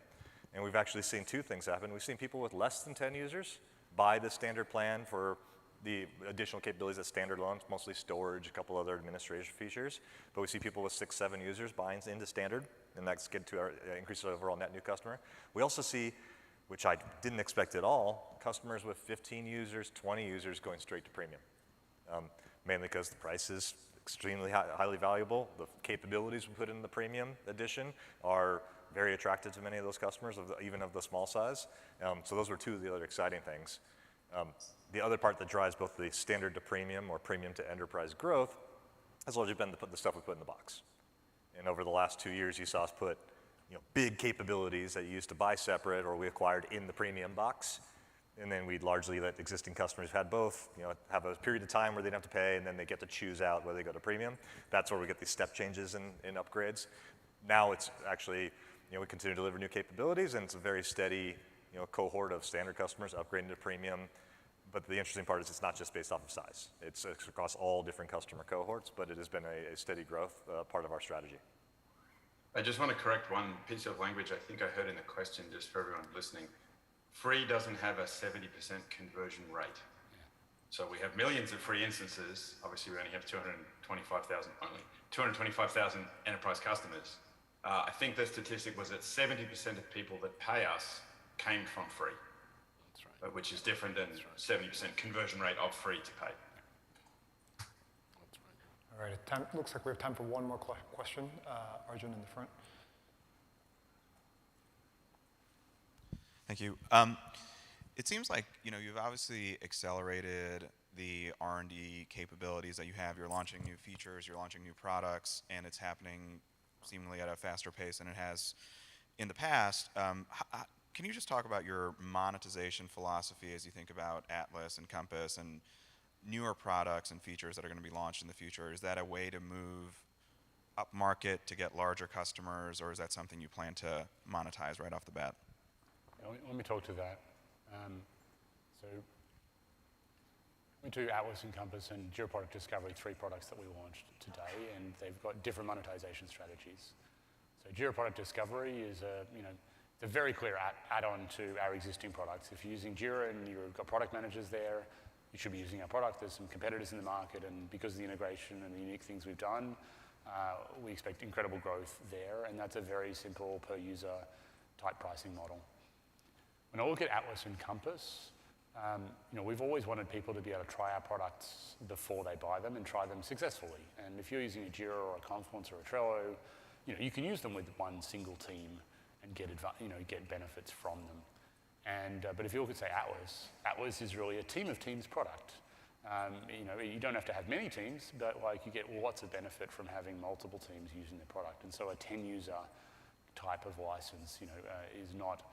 And we've actually seen 2 things happen. We've seen people with less than 10 users buy the standard plan for the additional capabilities that standard loans, mostly storage, a couple other administration features. But we see people with 6, 7 users buying into standard, and that's good to increase our overall net new customer. We also see, which I didn't expect at all, customers with 15 users, 20 users going straight to premium. Mainly because the price is extremely highly valuable. The capabilities we put in the premium edition are very attractive to many of those customers, even of the small size. So those were 2 of the other exciting things. The other part that drives both the standard to premium or premium to enterprise growth has largely been the stuff we put in the box. And over the last 2 years, you saw us put big capabilities that you used to buy separate or we acquired in the premium box. And then we'd largely let existing customers who had both, have a period of time where they don't have to pay, and then they get to choose out whether they go to premium. That's where we get these step changes in upgrades. Now it's actually, we continue to deliver new capabilities, and it's a very steady, cohort of standard customers upgrading to premium. But the interesting part is it's not just based off of size. It's across all different customer cohorts, but it has been a steady growth part of our strategy.
I just want to correct one piece of language I think I heard in the question, just for everyone listening. Free doesn't have a 70% conversion rate. Yeah. So we have millions of free instances. Obviously, we only have 225,000 enterprise customers. I think the statistic was that 70% of people that pay us came from free. That's right. Which is different than 70% conversion rate of free to pay.
That's right. All right, looks like we have time for one more question. Arjun in the front.
Thank you. It seems like you've obviously accelerated the R&D capabilities that you have. You're launching new features, you're launching new products, and it's happening seemingly at a faster pace than it has in the past. Can you just talk about your monetization philosophy as you think about Atlas and Compass and newer products and features that are going to be launched in the future? Is that a way to move up market to get larger customers, or is that something you plan to monetize right off the bat?
Let me talk to that. So we do Atlas and Compass and Jira Product Discovery, 3 products that we launched today, and they've got different monetization strategies. So Jira Product Discovery is It's a very clear add-on to our existing products. If you're using Jira and you've got product managers there, you should be using our product. There's some competitors in the market, and because of the integration and the unique things we've done, we expect incredible growth there, and that's a very simple per-user type pricing model. When I look at Atlas and Compass, we've always wanted people to be able to try our products before they buy them and try them successfully. And if you're using a Jira or a Confluence or a Trello, you can use them with one single team and get benefits from them. But if you look at, say, Atlas is really a team of teams product. You don't have to have many teams, but you get lots of benefit from having multiple teams using the product. And so a 10-user type of license, is not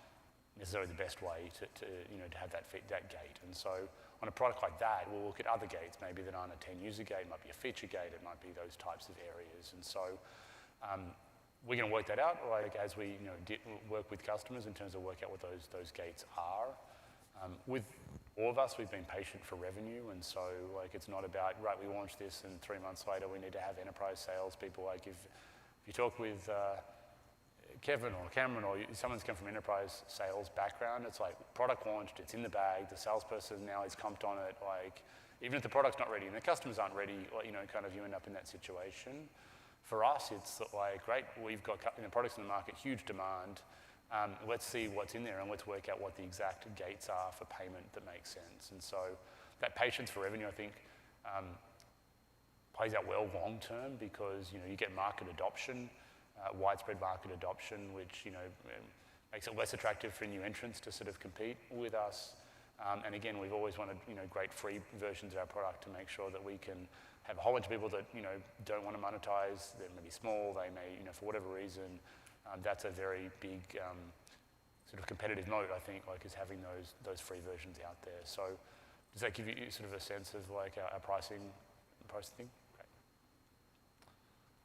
necessarily the best way to have that gate. And so on a product like that, we'll look at other gates, maybe that aren't a 10-user gate, it might be a feature gate, it might be those types of areas. And so we're going to work that out as we work with customers in terms of work out what those gates are. With all of us, we've been patient for revenue, and so it's not about, right, we launched this and 3 months later we need to have enterprise sales people. If you talk with Kevin or Cameron or someone's come from enterprise sales background, it's like product launched, it's in the bag, the salesperson now is comped on it, even if the product's not ready and the customers aren't ready, you end up in that situation. For us, it's great, we've got products in the market, huge demand, let's see what's in there and let's work out what the exact gates are for payment that makes sense. And so that patience for revenue, I think, plays out well long term because you get market adoption, widespread market adoption, which makes it less attractive for new entrants to sort of compete with us. And again, we've always wanted great free versions of our product to make sure that we can have a whole bunch of people that don't want to monetize. They may be small, they may for whatever reason. That's a very big sort of competitive moat, I think, is having those free versions out there. So does that give you sort of a sense of our pricing thing?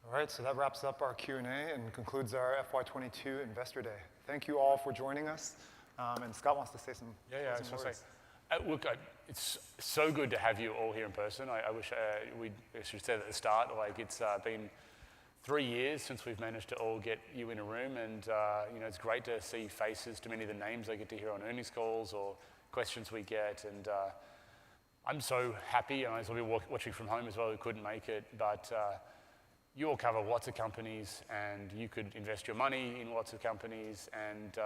All right, so that wraps up our Q&A and concludes our FY22 Investor Day. Thank you all for joining us. And Scott wants to say some words.
Look, it's so good to have you all here in person. I wish we should have said at the start, it's been 3 years since we've managed to all get you in a room, and it's great to see faces to many of the names I get to hear on earnings calls or questions we get. And I'm so happy, and I was watching from home as well who couldn't make it, but you all cover lots of companies, and you could invest your money in lots of companies, and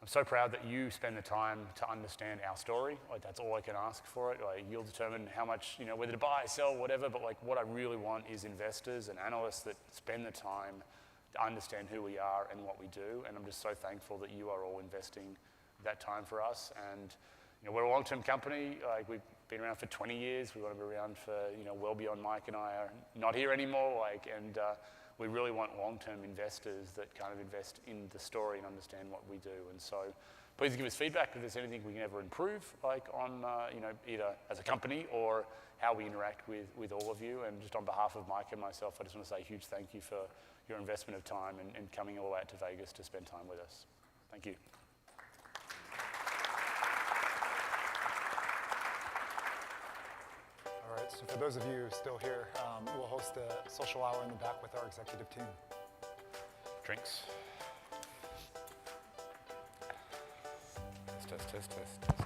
I'm so proud that you spend the time to understand our story. That's all I can ask for it. You'll determine how much, whether to buy, sell, whatever, but what I really want is investors and analysts that spend the time to understand who we are and what we do, and I'm just so thankful that you are all investing that time for us. And we're a long-term company. We've been around for 20 years. We want to be around for, well beyond Mike and I are not here anymore. And we really want long-term investors that kind of invest in the story and understand what we do. And so please give us feedback if there's anything we can ever improve, on, either as a company or how we interact with all of you. And just on behalf of Mike and myself, I just want to say a huge thank you for your investment of time and coming all the way out to Vegas to spend time with us. Thank you.
All right, so for those of you still here, we'll host a social hour in the back with our executive team.
Drinks. Test.